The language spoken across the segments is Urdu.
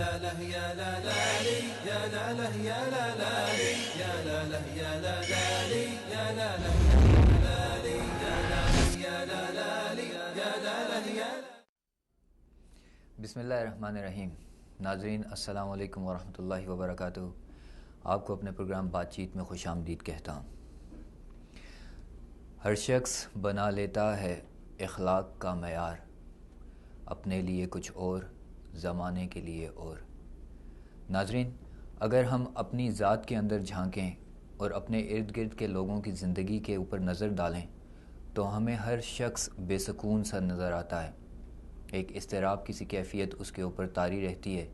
لا لا يا لا لا لي يا لا لا يا لا لا لي يا لا لا يا لا لا لي يا لا لا يا لا لي يا لا لا يا لا لا لي يا لا لا يا. بسم اللہ الرحمن الرحیم. ناظرین السلام علیکم ورحمۃ اللہ وبرکاتہ. آپ کو اپنے پروگرام بات چیت میں خوش آمدید کہتا ہوں. ہر شخص بنا لیتا ہے اخلاق کا معیار، اپنے لیے کچھ اور، زمانے کے لیے اور. ناظرین، اگر ہم اپنی ذات کے اندر جھانکیں اور اپنے ارد گرد کے لوگوں کی زندگی کے اوپر نظر ڈالیں تو ہمیں ہر شخص بے سکون سا نظر آتا ہے. ایک اضطراب کی سی کیفیت اس کے اوپر طاری رہتی ہے.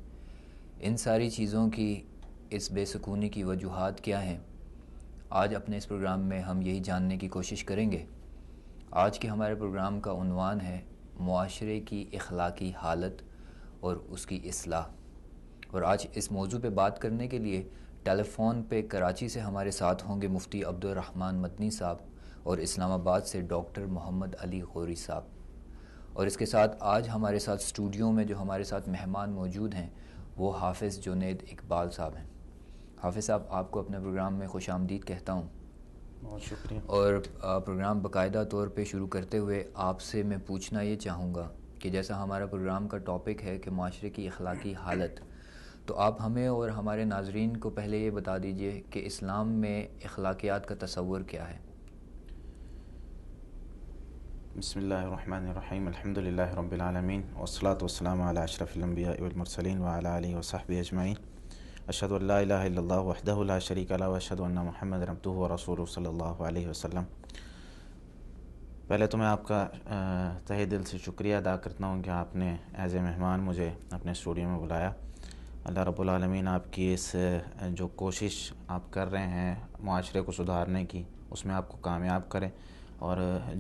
ان ساری چیزوں کی، اس بے سکونی کی وجوہات کیا ہیں؟ آج اپنے اس پروگرام میں ہم یہی جاننے کی کوشش کریں گے. آج کے ہمارے پروگرام کا عنوان ہے معاشرے کی اخلاقی حالت اور اس کی اصلاح. اور آج اس موضوع پہ بات کرنے کے لیے ٹیلی فون پہ کراچی سے ہمارے ساتھ ہوں گے مفتی عبدالرحمن مدنی صاحب اور اسلام آباد سے ڈاکٹر محمد علی غوری صاحب. اور اس کے ساتھ آج ہمارے ساتھ اسٹوڈیو میں جو ہمارے ساتھ مہمان موجود ہیں وہ حافظ جنید اقبال صاحب ہیں. حافظ صاحب، آپ کو اپنے پروگرام میں خوش آمدید کہتا ہوں. بہت شکریہ. اور پروگرام باقاعدہ طور پہ شروع کرتے ہوئے آپ سے میں پوچھنا یہ چاہوں گا کہ جیسا ہمارا پروگرام کا ٹاپک ہے کہ معاشرے کی اخلاقی حالت، تو آپ ہمیں اور ہمارے ناظرین کو پہلے یہ بتا دیجئے کہ اسلام میں اخلاقیات کا تصور کیا ہے. بسم اللہ الرحمن الرحیم. الحمد للہ رب العالمین والصلاة والسلام علی اشرف الانبیاء والمرسلین وعلی آلہ وصحبہ اجمعین. اشہد ان لا الہ الا اللہ وحدہ لا شریک لہ واشہد ان محمد عبدہ ورسولہ صلی اللہ علیہ وسلم. پہلے تو میں آپ کا تہہ دل سے شکریہ ادا کرتا ہوں کہ آپ نے ایز اے مہمان مجھے اپنے اسٹوڈیو میں بلایا. اللہ رب العالمین آپ کی اس جو کوشش آپ کر رہے ہیں معاشرے کو سدھارنے کی، اس میں آپ کو کامیاب کرے، اور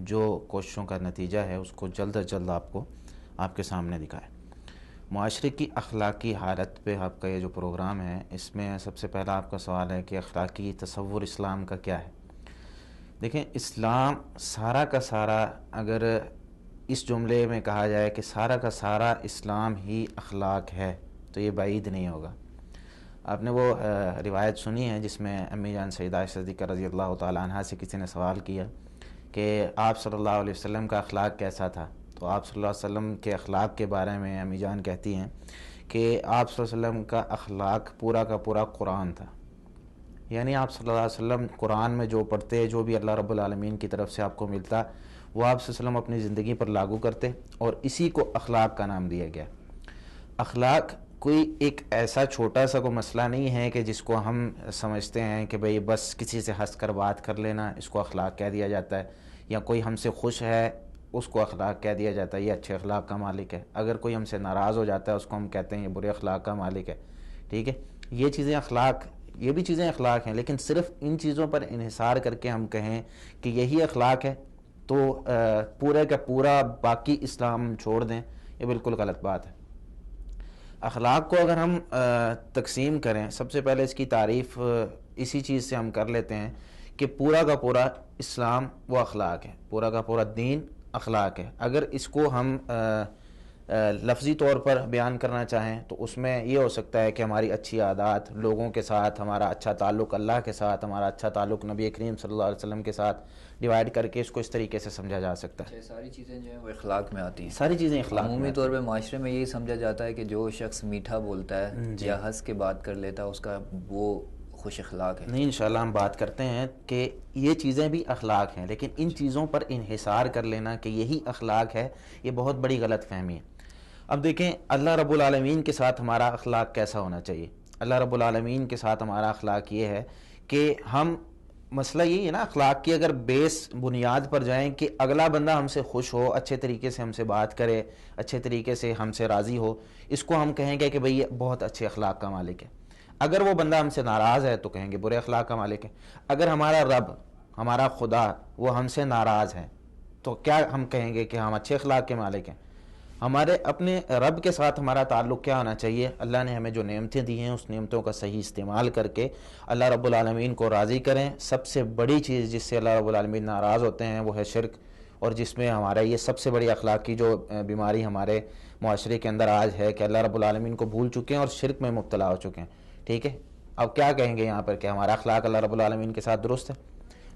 جو کوششوں کا نتیجہ ہے اس کو جلد از جلد آپ کے سامنے دکھائے. معاشرے کی اخلاقی حالت پہ آپ کا یہ جو پروگرام ہے، اس میں سب سے پہلا آپ کا سوال ہے کہ اخلاقی تصور اسلام کا کیا ہے. دیکھیں، اسلام سارا کا سارا، اگر اس جملے میں کہا جائے کہ سارا کا سارا اسلام ہی اخلاق ہے تو یہ بعید نہیں ہوگا. آپ نے وہ روایت سنی ہے جس میں امی جان سیدہ عائشہ صدیقہ رضی اللہ تعالیٰ عنہا سے کسی نے سوال کیا کہ آپ صلی اللہ علیہ وسلم کا اخلاق کیسا تھا؟ تو آپ صلی اللہ علیہ وسلم کے اخلاق کے بارے میں امی جان کہتی ہیں کہ آپ صلی اللہ علیہ وسلم کا اخلاق پورا کا پورا قرآن تھا. یعنی آپ صلی اللہ علیہ وسلم قرآن میں جو پڑھتے، جو بھی اللہ رب العالمین کی طرف سے آپ کو ملتا، وہ آپ صلی اللہ علیہ وسلم اپنی زندگی پر لاگو کرتے، اور اسی کو اخلاق کا نام دیا گیا. اخلاق کوئی ایک ایسا چھوٹا سا کوئی مسئلہ نہیں ہے کہ جس کو ہم سمجھتے ہیں کہ بھئی بس کسی سے ہنس کر بات کر لینا اس کو اخلاق کہہ دیا جاتا ہے، یا کوئی ہم سے خوش ہے اس کو اخلاق کہہ دیا جاتا ہے، یہ اچھے اخلاق کا مالک ہے. اگر کوئی ہم سے ناراض ہو جاتا ہے اس کو ہم کہتے ہیں یہ برے اخلاق کا مالک ہے. ٹھیک ہے، یہ چیزیں اخلاق، یہ بھی چیزیں اخلاق ہیں، لیکن صرف ان چیزوں پر انحصار کر کے ہم کہیں کہ یہی اخلاق ہے تو پورے کا پورا باقی اسلام چھوڑ دیں، یہ بالکل غلط بات ہے. اخلاق کو اگر ہم تقسیم کریں، سب سے پہلے اس کی تعریف اسی چیز سے ہم کر لیتے ہیں کہ پورا کا پورا اسلام وہ اخلاق ہے، پورا کا پورا دین اخلاق ہے. اگر اس کو ہم لفظی طور پر بیان کرنا چاہیں تو اس میں یہ ہو سکتا ہے کہ ہماری اچھی عادات، لوگوں کے ساتھ ہمارا اچھا تعلق، اللہ کے ساتھ ہمارا اچھا تعلق، نبی کریم صلی اللہ علیہ وسلم کے ساتھ ڈیوائیڈ کر کے اس کو اس طریقے سے سمجھا جا سکتا ہے. ساری چیزیں جو ہیں وہ اخلاق میں آتی ہیں. ساری چیزیں اخلاق میں عمومی طور پہ معاشرے میں یہی سمجھا جاتا ہے کہ جو شخص میٹھا بولتا ہے جی، یا ہنس کے بات کر لیتا ہے اس کا وہ خوش اخلاق ہے. نہیں، انشاءاللہ ہم بات کرتے ہیں کہ یہ چیزیں بھی اخلاق ہیں، لیکن ان چیزوں پر انحصار کر لینا کہ یہی اخلاق ہے، یہ بہت بڑی غلط فہمی ہے. اب دیکھیں، اللہ رب العالمین کے ساتھ ہمارا اخلاق کیسا ہونا چاہیے. اللہ رب العالمین کے ساتھ ہمارا اخلاق یہ ہے کہ ہم، مسئلہ یہی ہے نا، اخلاق کی اگر بیس بنیاد پر جائیں کہ اگلا بندہ ہم سے خوش ہو، اچھے طریقے سے ہم سے بات کرے، اچھے طریقے سے ہم سے راضی ہو، اس کو ہم کہیں گے کہ بھئی یہ بہت اچھے اخلاق کا مالک ہے. اگر وہ بندہ ہم سے ناراض ہے تو کہیں گے برے اخلاق کا مالک ہے. اگر ہمارا رب، ہمارا خدا، وہ ہم سے ناراض ہے تو کیا ہم کہیں گے کہ ہم اچھے اخلاق کے مالک ہیں. ہمارے اپنے رب کے ساتھ ہمارا تعلق کیا ہونا چاہیے؟ اللہ نے ہمیں جو نعمتیں دی ہیں اس نعمتوں کا صحیح استعمال کر کے اللہ رب العالمین کو راضی کریں. سب سے بڑی چیز جس سے اللہ رب العالمین ناراض ہوتے ہیں وہ ہے شرک، اور جس میں ہمارا یہ سب سے بڑی اخلاق کی جو بیماری ہمارے معاشرے کے اندر آج ہے کہ اللہ رب العالمین کو بھول چکے ہیں اور شرک میں مبتلا ہو چکے ہیں. ٹھیک ہے, اب کیا کہیں گے یہاں پر کہ ہمارا اخلاق اللہ رب العالمین کے ساتھ درست ہے؟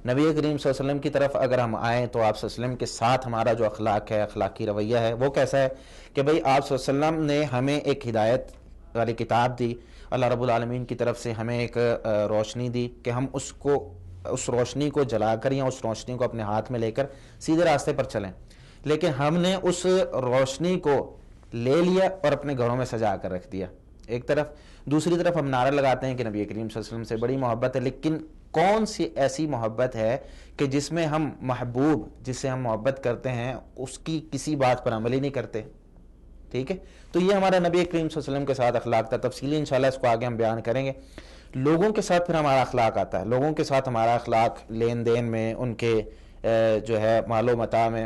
نبی کریم صلی اللہ علیہ وسلم کی طرف اگر ہم آئیں تو آپ صلی اللہ علیہ وسلم کے ساتھ ہمارا جو اخلاق ہے, اخلاقی رویہ ہے, وہ کیسا ہے کہ بھئی آپ صلی اللہ علیہ وسلم نے ہمیں ایک ہدایت والی کتاب دی, اللہ رب العالمین کی طرف سے ہمیں ایک روشنی دی کہ ہم اس روشنی کو جلا کر یا اس روشنی کو اپنے ہاتھ میں لے کر سیدھے راستے پر چلیں. لیکن ہم نے اس روشنی کو لے لیا اور اپنے گھروں میں سجا کر رکھ دیا ایک طرف. دوسری طرف ہم نعرہ لگاتے ہیں کہ نبی کریم صلی اللہ علیہ وسلم سے بڑی محبت ہے, لیکن کون سی ایسی محبت ہے کہ جس میں ہم محبوب جس سے ہم محبت کرتے ہیں اس کی کسی بات پر عمل ہی نہیں کرتے؟ ٹھیک ہے, تو یہ ہمارا نبی کریم صلی اللہ علیہ وسلم کے ساتھ اخلاق تھا. تفصیلی انشاءاللہ اس کو آگے ہم بیان کریں گے. لوگوں کے ساتھ پھر ہمارا اخلاق آتا ہے. لوگوں کے ساتھ ہمارا اخلاق لین دین میں, ان کے جو ہے مال و متاع میں,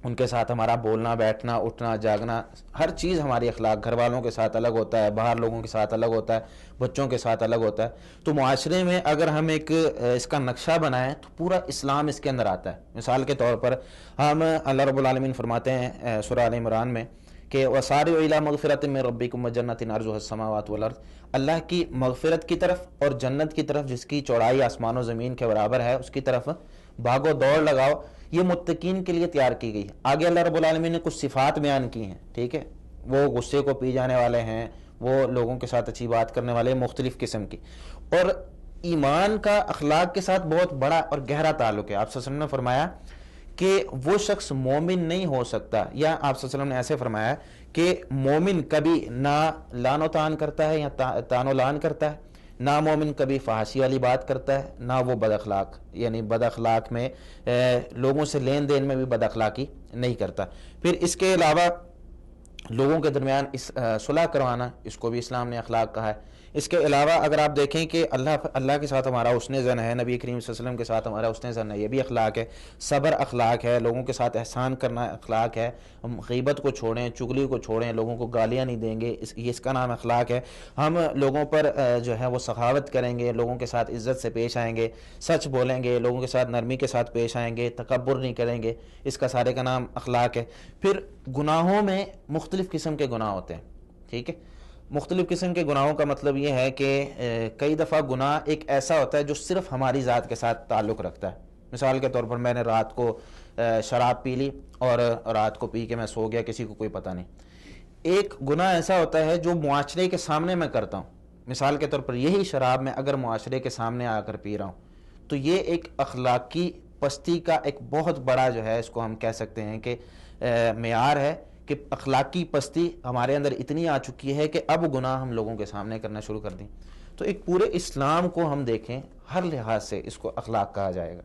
ان کے ساتھ ہمارا بولنا بیٹھنا اٹھنا جاگنا, ہر چیز ہماری اخلاق گھر والوں کے ساتھ الگ ہوتا ہے, باہر لوگوں کے ساتھ الگ ہوتا ہے, بچوں کے ساتھ الگ ہوتا ہے. تو معاشرے میں اگر ہم ایک اس کا نقشہ بنائیں تو پورا اسلام اس کے اندر آتا ہے. مثال کے طور پر ہم اللہ رب العالمین فرماتے ہیں سورہ آل عمران میں کہ وَسَارِعُوا إِلَىٰ مَغْفِرَةٍ مِّن رَبِّكُمْ وَجَنَّةٍ عَرْضُهَا السَّمَاوَاتُ وَالْأَرْضُ, اللہ کی مغفرت کی طرف اور جنت کی طرف جس کی چوڑائی آسمان و زمین کے برابر ہے, اس کی طرف بھاگو دوڑ لگاؤ. یہ متقین کے لیے تیار کی گئی ہے. آگے اللہ رب العالمین نے کچھ صفات بیان کی ہیں. ٹھیک ہے, وہ غصے کو پی جانے والے ہیں, وہ لوگوں کے ساتھ اچھی بات کرنے والے, مختلف قسم کی. اور ایمان کا اخلاق کے ساتھ بہت بڑا اور گہرا تعلق ہے. آپ صلی اللہ علیہ وسلم نے فرمایا کہ وہ شخص مومن نہیں ہو سکتا, یا آپ صلی اللہ علیہ وسلم نے ایسے فرمایا کہ مومن کبھی نہ لان و تان کرتا ہے یا تان و لان کرتا ہے, نہ مومن کبھی فحاشی والی بات کرتا ہے, نہ وہ بد اخلاق یعنی بد اخلاق میں لوگوں سے لین دین میں بھی بد اخلاقی نہیں کرتا. پھر اس کے علاوہ لوگوں کے درمیان صلح کروانا, اس کو بھی اسلام نے اخلاق کہا ہے. اس کے علاوہ اگر آپ دیکھیں کہ اللہ کے ساتھ ہمارا حسن ظن ہے, نبی کریم صلی اللہ علیہ وسلم کے ساتھ ہمارا حسن ظن ہے, یہ بھی اخلاق ہے. صبر اخلاق ہے, لوگوں کے ساتھ احسان کرنا اخلاق ہے. ہم غیبت کو چھوڑیں, چگلی کو چھوڑیں, لوگوں کو گالیاں نہیں دیں گے, اس کا نام اخلاق ہے. ہم لوگوں پر جو ہے وہ سخاوت کریں گے, لوگوں کے ساتھ عزت سے پیش آئیں گے, سچ بولیں گے, لوگوں کے ساتھ نرمی کے ساتھ پیش آئیں گے, تکبر نہیں کریں گے, اس کا سارے کا نام اخلاق ہے. پھر گناہوں میں مختلف قسم کے گناہ ہوتے ہیں. ٹھیک ہے, مختلف قسم کے گناہوں کا مطلب یہ ہے کہ کئی دفعہ گناہ ایک ایسا ہوتا ہے جو صرف ہماری ذات کے ساتھ تعلق رکھتا ہے. مثال کے طور پر میں نے رات کو شراب پی لی اور رات کو پی کے میں سو گیا, کسی کو کوئی پتہ نہیں. ایک گناہ ایسا ہوتا ہے جو معاشرے کے سامنے میں کرتا ہوں. مثال کے طور پر یہی شراب میں اگر معاشرے کے سامنے آ کر پی رہا ہوں تو یہ ایک اخلاقی پستی کا ایک بہت بڑا جو ہے اس کو ہم کہہ سکتے ہیں کہ معیار ہے کہ اخلاقی پستی ہمارے اندر اتنی آ چکی ہے کہ اب گناہ ہم لوگوں کے سامنے کرنا شروع کر دیں. تو ایک پورے اسلام کو ہم دیکھیں ہر لحاظ سے اس کو اخلاق کہا جائے گا.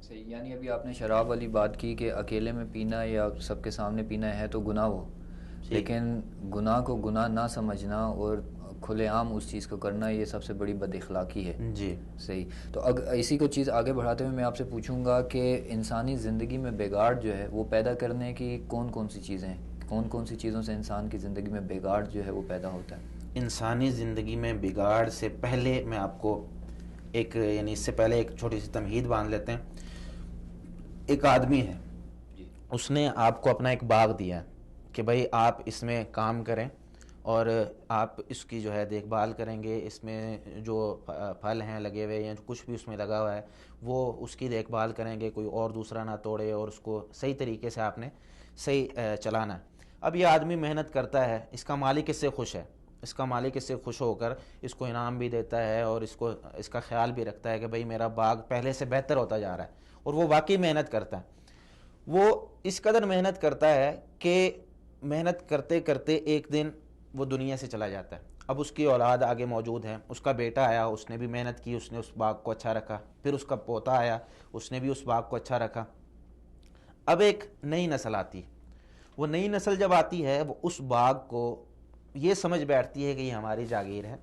صحیح, یعنی ابھی آپ نے شراب والی بات کی کہ اکیلے میں پینا یا سب کے سامنے پینا ہے تو گناہ ہو, لیکن گناہ کو گناہ نہ سمجھنا اور کھلے عام اس چیز کو کرنا, یہ سب سے بڑی بد اخلاقی ہے. جی صحیح. تو اسی کو چیز آگے بڑھاتے ہوئے میں آپ سے پوچھوں گا کہ انسانی زندگی میں بگاڑ جو ہے وہ پیدا کرنے کی کون کون سی چیزیں ہیں, کون کون سی چیزوں سے انسان کی زندگی میں بگاڑ جو ہے وہ پیدا ہوتا ہے؟ انسانی زندگی میں بگاڑ سے پہلے میں آپ کو یعنی اس سے پہلے ایک چھوٹی سی تمہید باندھ لیتے ہیں. ایک آدمی ہے, اس نے آپ کو اپنا ایک باغ دیا کہ بھائی آپ اس میں کام کریں اور آپ اس کی جو ہے دیکھ بھال کریں گے, اس میں جو پھل ہیں لگے ہوئے یا کچھ بھی اس میں لگا ہوا ہے وہ اس کی دیکھ بھال کریں گے, کوئی اور دوسرا نہ توڑے, اور اس کو صحیح طریقے سے آپ نے صحیح چلانا ہے. اب یہ آدمی محنت کرتا ہے, اس کا مالک اس سے خوش ہے, اس کا مالک اس سے خوش ہو کر اس کو انعام بھی دیتا ہے اور اس کا خیال بھی رکھتا ہے کہ بھئی میرا باغ پہلے سے بہتر ہوتا جا رہا ہے. اور وہ واقعی محنت کرتا ہے. وہ اس قدر محنت کرتا ہے کہ محنت کرتے کرتے ایک دن وہ دنیا سے چلا جاتا ہے. اب اس کی اولاد آگے موجود ہے, اس کا بیٹا آیا, اس نے بھی محنت کی, اس نے اس باغ کو اچھا رکھا. پھر اس کا پوتا آیا, اس نے بھی اس باغ کو اچھا رکھا. اب ایک نئی نسل آتی ہے. وہ نئی نسل جب آتی ہے وہ اس باغ کو یہ سمجھ بیٹھتی ہے کہ یہ ہماری جاگیر ہے.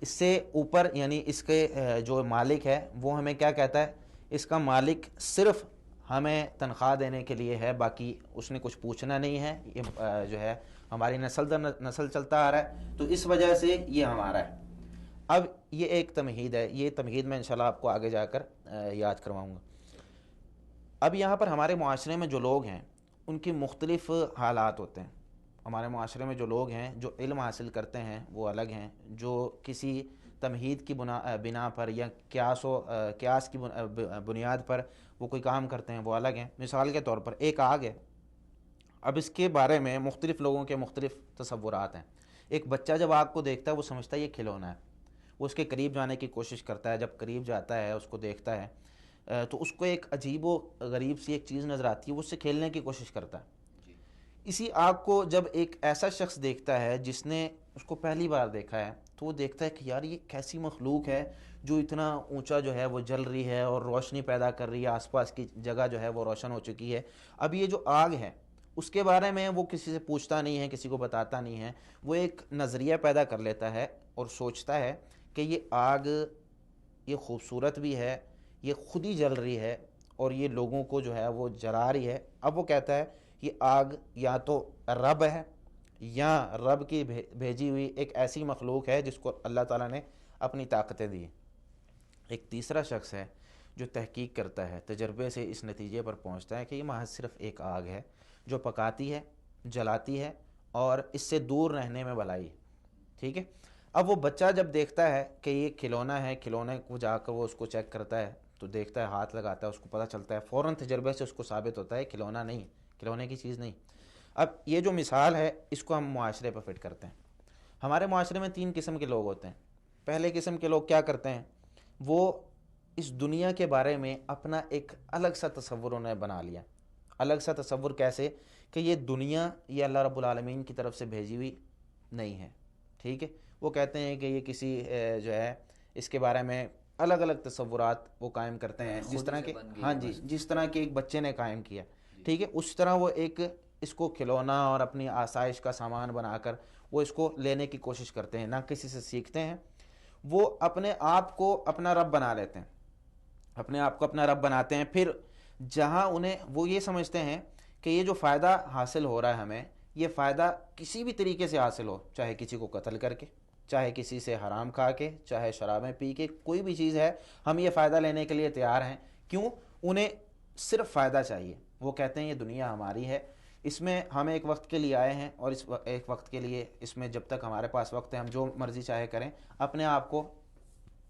اس سے اوپر یعنی اس کے جو مالک ہے وہ ہمیں کیا کہتا ہے, اس کا مالک صرف ہمیں تنخواہ دینے کے لیے ہے, باقی اس نے کچھ پوچھنا نہیں ہے. یہ جو ہے ہماری نسل در نسل چلتا آ رہا ہے, تو اس وجہ سے یہ ہمارا ہے. اب یہ ایک تمہید ہے, یہ تمہید میں انشاءاللہ آپ کو آگے جا کر یاد کرواؤں گا. اب یہاں پر ہمارے معاشرے میں جو لوگ ہیں ان کی مختلف حالات ہوتے ہیں. ہمارے معاشرے میں جو لوگ ہیں جو علم حاصل کرتے ہیں وہ الگ ہیں، جو کسی تمہید کی بنا پر یا قیاس کی بنیاد پر وہ کوئی کام کرتے ہیں وہ الگ ہیں۔ مثال کے طور پر ایک آگ ہے، اب اس کے بارے میں مختلف لوگوں کے مختلف تصورات ہیں۔ ایک بچہ جب آگ کو دیکھتا ہے وہ سمجھتا ہے یہ کھلونا ہے، وہ اس کے قریب جانے کی کوشش کرتا ہے، جب قریب جاتا ہے اس کو دیکھتا ہے تو اس کو ایک عجیب و غریب سی ایک چیز نظر آتی ہے، وہ اس سے کھیلنے کی کوشش کرتا ہے۔ اسی آگ کو جب ایک ایسا شخص دیکھتا ہے جس نے اس کو پہلی بار دیکھا ہے تو وہ دیکھتا ہے کہ یار یہ کیسی مخلوق ہے جو اتنا اونچا جو ہے وہ جل رہی ہے اور روشنی پیدا کر رہی ہے، آس پاس کی جگہ جو ہے وہ روشن ہو چکی ہے۔ اب یہ جو آگ ہے اس کے بارے میں وہ کسی سے پوچھتا نہیں ہے، کسی کو بتاتا نہیں ہے، وہ ایک نظریہ پیدا کر لیتا ہے اور سوچتا ہے کہ یہ آگ یہ خوبصورت بھی ہے، یہ خود ہی جل رہی ہے اور یہ لوگوں کو جو ہے وہ جلا رہی ہے۔ اب وہ کہتا ہے یہ آگ یا تو رب ہے یا رب کی بھیجی ہوئی ایک ایسی مخلوق ہے جس کو اللہ تعالیٰ نے اپنی طاقتیں دی۔ ایک تیسرا شخص ہے جو تحقیق کرتا ہے، تجربے سے اس نتیجے پر پہنچتا ہے کہ یہ محض صرف ایک آگ ہے جو پکاتی ہے، جلاتی ہے اور اس سے دور رہنے میں بھلائی ہے، ٹھیک ہے۔ اب وہ بچہ جب دیکھتا ہے کہ یہ کھلونا ہے، کھلونے کو جا کر وہ اس کو چیک کرتا ہے تو دیکھتا ہے، ہاتھ لگاتا ہے، اس کو پتہ چلتا ہے، فوراً تجربے سے اس کو ثابت ہوتا ہے کھلونا نہیں، کھلونے کی چیز نہیں۔ اب یہ جو مثال ہے اس کو ہم معاشرے پر فٹ کرتے ہیں۔ ہمارے معاشرے میں 3 قسم کے لوگ ہوتے ہیں۔ پہلے قسم کے لوگ کیا کرتے ہیں، وہ اس دنیا کے بارے میں اپنا ایک الگ سا تصور انہیں بنا لیا۔ الگ سا تصور کیسے کہ یہ دنیا یہ اللہ رب العالمین کی طرف سے بھیجی ہوئی نہیں ہے، ٹھیک ہے۔ وہ کہتے ہیں کہ یہ کسی جو ہے اس کے بارے میں الگ الگ تصورات وہ قائم کرتے ہیں، جس طرح کہ ہاں جی جس طرح کہ ایک بچے نے قائم کیا، ٹھیک ہے، اس طرح وہ ایک اس کو کھلونا اور اپنی آسائش کا سامان بنا کر وہ اس کو لینے کی کوشش کرتے ہیں، نہ کسی سے سیکھتے ہیں۔ وہ اپنے آپ کو اپنا رب بنا لیتے ہیں، اپنے آپ کو اپنا رب بناتے ہیں۔ پھر جہاں انہیں وہ یہ سمجھتے ہیں کہ یہ جو فائدہ حاصل ہو رہا ہے ہمیں، یہ فائدہ کسی بھی طریقے سے حاصل ہو، چاہے کسی کو قتل کر کے، چاہے کسی سے حرام کھا کے، چاہے شرابیں پی کے، کوئی بھی چیز ہے ہم یہ فائدہ لینے کے لیے تیار ہیں۔ کیوں؟ انہیں صرف فائدہ چاہیے۔ وہ کہتے ہیں یہ دنیا ہماری ہے، اس میں ہم ایک وقت کے لیے آئے ہیں اور اس ایک وقت کے لیے اس میں جب تک ہمارے پاس وقت ہے ہم جو مرضی چاہے کریں۔ اپنے آپ کو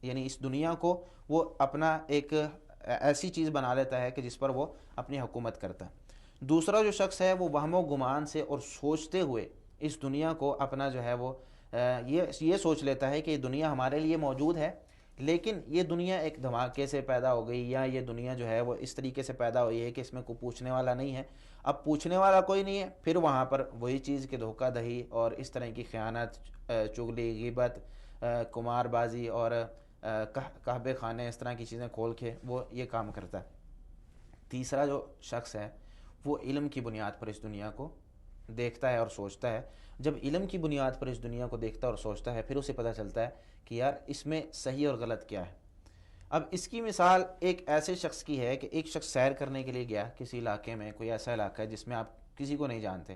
یعنی اس دنیا کو وہ اپنا ایک ایسی چیز بنا لیتا ہے کہ جس پر وہ اپنی حکومت کرتا ہے۔ دوسرا جو شخص ہے وہ وہم و گمان سے اور سوچتے ہوئے اس دنیا کو اپنا جو ہے وہ یہ سوچ لیتا ہے کہ یہ دنیا ہمارے لیے موجود ہے، لیکن یہ دنیا ایک دھماکے سے پیدا ہو گئی، یا یہ دنیا جو ہے وہ اس طریقے سے پیدا ہوئی ہے کہ اس میں کوئی پوچھنے والا نہیں ہے۔ اب پوچھنے والا کوئی نہیں ہے، پھر وہاں پر وہی چیز کہ دھوکہ دہی اور اس طرح کی خیانت، چغلی، غیبت، قمار بازی اور قہبے خانے، اس طرح کی چیزیں کھول کے وہ یہ کام کرتا ہے۔ تیسرا جو شخص ہے وہ علم کی بنیاد پر اس دنیا کو دیکھتا ہے اور سوچتا ہے۔ جب علم کی بنیاد پر اس دنیا کو دیکھتا ہے اور سوچتا ہے، پھر اسے پتہ چلتا ہے کہ یار اس میں صحیح اور غلط کیا ہے۔ اب اس کی مثال ایک ایسے شخص کی ہے کہ ایک شخص سیر کرنے کے لیے گیا کسی علاقے میں، کوئی ایسا علاقہ ہے جس میں آپ کسی کو نہیں جانتے۔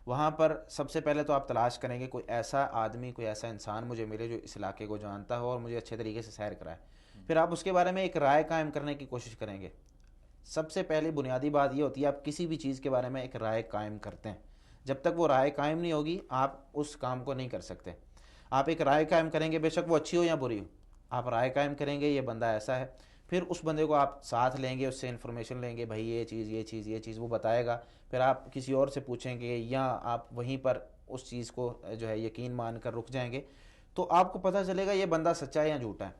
وہاں پر سب سے پہلے تو آپ تلاش کریں گے کوئی ایسا آدمی، کوئی ایسا انسان مجھے ملے جو اس علاقے کو جانتا ہو اور مجھے اچھے طریقے سے سیر کرائے۔ پھر آپ اس کے بارے میں ایک رائے قائم کرنے کی کوشش کریں گے۔ سب سے پہلے بنیادی بات یہ ہوتی ہے آپ کسی بھی چیز کے بارے میں ایک رائے قائم کرتے ہیں، جب تک وہ رائے قائم نہیں ہوگی آپ اس کام کو نہیں کر سکتے۔ آپ ایک رائے قائم کریں گے، بے شک وہ اچھی ہو یا بری ہو، آپ رائے قائم کریں گے یہ بندہ ایسا ہے، پھر اس بندے کو آپ ساتھ لیں گے، اس سے انفارمیشن لیں گے، بھائی یہ چیز وہ بتائے گا، پھر آپ کسی اور سے پوچھیں گے یا آپ وہیں پر اس چیز کو جو ہے یقین مان کر رک جائیں گے، تو آپ کو پتہ چلے گا یہ بندہ سچا ہے یا جھوٹا ہے،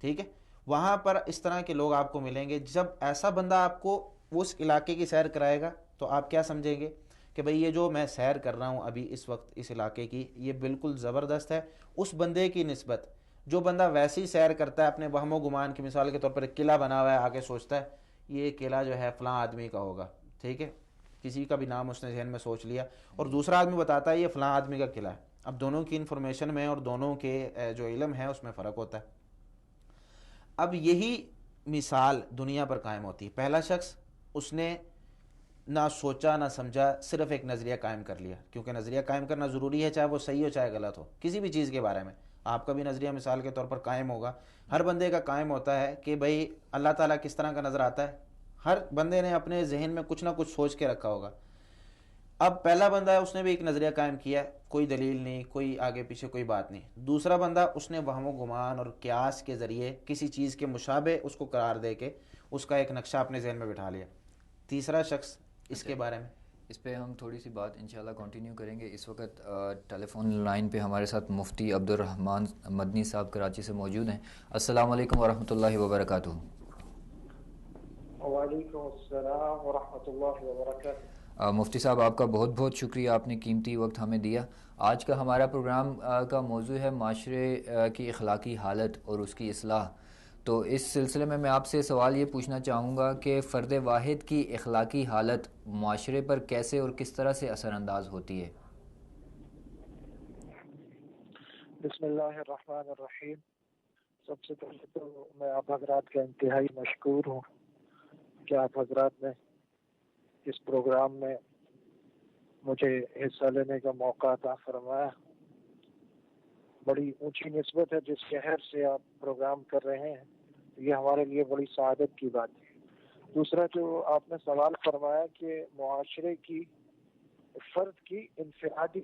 ٹھیک ہے۔ وہاں پر اس طرح کے لوگ آپ کو ملیں گے۔ جب ایسا بندہ آپ کو اس علاقے کی سیر کرائے گا تو آپ کیا سمجھیں گے کہ بھئی یہ جو میں سیر کر رہا ہوں ابھی اس وقت اس علاقے کی، یہ بالکل زبردست ہے اس بندے کی نسبت جو بندہ ویسے ہی سیر کرتا ہے اپنے وہم و گمان کی۔ مثال کے طور پر ایک قلعہ بنا ہوا ہے، آگے سوچتا ہے یہ قلعہ جو ہے فلاں آدمی کا ہوگا، ٹھیک ہے، کسی کا بھی نام اس نے ذہن میں سوچ لیا، اور دوسرا آدمی بتاتا ہے یہ فلاں آدمی کا قلعہ ہے۔ اب دونوں کی انفارمیشن میں اور دونوں کے جو علم ہے اس میں فرق ہوتا ہے۔ اب یہی مثال دنیا پر قائم ہوتی ہے۔ پہلا شخص اس نے نہ سوچا نہ سمجھا، صرف ایک نظریہ قائم کر لیا، کیونکہ نظریہ قائم کرنا ضروری ہے، چاہے وہ صحیح ہو چاہے غلط ہو، کسی بھی چیز کے بارے میں۔ آپ کا بھی نظریہ مثال کے طور پر قائم ہوگا، ہر بندے کا قائم ہوتا ہے کہ بھئی اللہ تعالیٰ کس طرح کا نظر آتا ہے، ہر بندے نے اپنے ذہن میں کچھ نہ کچھ سوچ کے رکھا ہوگا۔ اب پہلا بندہ ہے, اس نے بھی ایک نظریہ قائم کیا ہے, کوئی دلیل نہیں, کوئی آگے پیچھے کوئی بات نہیں. دوسرا بندہ اس نے وہم و گمان اور قیاس کے ذریعے کسی چیز کے مشابہ اس کو قرار دے کے اس کا ایک نقشہ اپنے ذہن میں بٹھا لیا. تیسرا شخص اس کے بارے میں اس پہ ہم تھوڑی سی بات انشاءاللہ کنٹینیو کریں گے. اس وقت ٹیلی فون لائن پہ ہمارے ساتھ مفتی عبدالرحمن مدنی صاحب کراچی سے موجود ہیں. السلام علیکم ورحمۃ اللہ وبرکاتہ. وعلیکم السلام ورحمۃ اللہ وبرکاتہ. مفتی صاحب آپ کا بہت بہت شکریہ, آپ نے قیمتی وقت ہمیں دیا. آج کا ہمارا پروگرام کا موضوع ہے معاشرے کی اخلاقی حالت اور اس کی اصلاح. تو اس سلسلے میں آپ سے سوال یہ پوچھنا چاہوں گا کہ فرد واحد کی اخلاقی حالت معاشرے پر کیسے اور کس طرح سے اثر انداز ہوتی ہے؟ بسم اللہ الرحمن الرحیم. سب سے پہلے تو میں آپ حضرات کا انتہائی مشکور ہوں کہ آپ حضرات نے اس پروگرام میں مجھے حصہ لینے کا موقع عطا فرمایا. بڑی اونچی نسبت ہے جس شہر سے آپ پروگرام کر رہے ہیں, یہ ہمارے لیے بڑی سعادت کی بات ہے. دوسرا جو آپ نے سوال فرمایا کہ معاشرے کی فرد کی انفرادی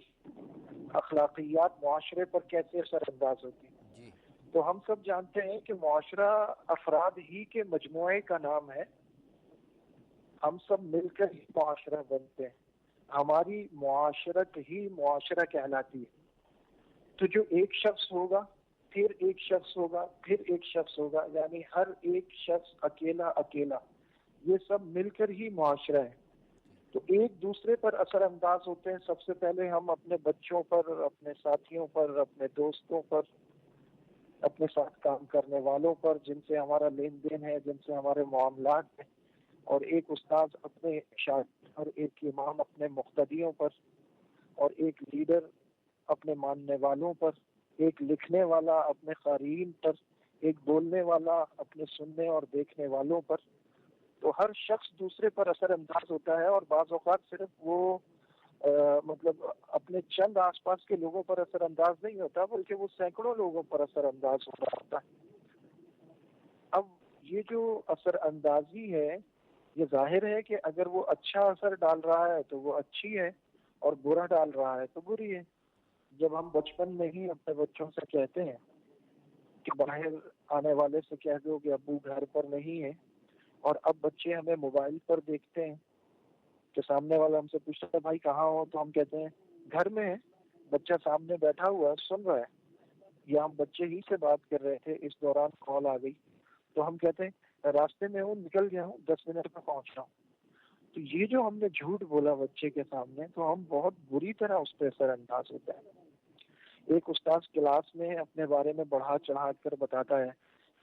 اخلاقیات معاشرے پر کیسے اثر انداز ہوتی ہیں, جی تو ہم سب جانتے ہیں کہ معاشرہ افراد ہی کے مجموعے کا نام ہے. ہم سب مل کر ہی معاشرہ بنتے ہیں. ہماری معاشرت ہی معاشرہ کہلاتی ہے. تو جو ایک شخص ہوگا, پھر ایک شخص ہوگا, پھر ایک شخص ہوگا, یعنی ہر ایک شخص اکیلا اکیلا, یہ سب مل کر ہی معاشرہ ہے. تو ایک دوسرے پر اثر انداز ہوتے ہیں. سب سے پہلے ہم اپنے بچوں پر, اپنے ساتھیوں پر, اپنے دوستوں پر, اپنے ساتھ کام کرنے والوں پر جن سے ہمارا لین دین ہے, جن سے ہمارے معاملات ہیں, اور ایک استاذ اپنے شاگرد اور ایک امام اپنے مقتدیوں پر, اور ایک لیڈر اپنے ماننے والوں پر, ایک لکھنے والا اپنے قارئین پر, ایک بولنے والا اپنے سننے اور دیکھنے والوں پر. تو ہر شخص دوسرے پر اثر انداز ہوتا ہے, اور بعض اوقات صرف وہ مطلب اپنے چند آس پاس کے لوگوں پر اثر انداز نہیں ہوتا, بلکہ وہ سینکڑوں لوگوں پر اثر انداز ہو رہا ہوتا ہے. اب یہ جو اثر اندازی ہے, یہ ظاہر ہے کہ اگر وہ اچھا اثر ڈال رہا ہے تو وہ اچھی ہے, اور برا ڈال رہا ہے تو بری ہے. جب ہم بچپن میں ہی اپنے بچوں سے کہتے ہیں کہ باہر آنے والے سے کہہ دو کہ ابو گھر پر نہیں ہے, اور اب بچے ہمیں موبائل پر دیکھتے ہیں کہ سامنے والا ہم سے پوچھتا ہے بھائی کہاں ہو, تو ہم کہتے ہیں گھر میں ہے. بچہ سامنے بیٹھا ہوا ہے, سن رہا ہے, یا ہم بچے ہی سے بات کر رہے تھے, اس دوران کال آ گئی, تو ہم کہتے ہیں راستے میں ہوں, نکل گیا ہوں, 10 منٹ میں پہنچ رہا ہوں. تو یہ جو ہم نے جھوٹ بولا بچے کے سامنے, تو ہم بہت بری طرح اس پہ اثر انداز ہوتا ہے. ایک استاذ کلاس میں اپنے بارے میں بڑھا چڑھا کر بتاتا ہے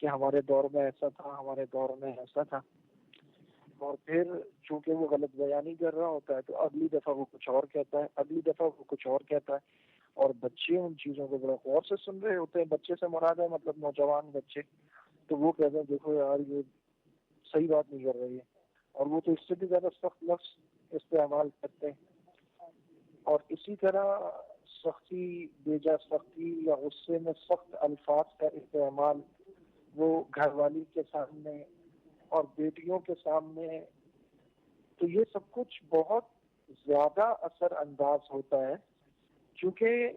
کہ ہمارے دور میں ایسا تھا, ہمارے دور میں ایسا تھا, اور پھر چونکہ وہ غلط بیانی کر رہا ہوتا ہے تو اگلی دفعہ وہ کچھ اور کہتا ہے, اگلی دفعہ وہ کچھ اور کہتا ہے, اور بچے ان چیزوں کو بڑا غور سے سن رہے ہوتے ہیں. بچے سے مراد ہے مطلب نوجوان بچے. تو وہ کہتے ہیں دیکھو یار یہ صحیح بات نہیں کر رہی ہے, اور وہ تو اس سے بھی زیادہ سخت لفظ استعمال کرتے ہیں. اور اسی طرح سختی, بیجا سختی یا غصے میں سخت الفاظ کا استعمال وہ گھر والی کے سامنے اور بیٹیوں کے سامنے, تو یہ سب کچھ بہت زیادہ اثر انداز ہوتا ہے. کیونکہ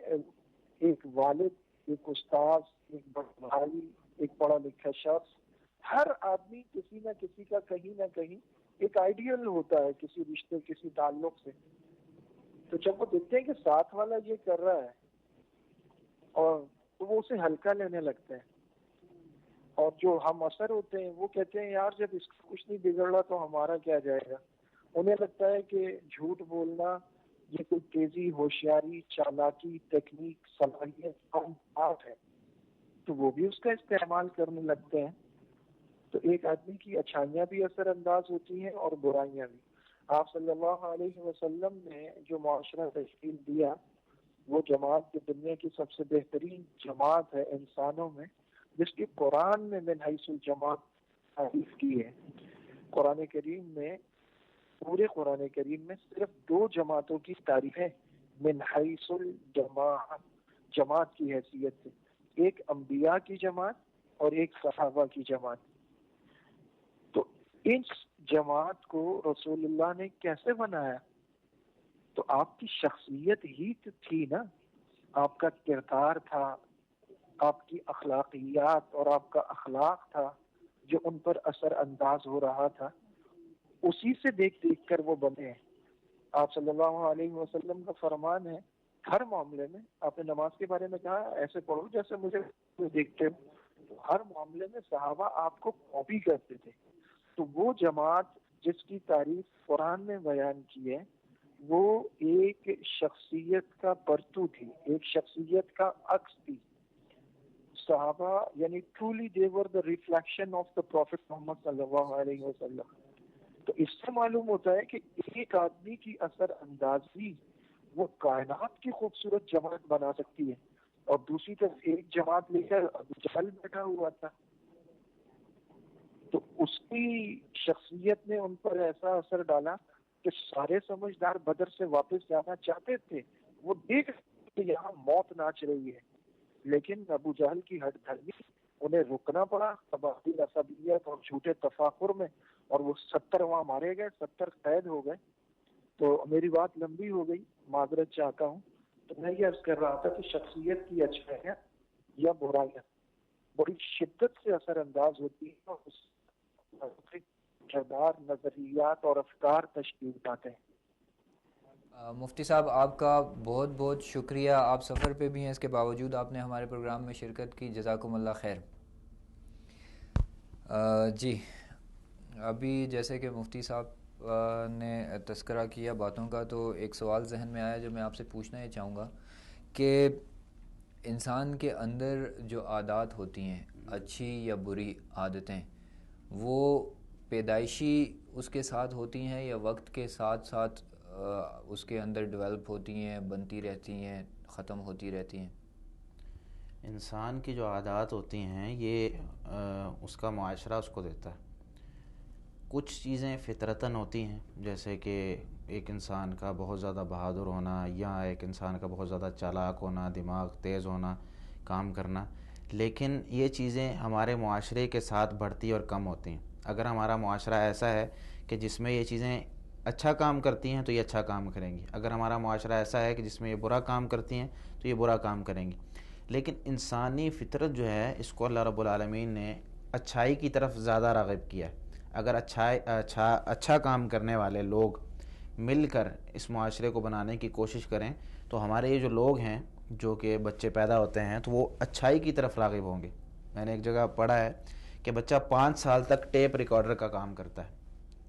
ایک والد, ایک استاذ, ایک بڑا بھائی, ایک پڑھا لکھا شخص, ہر آدمی کسی نہ کسی کا کہیں نہ کہیں ایک آئیڈیل ہوتا ہے کسی رشتے, کسی تعلق سے. تو جب وہ دیکھتے ہیں کہ ساتھ والا یہ کر رہا ہے, اور تو وہ اسے ہلکا لینے لگتے ہیں, اور جو ہم اثر ہوتے ہیں وہ کہتے ہیں یار جب اس کا کچھ نہیں بگڑ رہا تو ہمارا کیا جائے گا. انہیں لگتا ہے کہ جھوٹ بولنا یہ کوئی تیزی, ہوشیاری, چالاکی, تکنیک, صلاحیت اور بات ہے, تو وہ بھی اس کا استعمال کرنے لگتے ہیں. تو ایک آدمی کی اچھائیاں بھی اثر انداز ہوتی ہیں اور برائیاں بھی. آپ صلی اللہ علیہ وسلم نے جو معاشرہ تشکیل دیا, وہ جماعت کی دنیا کی سب سے بہترین جماعت ہے انسانوں میں, جس کی قرآن میں من حیث الجماعت تعریف کی ہے. قرآن کریم میں, پورے قرآن کریم میں صرف 2 جماعتوں کی تعریف ہے من حیث الجماعت, جماعت کی حیثیت سے. ایک انبیاء کی جماعت اور ایک صحابہ کی جماعت. تو اس جماعت کو رسول اللہ نے کیسے بنایا؟ تو آپ کی شخصیت ہی تو تھی نا، آپ کا کردار تھا، آپ کی اخلاقیات اور آپ کا اخلاق تھا جو ان پر اثر انداز ہو رہا تھا، اسی سے دیکھ دیکھ کر وہ بنے ہیں۔ آپ صلی اللہ علیہ وسلم کا فرمان ہے ہر معاملے میں، آپ نے نماز کے بارے میں کہا ایسے پڑھو جیسے مجھے دیکھتے ہو، تو ہر معاملے میں صحابہ آپ کو کاپی کرتے تھے۔ تو وہ جماعت جس کی تعریف قرآن میں بیان کی ہے، وہ ایک شخصیت کا پرتو تھی، ایک شخصیت کا عکس تھی۔ صحابہ یعنی truly they were the reflection of the Prophet محمد صلی اللہ علیہ وسلم۔ تو اس سے معلوم ہوتا ہے کہ ایک آدمی کی اثر اندازی وہ کائنات کی خوبصورت جماعت بنا سکتی ہے، اور دوسری طرف ایک جماعت لے کر ابو جہل بیٹھا ہوا تھا، تو اس کی شخصیت نے ان پر ایسا اثر ڈالا کہ سارے سمجھدار بدر سے واپس جانا چاہتے تھے، وہ دیکھ کہ یہاں موت ناچ رہی ہے، لیکن ابو جہل کی ہٹ دھرمی انہیں رکنا پڑا قبائلی عصبیت اور جھوٹے تفاخر میں، اور وہ 70 وہاں مارے گئے، 70 قید ہو گئے۔ تو میری بات لمبی ہو گئی، معذرت چاہتا ہوں۔ تو میں یہ عرض کر رہا تھا کہ شخصیت کی اچھائیاں یا برائیاں بڑی شدت سے اثر انداز ہوتی ہیں، اور اس کردار، نظریات اور افکار تشکیل پاتے ہیں۔ مفتی صاحب آپ کا بہت بہت شکریہ، آپ سفر پہ بھی ہیں، اس کے باوجود آپ نے ہمارے پروگرام میں شرکت کی، جزاکم اللہ خیر۔ جی ابھی جیسے کہ مفتی صاحب نے تذکرہ کیا باتوں کا، تو ایک سوال ذہن میں آیا جو میں آپ سے پوچھنا یہ چاہوں گا کہ انسان کے اندر جو عادات ہوتی ہیں، اچھی یا بری عادتیں، وہ پیدائشی اس کے ساتھ ہوتی ہیں یا وقت کے ساتھ ساتھ اس کے اندر ڈیولپ ہوتی ہیں، بنتی رہتی ہیں، ختم ہوتی رہتی ہیں؟ انسان کی جو عادات ہوتی ہیں یہ اس کا معاشرہ اس کو دیتا ہے۔ کچھ چیزیں فطرتاً ہوتی ہیں، جیسے کہ ایک انسان کا بہت زیادہ بہادر ہونا، یا ایک انسان کا بہت زیادہ چالاک ہونا، دماغ تیز ہونا، کام کرنا، لیکن یہ چیزیں ہمارے معاشرے کے ساتھ بڑھتی اور کم ہوتی ہیں۔ اگر ہمارا معاشرہ ایسا ہے کہ جس میں یہ چیزیں اچھا کام کرتی ہیں تو یہ اچھا کام کریں گی، اگر ہمارا معاشرہ ایسا ہے کہ جس میں یہ برا کام کرتی ہیں تو یہ برا کام کریں گی۔ لیکن انسانی فطرت جو ہے اس کو اللہ رب العالمین نے اچھائی کی طرف زیادہ راغب کیا ہے۔ اگر اچھا کام کرنے والے لوگ مل کر اس معاشرے کو بنانے کی کوشش کریں تو ہمارے یہ جو لوگ ہیں، جو کہ بچے پیدا ہوتے ہیں، تو وہ اچھائی کی طرف راغب ہوں گے۔ میں نے ایک جگہ پڑھا ہے کہ بچہ 5 سال تک ٹیپ ریکارڈر کا کام کرتا ہے۔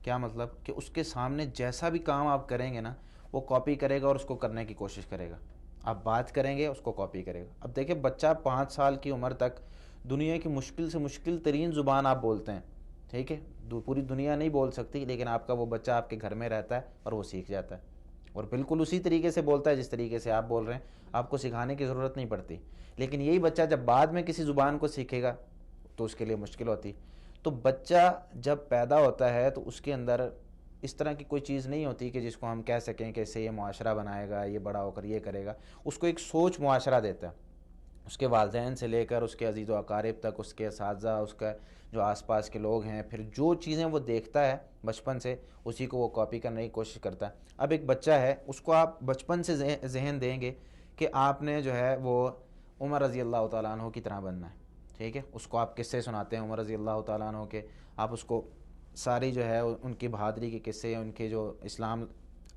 کیا مطلب؟ کہ اس کے سامنے جیسا بھی کام آپ کریں گے نا، وہ کاپی کرے گا اور اس کو کرنے کی کوشش کرے گا۔ آپ بات کریں گے، اس کو کاپی کرے گا۔ اب دیکھیں بچہ 5 سال کی عمر تک دنیا کی مشکل سے مشکل ترین زبان آپ بولتے ہیں، ٹھیک ہے، پوری دنیا نہیں بول سکتی، لیکن آپ کا وہ بچہ آپ کے گھر میں رہتا ہے اور وہ سیکھ جاتا ہے، اور بالکل اسی طریقے سے بولتا ہے جس طریقے سے آپ بول رہے ہیں، آپ کو سکھانے کی ضرورت نہیں پڑتی۔ لیکن یہی بچہ جب بعد میں کسی زبان کو سیکھے گا تو اس کے لیے مشکل ہوتی۔ تو بچہ جب پیدا ہوتا ہے تو اس کے اندر اس طرح کی کوئی چیز نہیں ہوتی کہ جس کو ہم کہہ سکیں کہ اسے یہ معاشرہ بنائے گا، یہ بڑا ہو کر یہ کرے گا۔ اس کو ایک سوچ معاشرہ دیتا ہے، اس کے والدین سے لے کر اس کے عزیز و اقارب تک، اس کے اساتذہ، اس کا جو آس پاس کے لوگ ہیں، پھر جو چیزیں وہ دیکھتا ہے بچپن سے اسی کو وہ کاپی کرنے کی کوشش کرتا ہے۔ اب ایک بچہ ہے، اس کو آپ بچپن سے ذہن دیں گے کہ آپ نے جو ہے وہ عمر رضی اللہ تعالیٰ عنہ کی طرح بننا ہے، ٹھیک ہے، اس کو آپ قصے سناتے ہیں عمر رضی اللہ تعالیٰ عنہ کے، آپ اس کو ساری جو ہے ان کی بہادری کے قصے، ان کے جو اسلام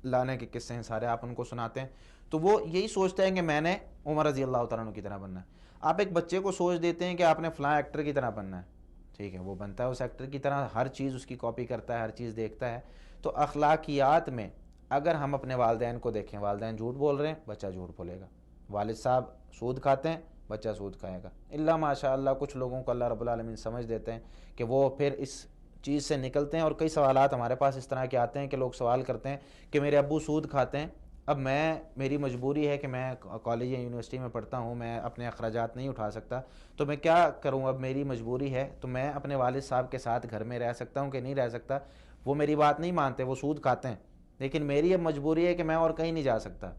لانے کے قصے ہیں سارے آپ ان کو سناتے ہیں، تو وہ یہی سوچتے ہیں کہ میں نے عمر رضی اللہ تعالیٰ عنہ کی طرح بننا ہے۔ آپ ایک بچے کو سوچ دیتے ہیں کہ آپ نے فلاں ایکٹر کی طرح بننا ہے، ٹھیک ہے، وہ بنتا ہے اس ایکٹر کی طرح، ہر چیز اس کی کاپی کرتا ہے، ہر چیز دیکھتا ہے۔ تو اخلاقیات میں اگر ہم اپنے والدین کو دیکھیں، والدین جھوٹ بول رہے ہیں، بچہ جھوٹ بولے گا، والد صاحب سود کھاتے ہیں، بچہ سود کھائے گا، اللہ ماشاء اللہ کچھ لوگوں کو اللہ رب العالمین سمجھ دیتے ہیں کہ وہ پھر اس چیز سے نکلتے ہیں۔ اور کئی سوالات ہمارے پاس اس طرح کے آتے ہیں کہ لوگ سوال کرتے ہیں کہ میرے ابو سود کھاتے ہیں، اب میری مجبوری ہے کہ میں کالج یا یونیورسٹی میں پڑھتا ہوں، میں اپنے اخراجات نہیں اٹھا سکتا، تو میں کیا کروں؟ اب میری مجبوری ہے، تو میں اپنے والد صاحب کے ساتھ گھر میں رہ سکتا ہوں کہ نہیں رہ سکتا؟ وہ میری بات نہیں مانتے، وہ سود کھاتے ہیں، لیکن میری اب مجبوری ہے کہ میں اور کہیں نہیں جا سکتا،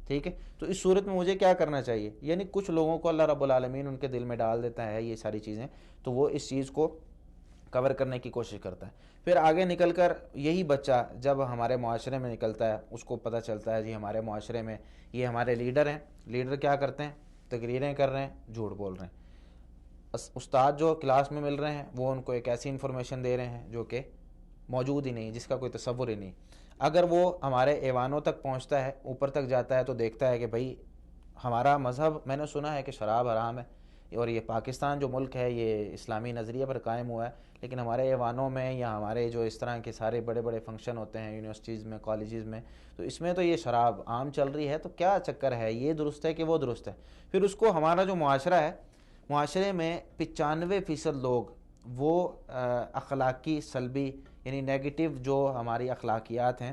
ٹھیک ہے، تو اس صورت میں مجھے کیا کرنا چاہیے؟ یعنی کچھ لوگوں کو اللہ رب العالمین ان کے دل میں ڈال دیتا ہے یہ ساری چیزیں، تو وہ اس چیز کو کور کرنے کی کوشش کرتا ہے. پھر آگے نکل کر یہی بچہ جب ہمارے معاشرے میں نکلتا ہے اس کو پتہ چلتا ہے جی ہمارے معاشرے میں یہ ہمارے لیڈر ہیں. لیڈر کیا کرتے ہیں؟ تقریریں کر رہے ہیں، جھوٹ بول رہے ہیں. استاد جو کلاس میں مل رہے ہیں وہ ان کو ایک ایسی انفارمیشن دے رہے ہیں جو کہ موجود ہی نہیں، جس کا کوئی تصور ہی نہیں. اگر وہ ہمارے ایوانوں تک پہنچتا ہے، اوپر تک جاتا ہے، تو دیکھتا ہے کہ بھائی ہمارا مذہب، میں نے سنا ہے کہ شراب حرام ہے اور یہ پاکستان جو ملک ہے یہ اسلامی نظریے پر قائم ہوا ہے، لیکن ہمارے ایوانوں میں یا ہمارے جو اس طرح کے سارے بڑے بڑے فنکشن ہوتے ہیں یونیورسٹیز میں، کالجز میں، تو اس میں تو یہ شراب عام چل رہی ہے. تو کیا چکر ہے؟ یہ درست ہے کہ وہ درست ہے؟ پھر اس کو ہمارا جو معاشرہ ہے، معاشرے میں 95% لوگ وہ اخلاقی سلبی یعنی نیگیٹو جو ہماری اخلاقیات ہیں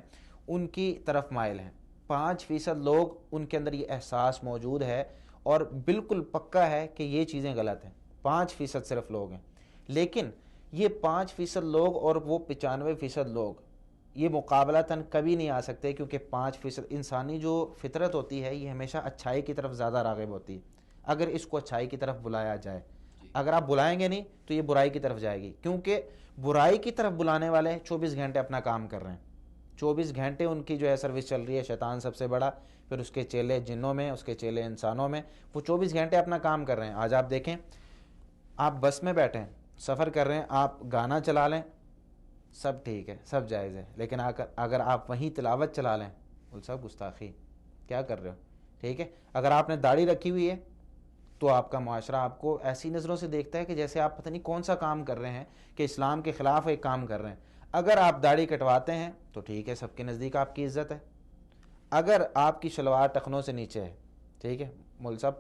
ان کی طرف مائل ہیں. 5% لوگ ان کے اندر یہ احساس موجود ہے اور بالکل پکا ہے کہ یہ چیزیں غلط ہیں. 5% صرف لوگ ہیں. لیکن یہ 5% لوگ اور وہ 95% لوگ یہ مقابلتاً کبھی نہیں آ سکتے، کیونکہ 5% انسانی جو فطرت ہوتی ہے یہ ہمیشہ اچھائی کی طرف زیادہ راغب ہوتی ہے اگر اس کو اچھائی کی طرف بلایا جائے. اگر آپ بلائیں گے نہیں تو یہ برائی کی طرف جائے گی، کیونکہ برائی کی طرف بلانے والے 24 گھنٹے اپنا کام کر رہے ہیں. 24 گھنٹے ان کی جو ہے سروس چل رہی ہے. شیطان سب سے بڑا، پھر اس کے چیلے جنوں میں، اس کے چیلے انسانوں میں، وہ 24 گھنٹے اپنا کام کر رہے ہیں. آج آپ دیکھیں، آپ بس میں بیٹھیں، سفر کر رہے ہیں، آپ گانا چلا لیں، سب ٹھیک ہے، سب جائز ہے. لیکن اگر آپ وہیں تلاوت چلا لیں، وہ سب گستاخی. کیا کر رہے ہو؟ ٹھیک ہے. اگر آپ نے داڑھی رکھی ہوئی ہے تو آپ کا معاشرہ آپ کو ایسی نظروں سے دیکھتا ہے کہ جیسے آپ پتہ نہیں کون سا کام کر رہے ہیں، کہ اسلام کے خلاف ایک کام کر رہے ہیں. اگر آپ داڑھی کٹواتے ہیں تو ٹھیک ہے، سب کے نزدیک آپ کی عزت ہے. اگر آپ کی شلوار ٹخنوں سے نیچے ہے، ٹھیک ہے، مول صاحب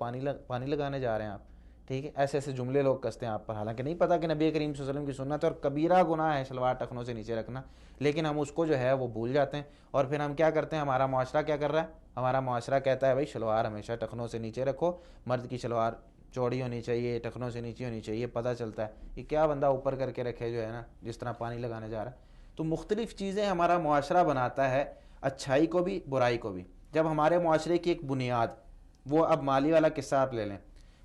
پانی لگانے جا رہے ہیں آپ، ٹھیک ہے، ایسے ایسے جملے لوگ کستے ہیں آپ پر، حالانکہ نہیں پتہ کہ نبی کریم صلی اللہ علیہ وسلم کی سنت ہے اور کبیرہ گناہ ہے شلوار ٹخنوں سے نیچے رکھنا، لیکن ہم اس کو جو ہے وہ بھول جاتے ہیں. اور پھر ہم کیا کرتے ہیں؟ ہمارا معاشرہ کیا کر رہا ہے؟ ہمارا معاشرہ کہتا ہے بھائی شلوار ہمیشہ ٹخنوں سے نیچے رکھو، مرد کی شلوار چوڑی ہونی چاہیے، ٹخنوں سے نیچے ہونی چاہیے. پتہ چلتا ہے یہ کیا بندہ اوپر کر کے رکھے جو ہے نا، جس طرح پانی لگانے جا رہا ہے. تو مختلف چیزیں ہمارا معاشرہ بناتا ہے، اچھائی کو بھی برائی کو بھی. جب ہمارے معاشرے کی ایک بنیاد، وہ اب مالی والا قصہ آپ لے لیں،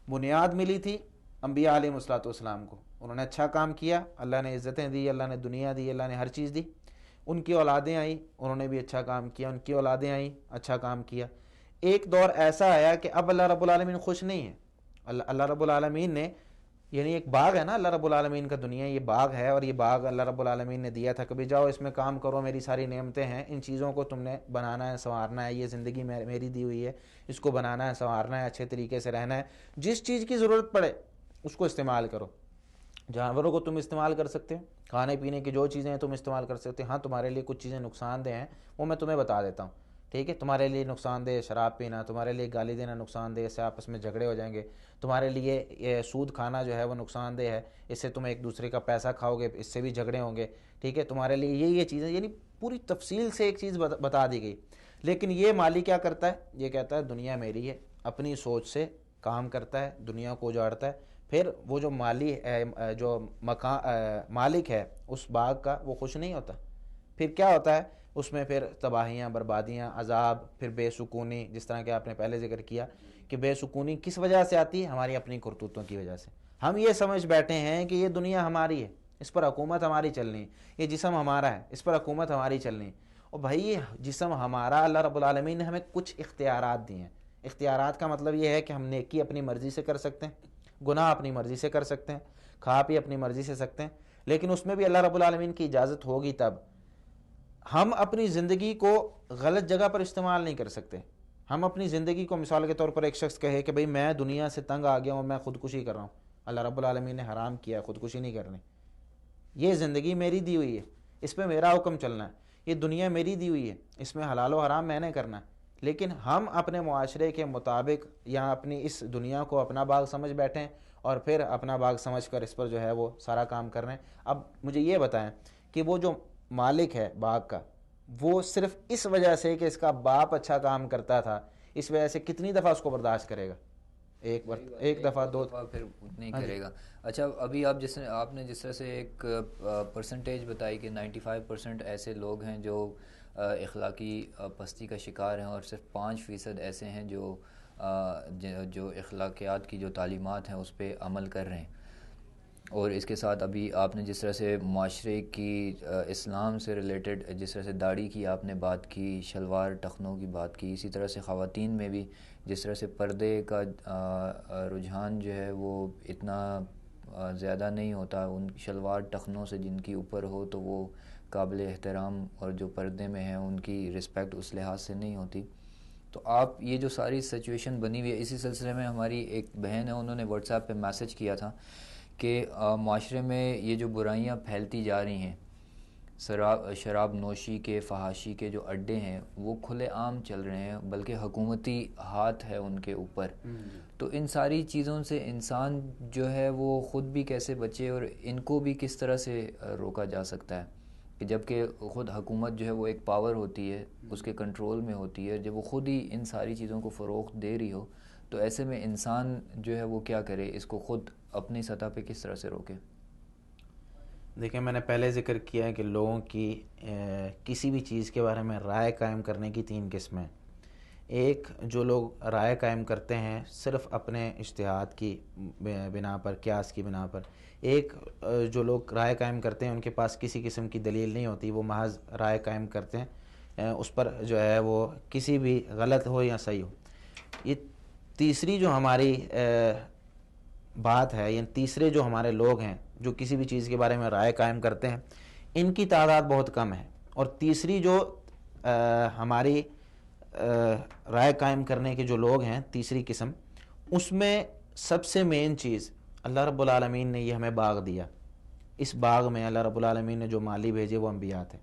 بنیاد ملی تھی انبیاء علیہ السلام کو، انہوں نے اچھا کام کیا، اللہ نے عزتیں دی، اللہ نے دنیا دی، اللہ نے ہر چیز دی. ان کی اولادیں آئیں، انہوں نے بھی اچھا کام کیا، ان کی اولادیں آئیں، اچھا کام کیا. ایک دور ایسا آیا کہ اب اللہ رب العالمین خوش نہیں ہے. اللہ رب العالمین نے، یعنی ایک باغ ہے نا اللہ رب العالمین کا، دنیا یہ باغ ہے، اور یہ باغ اللہ رب العالمین نے دیا تھا کہ بھی جاؤ اس میں کام کرو، میری ساری نعمتیں ہیں، ان چیزوں کو تم نے بنانا ہے، سنوارنا ہے، یہ زندگی میری دی ہوئی ہے، اس کو بنانا ہے، سنوارنا ہے، اچھے طریقے سے رہنا ہے، جس چیز کی ضرورت پڑے اس کو استعمال کرو. جانوروں کو تم استعمال کر سکتے ہو، کھانے پینے کی جو چیزیں ہیں تم استعمال کر سکتے ہو. ہاں تمہارے لیے کچھ چیزیں نقصان دہ ہیں، وہ میں تمہیں بتا دیتا ہوں، ٹھیک ہے. تمہارے لیے نقصان دہ شراب پینا، تمہارے لیے گالی دینا نقصان دہ، اس سے آپس میں جھگڑے ہو جائیں گے. تمہارے لیے یہ سود کھانا جو ہے وہ نقصان دہ ہے، اس سے تم ایک دوسرے کا پیسہ کھاؤ گے، اس سے بھی جھگڑے ہوں گے، ٹھیک ہے. تمہارے لیے یہ چیزیں، یعنی پوری تفصیل سے ایک چیز بتا دی گئی. لیکن یہ مالی کیا کرتا ہے؟ یہ کہتا ہے دنیا میری ہے، اپنی سوچ سے کام کرتا ہے، دنیا کو اجاڑتا ہے. پھر وہ جو مالک ہے اس باغ کا، وہ خوش نہیں ہوتا. پھر کیا ہوتا ہے اس میں؟ پھر تباہیاں، بربادیاں، عذاب، پھر بے سکونی. جس طرح کہ آپ نے پہلے ذکر کیا کہ بے سکونی کس وجہ سے آتی ہے؟ ہماری اپنی کرتوتوں کی وجہ سے. ہم یہ سمجھ بیٹھے ہیں کہ یہ دنیا ہماری ہے، اس پر حکومت ہماری چلنی ہے، یہ جسم ہمارا ہے، اس پر حکومت ہماری چلنی ہے. اور بھائی یہ جسم ہمارا، اللہ رب العالمین نے ہمیں کچھ اختیارات دی ہیں. اختیارات کا مطلب یہ ہے کہ ہم نیکی اپنی مرضی سے کر سکتے ہیں، گناہ اپنی مرضی سے کر سکتے ہیں، کھا پی اپنی مرضی سے سکتے ہیں، لیکن اس میں بھی اللہ رب العالمین کی اجازت ہوگی تب. ہم اپنی زندگی کو غلط جگہ پر استعمال نہیں کر سکتے. ہم اپنی زندگی کو، مثال کے طور پر ایک شخص کہے کہ بھئی میں دنیا سے تنگ آ گیا ہوں، میں خودکشی کر رہا ہوں. اللہ رب العالمین نے حرام کیا خودکشی نہیں کرنی. یہ زندگی میری دی ہوئی ہے، اس پہ میرا حکم چلنا ہے. یہ دنیا میری دی ہوئی ہے، اس میں حلال و حرام میں نے کرنا ہے. لیکن ہم اپنے معاشرے کے مطابق یا اپنی اس دنیا کو اپنا باغ سمجھ بیٹھیں اور پھر اپنا باغ سمجھ کر اس پر جو ہے وہ سارا کام کر رہے ہیں. اب مجھے یہ بتائیں کہ وہ جو مالک ہے باغ کا، وہ صرف اس وجہ سے کہ اس کا باپ اچھا کام کرتا تھا، اس وجہ سے کتنی دفعہ اس کو برداشت کرے گا؟ ایک دفعہ، دو دفعہ، پھر اتنی کرے گا. اچھا ابھی آپ نے جس طرح سے ایک پرسنٹیج بتائی کہ 95% ایسے لوگ ہیں جو اخلاقی پستی کا شکار ہیں اور صرف 5% ایسے ہیں جو اخلاقیات کی جو تعلیمات ہیں اس پہ عمل کر رہے ہیں. اور اس کے ساتھ ابھی آپ نے جس طرح سے معاشرے کی اسلام سے ریلیٹڈ جس طرح سے داڑھی کی آپ نے بات کی، شلوار ٹخنوں کی بات کی، اسی طرح سے خواتین میں بھی جس طرح سے پردے کا رجحان جو ہے وہ اتنا زیادہ نہیں ہوتا، ان شلوار ٹخنوں سے جن کی اوپر ہو تو وہ قابل احترام، اور جو پردے میں ہیں ان کی رسپیکٹ اس لحاظ سے نہیں ہوتی. تو آپ یہ جو ساری سچویشن بنی ہوئی ہے، اسی سلسلے میں ہماری ایک بہن ہے، انہوں نے واٹس ایپ پہ میسج کیا تھا کہ معاشرے میں یہ جو برائیاں پھیلتی جا رہی ہیں، شراب نوشی کے، فحاشی کے جو اڈے ہیں وہ کھلے عام چل رہے ہیں، بلکہ حکومتی ہاتھ ہے ان کے اوپر. تو ان ساری چیزوں سے انسان جو ہے وہ خود بھی کیسے بچے اور ان کو بھی کس طرح سے روکا جا سکتا ہے، کہ جب کہ خود حکومت جو ہے وہ ایک پاور ہوتی ہے، اس کے کنٹرول میں ہوتی ہے، جب وہ خود ہی ان ساری چیزوں کو فروغ دے رہی ہو، تو ایسے میں انسان جو ہے وہ کیا کرے، اس کو خود اپنی سطح پہ کس طرح سے روکے؟ دیکھیں، میں نے پہلے ذکر کیا ہے کہ لوگوں کی کسی بھی چیز کے بارے میں رائے قائم کرنے کی 3 قسمیں. ایک، جو لوگ رائے قائم کرتے ہیں صرف اپنے اجتہاد کی بنا پر، قیاس کی بنا پر. ایک، جو لوگ رائے قائم کرتے ہیں ان کے پاس کسی قسم کی دلیل نہیں ہوتی، وہ محض رائے قائم کرتے ہیں، اس پر جو ہے وہ کسی بھی غلط ہو یا صحیح ہو. یہ تیسری جو ہماری بات ہے، یعنی تیسرے جو ہمارے لوگ ہیں جو کسی بھی چیز کے بارے میں رائے قائم کرتے ہیں، ان کی تعداد بہت کم ہے. اور تیسری جو ہماری رائے قائم کرنے کے جو لوگ ہیں، تیسری قسم، اس میں سب سے مین چیز اللہ رب العالمین نے یہ ہمیں باغ دیا. اس باغ میں اللہ رب العالمین نے جو مالی بھیجے وہ انبیاء تھے.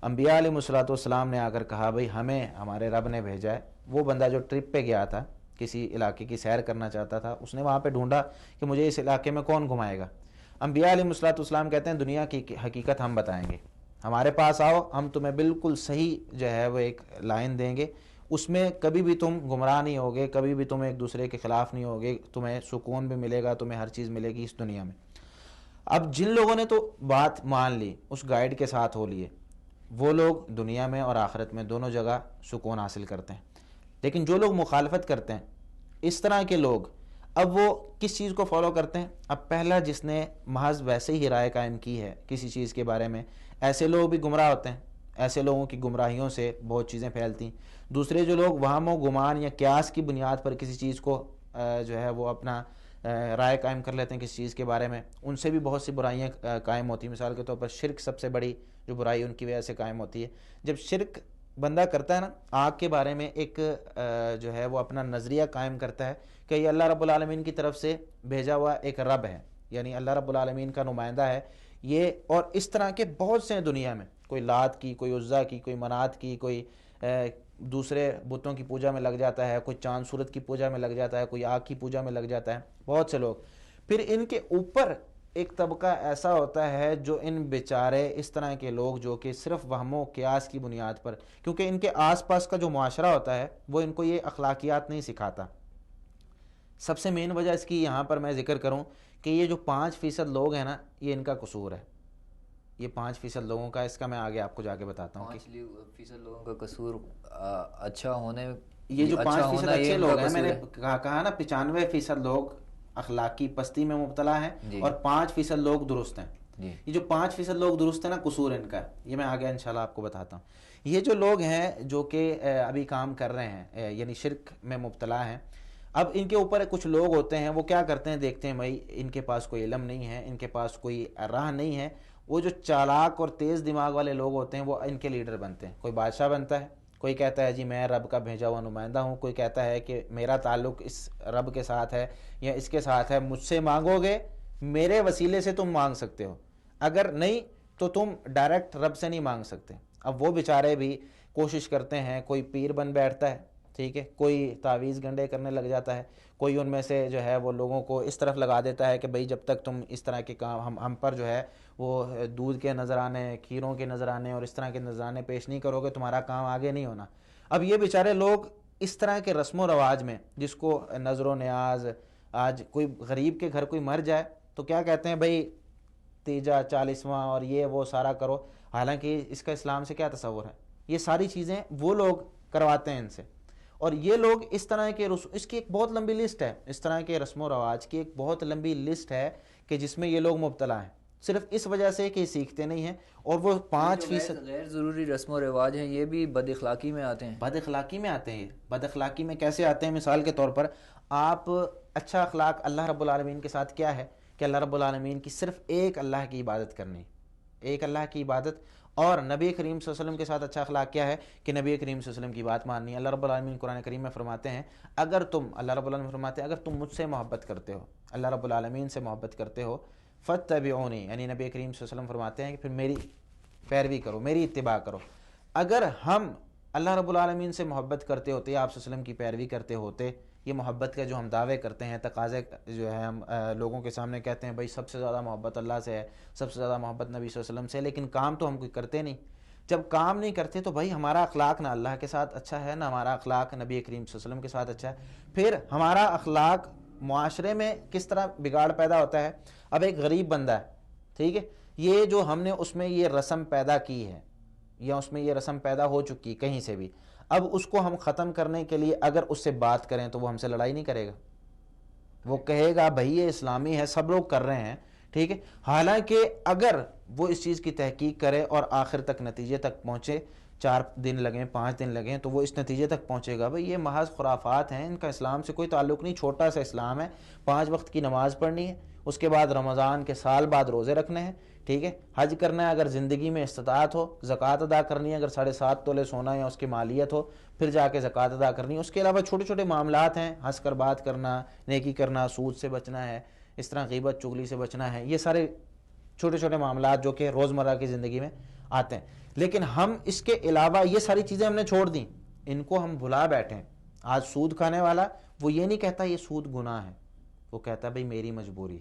انبیاء علیہ الصلوۃ والسلام نے آ کر کہا بھئی ہمیں ہمارے رب نے بھیجا ہے. وہ بندہ جو ٹرپ پہ گیا تھا، کسی علاقے کی سیر کرنا چاہتا تھا، اس نے وہاں پہ ڈھونڈا کہ مجھے اس علاقے میں کون گھمائے گا. انبیاء علیہ الصلوۃ والسلام کہتے ہیں دنیا کی حقیقت ہم بتائیں گے، ہمارے پاس آؤ، ہم تمہیں بالکل صحیح جو ہے وہ ایک لائن دیں گے، اس میں کبھی بھی تم گمراہ نہیں ہوگے، کبھی بھی تم ایک دوسرے کے خلاف نہیں ہوگے، تمہیں سکون بھی ملے گا، تمہیں ہر چیز ملے گی اس دنیا میں. اب جن لوگوں نے تو بات مان لی، اس گائیڈ کے ساتھ ہو لیے، وہ لوگ دنیا میں اور آخرت میں دونوں جگہ سکون حاصل کرتے ہیں. لیکن جو لوگ مخالفت کرتے ہیں، اس طرح کے لوگ، اب وہ کس چیز کو فالو کرتے ہیں؟ اب پہلا جس نے محض ویسے ہی رائے قائم کی ہے کسی چیز کے بارے میں، ایسے لوگ بھی گمراہ ہوتے ہیں، ایسے لوگوں کی گمراہیوں سے بہت چیزیں پھیلتی ہیں. دوسرے جو لوگ وہم و گمان یا قیاس کی بنیاد پر کسی چیز کو جو ہے وہ اپنا رائے قائم کر لیتے ہیں کسی چیز کے بارے میں، ان سے بھی بہت سی برائیاں قائم ہوتی ہیں. مثال کے طور پر شرک سب سے بڑی جو برائی ان کی وجہ سے قائم ہوتی ہے. جب شرک بندہ کرتا ہے نا، آگ کے بارے میں ایک جو ہے وہ اپنا نظریہ قائم کرتا ہے کہ یہ اللہ رب العالمین کی طرف سے بھیجا ہوا ایک رب ہے، یعنی اللہ رب العالمین کا نمائندہ ہے یہ. اور اس طرح کے بہت سے دنیا میں، کوئی لات کی، کوئی عزا کی، کوئی منات کی، کوئی دوسرے بتوں کی پوجا میں لگ جاتا ہے، کوئی چاند سورت کی پوجا میں لگ جاتا ہے، کوئی آگ کی پوجا میں لگ جاتا ہے، بہت سے لوگ. پھر ان کے اوپر ایک طبقہ ایسا ہوتا ہے جو ان بیچارے اس طرح کے لوگ جو کہ صرف وہم و قیاس کی بنیاد پر، کیونکہ ان کے آس پاس کا جو معاشرہ ہوتا ہے وہ ان کو یہ اخلاقیات نہیں سکھاتا. سب سے مین وجہ اس کی یہاں پر میں ذکر کروں کہ یہ جو 5% لوگ ہیں نا، یہ ان کا قصور ہے. یہ 5% لوگوں کا، اس کا میں آگے آپ کو جا کے بتاتا ہوں. 5% لوگوں کا قصور اچھا ہونے، یہ جو 5% اچھے لوگ ہیں، میں نے کہا نا 95% لوگ اخلاقی پستی میں مبتلا ہیں اور 5% لوگ درست ہیں. یہ جو 5% لوگ درست ہیں نا، قصور ان کا، یہ میں آگے انشاءاللہ آپ کو بتاتا ہوں. یہ جو لوگ ہیں جو کہ ابھی کام کر رہے ہیں، یعنی شرک میں مبتلا ہیں، اب ان کے اوپر کچھ لوگ ہوتے ہیں، وہ کیا کرتے ہیں، دیکھتے ہیں بھائی ان کے پاس کوئی علم نہیں ہے، ان کے پاس کوئی راہ نہیں ہے. وہ جو چالاک اور تیز دماغ والے لوگ ہوتے ہیں وہ ان کے لیڈر بنتے ہیں. کوئی بادشاہ بنتا ہے، کوئی کہتا ہے جی میں رب کا بھیجا ہوا نمائندہ ہوں، کوئی کہتا ہے کہ میرا تعلق اس رب کے ساتھ ہے یا اس کے ساتھ ہے، مجھ سے مانگو گے، میرے وسیلے سے تم مانگ سکتے ہو، اگر نہیں تو تم ڈائریکٹ رب سے نہیں مانگ سکتے. اب وہ بیچارے بھی کوشش کرتے ہیں، کوئی پیر بن بیٹھتا ہے، ٹھیک ہے، کوئی تعویذ گنڈے کرنے لگ جاتا ہے، کوئی ان میں سے جو ہے وہ لوگوں کو اس طرف لگا دیتا ہے کہ بھئی جب تک تم اس طرح کے کام ہم پر جو ہے وہ دودھ کے نذرانے، کھیروں کے نذرانے اور اس طرح کے نذرانے پیش نہیں کرو گے، تمہارا کام آگے نہیں ہونا. اب یہ بیچارے لوگ اس طرح کے رسم و رواج میں، جس کو نظر و نیاز، آج کوئی غریب کے گھر کوئی مر جائے تو کیا کہتے ہیں بھئی تیجا 40واں اور یہ وہ سارا کرو، حالانکہ اس کا اسلام سے کیا تصور ہے. یہ ساری چیزیں وہ لوگ کرواتے ہیں ان سے. اور یہ لوگ اس طرح کے اس کی ایک بہت لمبی لسٹ ہے، اس طرح کے رسم و رواج کی ایک بہت لمبی لسٹ ہے کہ جس میں یہ لوگ مبتلا ہیں، صرف اس وجہ سے کہ سیکھتے نہیں ہیں. اور وہ 5% غیر ضروری رسم و رواج ہیں یہ بھی بد اخلاقی میں آتے ہیں. بد اخلاقی میں آتے ہیں. بد اخلاقی میں کیسے آتے ہیں؟ مثال کے طور پر آپ اچھا اخلاق اللہ رب العالمین کے ساتھ کیا ہے کہ اللہ رب العالمین کی صرف ایک اللہ کی عبادت کرنی، ایک اللہ کی عبادت. اور نبی کریم صلی اللہ علیہ وسلم کے ساتھ اچھا اخلاق کیا ہے کہ نبی کریم صلی اللہ علیہ وسلم کی بات ماننی. اللہ رب العالمین قرآن کریم میں فرماتے ہیں اللہ رب العالمین فرماتے ہیں اگر تم مجھ سے محبت کرتے ہو، اللہ رب العالمین سے محبت کرتے ہو، فاتبعونی، یعنی نبی کریم صلی اللہ علیہ وسلم فرماتے ہیں کہ پھر میری پیروی کرو، میری اتباع کرو. اگر ہم اللہ رب العالمین سے محبت کرتے ہوتے، آپ صلی اللہ علیہ وسلم کی پیروی کرتے ہوتے، یہ محبت کا جو ہم دعوے کرتے ہیں، تقاضے جو ہے ہم لوگوں کے سامنے کہتے ہیں بھائی سب سے زیادہ محبت اللہ سے ہے، سب سے زیادہ محبت نبی صلی اللہ علیہ وسلم سے ہے، لیکن کام تو ہم کوئی کرتے نہیں. جب کام نہیں کرتے تو بھائی ہمارا اخلاق نہ اللہ کے ساتھ اچھا ہے، نہ ہمارا اخلاق نبی کریم صلی اللہ علیہ وسلم کے ساتھ اچھا ہے. پھر ہمارا اخلاق معاشرے میں کس طرح بگاڑ پیدا ہوتا ہے؟ اب ایک غریب بندہ ہے، ٹھیک ہے، یہ جو ہم نے اس میں یہ رسم پیدا کی ہے یا اس میں یہ رسم پیدا ہو چکی کہیں سے بھی، اب اس کو ہم ختم کرنے کے لیے اگر اس سے بات کریں تو وہ ہم سے لڑائی نہیں کرے گا، وہ کہے گا بھائی یہ اسلامی ہے، سب لوگ کر رہے ہیں، ٹھیک ہے. حالانکہ اگر وہ اس چیز کی تحقیق کرے اور آخر تک نتیجے تک پہنچے، 4 دن لگیں 5 دن لگیں، تو وہ اس نتیجے تک پہنچے گا بھئی یہ محض خرافات ہیں، ان کا اسلام سے کوئی تعلق نہیں، چھوٹا سا اسلام ہے، 5 وقت کی نماز پڑھنی ہے، اس کے بعد رمضان کے سال بعد روزے رکھنے ہیں، ٹھیک ہے، حج کرنا ہے اگر زندگی میں استطاعت ہو، زکوٰۃ ادا کرنی ہے اگر 7.5 تولے سونا یا اس کی مالیت ہو، پھر جا کے زکوٰۃ ادا کرنی ہے. اس کے علاوہ چھوٹے چھوٹے معاملات ہیں، ہنس کر بات کرنا، نیکی کرنا، سود سے بچنا ہے، اس طرح غیبت چغلی سے بچنا ہے، یہ سارے چھوٹے چھوٹے معاملات جو کہ روزمرہ کی زندگی میں آتے ہیں. لیکن ہم اس کے علاوہ یہ ساری چیزیں ہم نے چھوڑ دیں، ان کو ہم بھلا بیٹھے ہیں. آج سود کھانے والا وہ یہ نہیں کہتا یہ سود گناہ ہے، وہ کہتا بھئی میری مجبوری.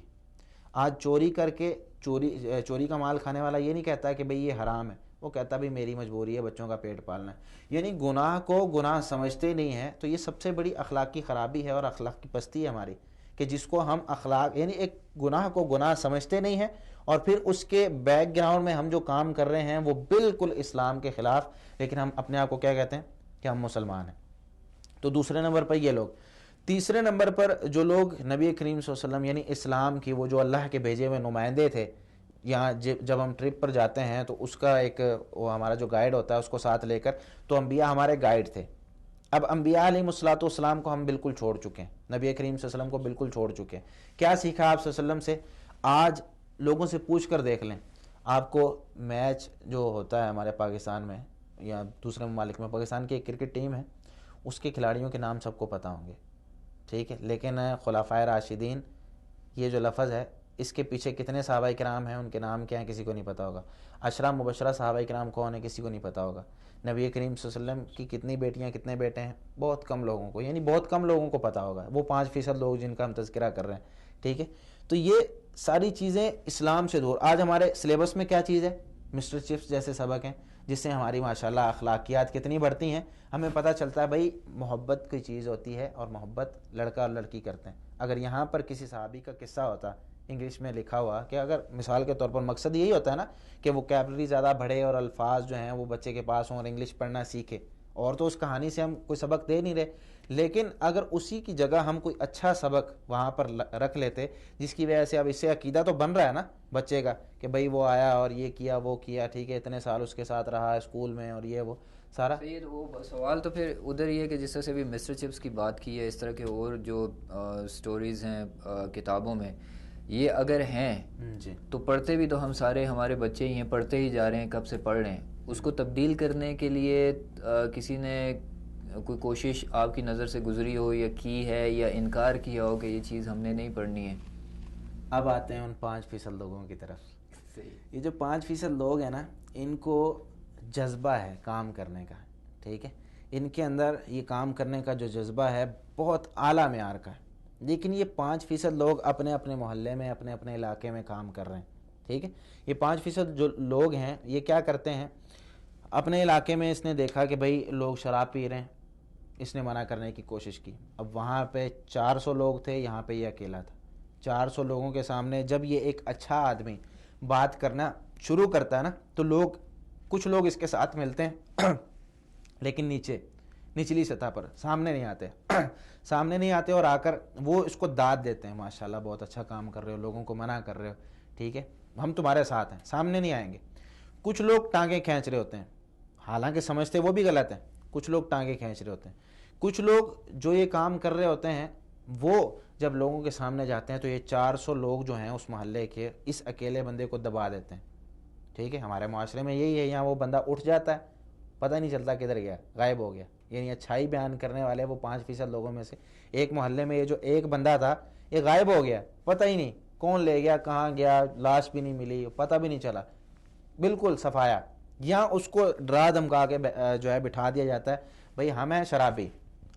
آج چوری کر کے چوری کا مال کھانے والا یہ نہیں کہتا کہ بھئی یہ حرام ہے، وہ کہتا بھئی میری مجبوری ہے، بچوں کا پیٹ پالنا ہے. یعنی گناہ کو گناہ سمجھتے نہیں ہیں. تو یہ سب سے بڑی اخلاق کی خرابی ہے اور اخلاق کی پستی ہے ہماری، کہ جس کو ہم اخلاق یعنی ایک گناہ کو گناہ سمجھتے نہیں ہیں، اور پھر اس کے بیک گراؤنڈ میں ہم جو کام کر رہے ہیں وہ بالکل اسلام کے خلاف، لیکن ہم اپنے آپ کو کیا کہتے ہیں کہ ہم مسلمان ہیں. تو دوسرے نمبر پر یہ لوگ. تیسرے نمبر پر جو لوگ نبی کریم صلی اللہ علیہ وسلم یعنی اسلام کی وہ جو اللہ کے بھیجے ہوئے نمائندے تھے، یہاں جب ہم ٹرپ پر جاتے ہیں تو اس کا ایک وہ ہمارا جو گائیڈ ہوتا ہے اس کو ساتھ لے کر، تو انبیاء ہمارے گائیڈ تھے. اب انبیاء علیہ الصلوۃ والسلام کو ہم بالکل چھوڑ چکے ہیں، نبی کریم صلی اللہ علیہ وسلم کو بالکل چھوڑ چکے ہیں. کیا سیکھا آپ صلی اللہ علیہ وسلم سے؟ آج لوگوں سے پوچھ کر دیکھ لیں، آپ کو میچ جو ہوتا ہے ہمارے پاکستان میں یا دوسرے ممالک میں، پاکستان کی ایک کرکٹ ٹیم ہے، اس کے کھلاڑیوں کے نام سب کو پتہ ہوں گے، ٹھیک ہے، لیکن خلفائے راشدین یہ جو لفظ ہے اس کے پیچھے کتنے صحابہ کرام ہیں، ان کے نام کیا ہیں کسی کو نہیں پتہ ہوگا. عشرہ مبشرہ صحابہ کرام کون ہیں کسی کو نہیں پتہ ہوگا. نبی کریم صلی اللہ علیہ وسلم کی کتنی بیٹیاں کتنے بیٹے ہیں بہت کم لوگوں کو، یعنی بہت کم لوگوں کو پتہ ہوگا، وہ 5% لوگ جن کا ہم تذکرہ کر رہے ہیں، ٹھیک ہے. تو یہ ساری چیزیں اسلام سے دور. آج ہمارے سلیبس میں کیا چیز ہے؟ مسٹر چپس جیسے سبق ہیں جس سے ہماری ماشاءاللہ اخلاقیات کتنی بڑھتی ہیں. ہمیں پتہ چلتا ہے بھائی محبت کی چیز ہوتی ہے اور محبت لڑکا اور لڑکی کرتے ہیں. اگر یہاں پر کسی صحابی کا قصہ ہوتا انگلش میں لکھا ہوا، کہ اگر مثال کے طور پر مقصد یہی ہوتا ہے نا کہ وہ کیپلری زیادہ بڑھے اور الفاظ جو ہیں وہ بچے کے پاس ہوں اور انگلش پڑھنا سیکھے، اور تو اس کہانی سے ہم کوئی سبق دے نہیں رہے، لیکن اگر اسی کی جگہ ہم کوئی اچھا سبق وہاں پر رکھ لیتے جس کی وجہ سے اب اس سے عقیدہ تو بن رہا ہے نا بچے کا کہ بھئی وہ آیا اور یہ کیا وہ کیا، ٹھیک ہے، اتنے سال اس کے ساتھ رہا اسکول میں اور یہ وہ سارا. وہ سوال تو پھر ادھر یہ ہے کہ جس طرح سے بھی مسٹر چپس کی بات کی ہے، اس طرح کے اور جو سٹوریز ہیں کتابوں میں یہ اگر ہیں جی تو پڑھتے بھی تو ہم سارے ہمارے بچے ہی ہیں، پڑھتے ہی جا رہے ہیں، کب سے پڑھ رہے ہیں. اس کو تبدیل کرنے کے لیے کسی نے کوئی کوشش آپ کی نظر سے گزری ہو یا کی ہے یا انکار کیا ہو کہ یہ چیز ہم نے نہیں پڑھنی ہے؟ اب آتے ہیں ان 5% لوگوں کی طرف. یہ جو 5% لوگ ہیں نا، ان کو جذبہ ہے کام کرنے کا، ٹھیک ہے، ان کے اندر یہ کام کرنے کا جو جذبہ ہے بہت اعلیٰ معیار کا ہے. لیکن یہ 5% لوگ اپنے اپنے محلے میں اپنے اپنے علاقے میں کام کر رہے ہیں، ٹھیک ہے. یہ 5% جو لوگ ہیں یہ کیا کرتے ہیں؟ اپنے علاقے میں اس نے دیکھا کہ بھئی لوگ شراب پی رہے ہیں، اس نے منع کرنے کی کوشش کی. اب وہاں پہ 400 لوگ تھے، یہاں پہ یہ اکیلا تھا. 400 لوگوں کے سامنے جب یہ ایک اچھا آدمی بات کرنا شروع کرتا ہے نا تو کچھ لوگ اس کے ساتھ ملتے ہیں لیکن نچلی سطح پر، سامنے نہیں آتے سامنے نہیں آتے اور آ کر وہ اس کو داد دیتے ہیں، ماشاءاللہ بہت اچھا کام کر رہے ہو، لوگوں کو منع کر رہے ہو، ٹھیک ہے ہم تمہارے ساتھ ہیں، سامنے نہیں آئیں گے۔ کچھ لوگ ٹانگیں کھینچ رہے ہوتے ہیں، حالانکہ سمجھتے وہ بھی غلط ہے، کچھ لوگ ٹانگیں کھینچ رہے ہوتے ہیں، کچھ لوگ جو یہ کام کر رہے ہوتے ہیں وہ جب لوگوں کے سامنے جاتے ہیں تو یہ 400 لوگ جو ہیں اس محلے کے اس اکیلے بندے کو دبا دیتے ہیں، ٹھیک ہے۔ ہمارے معاشرے میں یہی ہے، یہاں وہ بندہ اٹھ جاتا ہے، پتہ نہیں چلتا کدھر گیا، غائب ہو گیا، یعنی اچھائی بیان کرنے والے وہ 5% لوگوں میں سے ایک محلے میں یہ جو ایک بندہ تھا یہ غائب ہو گیا، پتہ ہی نہیں کون لے گیا، کہاں گیا، لاش بھی نہیں ملی، پتہ بھی نہیں چلا، بالکل صفایا۔ یہاں اس کو ڈرا دھمکا کے جو ہے بٹھا دیا جاتا ہے، بھئی ہم ہیں شرابی،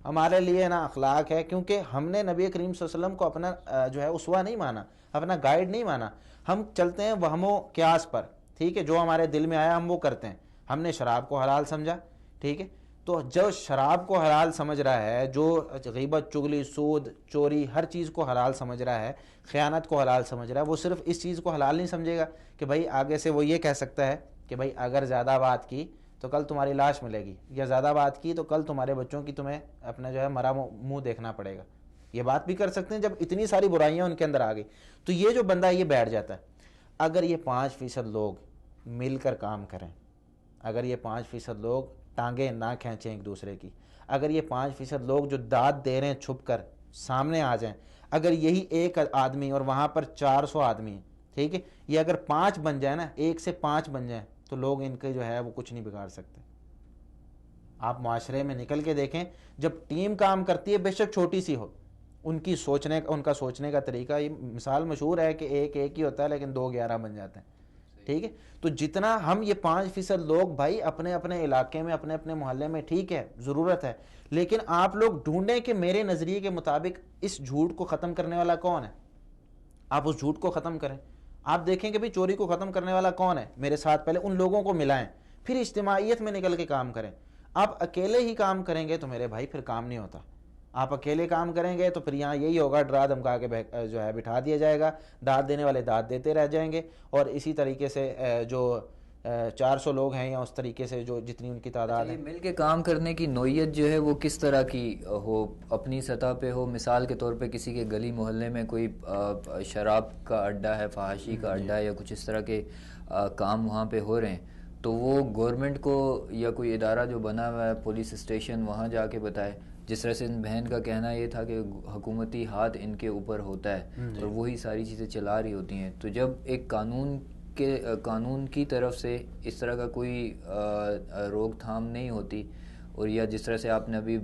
ہمارے لیے نا اخلاق ہے، کیونکہ ہم نے نبی کریم صلی اللہ علیہ وسلم کو اپنا جو ہے اسوہ نہیں مانا، اپنا گائیڈ نہیں مانا، ہم چلتے ہیں وہم و قیاس پر، ٹھیک ہے، جو ہمارے دل میں آیا ہم وہ کرتے ہیں، ہم نے شراب کو حلال سمجھا، ٹھیک ہے۔ تو جو شراب کو حلال سمجھ رہا ہے، جو غیبت، چغلی، سود، چوری، ہر چیز کو حلال سمجھ رہا ہے، خیانت کو حلال سمجھ رہا ہے، وہ صرف اس چیز کو حلال نہیں سمجھے گا کہ بھائی آگے سے وہ یہ کہہ سکتا ہے کہ بھائی اگر زیادہ بات کی تو کل تمہاری لاش ملے گی، یا زیادہ بات کی تو کل تمہارے بچوں کی تمہیں اپنا جو ہے مرا منہ دیکھنا پڑے گا، یہ بات بھی کر سکتے ہیں جب اتنی ساری برائیاں ان کے اندر آ گئی۔ تو یہ جو بندہ یہ بیٹھ جاتا ہے، اگر یہ 5% لوگ مل کر کام کریں، اگر یہ 5% لوگ ٹانگیں نہ کھینچیں ایک دوسرے کی، اگر یہ 5% لوگ جو داد دے رہے ہیں چھپ کر سامنے آ جائیں، اگر یہی ایک آدمی اور وہاں پر 400 آدمی ہیں، ٹھیک ہے، یہ اگر 5 بن جائے نا، 1 سے 5 بن جائیں تو لوگ ان کے جو ہے وہ کچھ نہیں بگاڑ سکتے۔ آپ معاشرے میں نکل کے دیکھیں، جب ٹیم کام کرتی ہے بے شک چھوٹی سی ہو، ان کا سوچنے کا طریقہ، یہ مثال مشہور ہے کہ ایک ہی ہوتا ہے لیکن 2 11 بن جاتے ہیں، ٹھیک ہے۔ تو جتنا ہم یہ 5% لوگ بھائی اپنے اپنے علاقے میں، اپنے اپنے محلے میں، ٹھیک ہے ضرورت ہے، لیکن آپ لوگ ڈھونڈیں کہ میرے نظریے کے مطابق اس جھوٹ کو ختم کرنے والا کون ہے، آپ اس جھوٹ کو ختم کریں۔ آپ دیکھیں کہ بھی چوری کو ختم کرنے والا کون ہے، میرے ساتھ پہلے ان لوگوں کو ملائیں، پھر اجتماعیت میں نکل کے کام کریں۔ آپ اکیلے ہی کام کریں گے تو میرے بھائی پھر کام نہیں ہوتا، آپ اکیلے کام کریں گے تو پھر یہاں یہی ہوگا، ڈرا دھمکا کے جو ہے بٹھا دیا جائے گا، داد دینے والے داد دیتے رہ جائیں گے، اور اسی طریقے سے جو 400 لوگ ہیں یا اس طریقے سے جو جتنی ان کی تعداد ہے۔ مل کے کام کرنے کی نوعیت جو ہے وہ کس طرح کی ہو، اپنی سطح پہ ہو؟ مثال کے طور پہ کسی کے گلی محلے میں کوئی شراب کا اڈا ہے، فحاشی کا اڈا ہے، یا کچھ اس طرح کے کام وہاں پہ ہو رہے ہیں، تو وہ گورنمنٹ کو یا کوئی ادارہ جو بنا ہوا ہے، پولیس اسٹیشن، وہاں جا کے بتائے۔ جس طرح سے ان بہن کا کہنا یہ تھا کہ حکومتی ہاتھ ان کے اوپر ہوتا ہے اور وہی ساری چیزیں چلا رہی ہوتی ہیں، تو جب ایک قانون کی طرف سے اس طرح کا کوئی روک تھام نہیں ہوتی، اور یا جس طرح سے آپ نے ابھی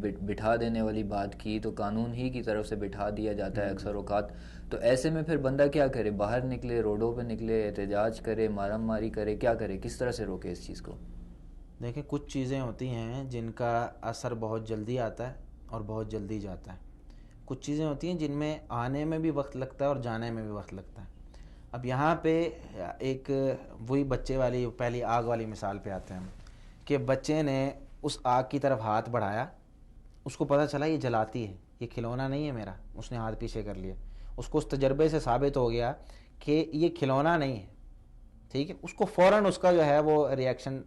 بٹھا دینے والی بات کی، تو قانون ہی کی طرف سے بٹھا دیا جاتا ہے اکثر اوقات، تو ایسے میں پھر بندہ کیا کرے؟ باہر نکلے، روڈوں پہ نکلے، احتجاج کرے، مارم ماری کرے، کیا کرے؟ کس طرح سے روکے اس چیز کو؟ دیکھیں کچھ چیزیں ہوتی ہیں جن کا اثر بہت جلدی آتا ہے اور بہت جلدی جاتا ہے، کچھ چیزیں ہوتی ہیں جن میں آنے میں بھی وقت لگتا ہے اور جانے میں بھی وقت لگتا ہے۔ اب یہاں پہ ایک وہی بچے والی پہلی آگ والی مثال پہ آتے ہیں ہم، کہ بچے نے اس آگ کی طرف ہاتھ بڑھایا، اس کو پتہ چلا یہ جلاتی ہے، یہ کھلونا نہیں ہے میرا، اس نے ہاتھ پیچھے کر لیا، اس کو اس تجربے سے ثابت ہو گیا کہ یہ کھلونا نہیں ہے، ٹھیک ہے، اس کو فوراً اس کا جو ہے وہ ریاکشن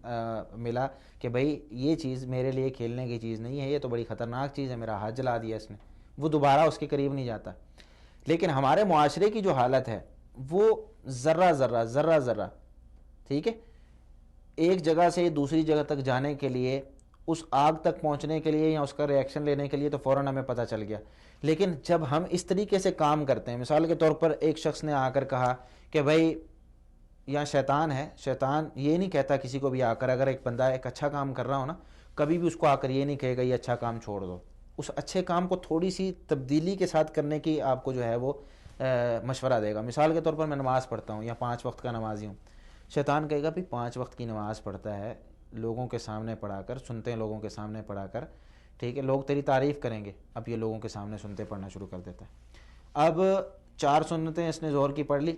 ملا کہ بھائی یہ چیز میرے لیے کھیلنے کی چیز نہیں ہے، یہ تو بڑی خطرناک چیز ہے، میرا ہاتھ جلا دیا اس نے، وہ دوبارہ اس کے قریب نہیں جاتا۔ لیکن ہمارے معاشرے کی جو حالت ہے وہ ذرہ ذرہ، ٹھیک ہے، ایک جگہ سے دوسری جگہ تک جانے کے لیے، اس آگ تک پہنچنے کے لیے یا اس کا ریاکشن لینے کے لیے تو فوراً ہمیں پتہ چل گیا۔ لیکن جب ہم اس طریقے سے کام کرتے ہیں، مثال کے طور پر ایک شخص نے آ کر کہا کہ بھائی یا شیطان ہے، شیطان یہ نہیں کہتا کسی کو بھی آ کر، اگر ایک بندہ ایک اچھا کام کر رہا ہو نا، کبھی بھی اس کو آ کر یہ نہیں کہے گا یہ اچھا کام چھوڑ دو، اس اچھے کام کو تھوڑی سی تبدیلی کے ساتھ کرنے کی آپ کو جو ہے وہ مشورہ دے گا۔ مثال کے طور پر میں نماز پڑھتا ہوں یا 5 وقت کا نمازی ہوں، شیطان کہے گا بھی 5 وقت کی نماز پڑھتا ہے، لوگوں کے سامنے پڑھا کر، سنتے ہیں لوگوں کے سامنے پڑھا کر، ٹھیک ہے، لوگ تیری تعریف کریں گے، اب یہ لوگوں کے سامنے سنتے پڑھنا شروع کر دیتا ہے۔ اب 4 سنتیں اس نے زور کی پڑھ لی،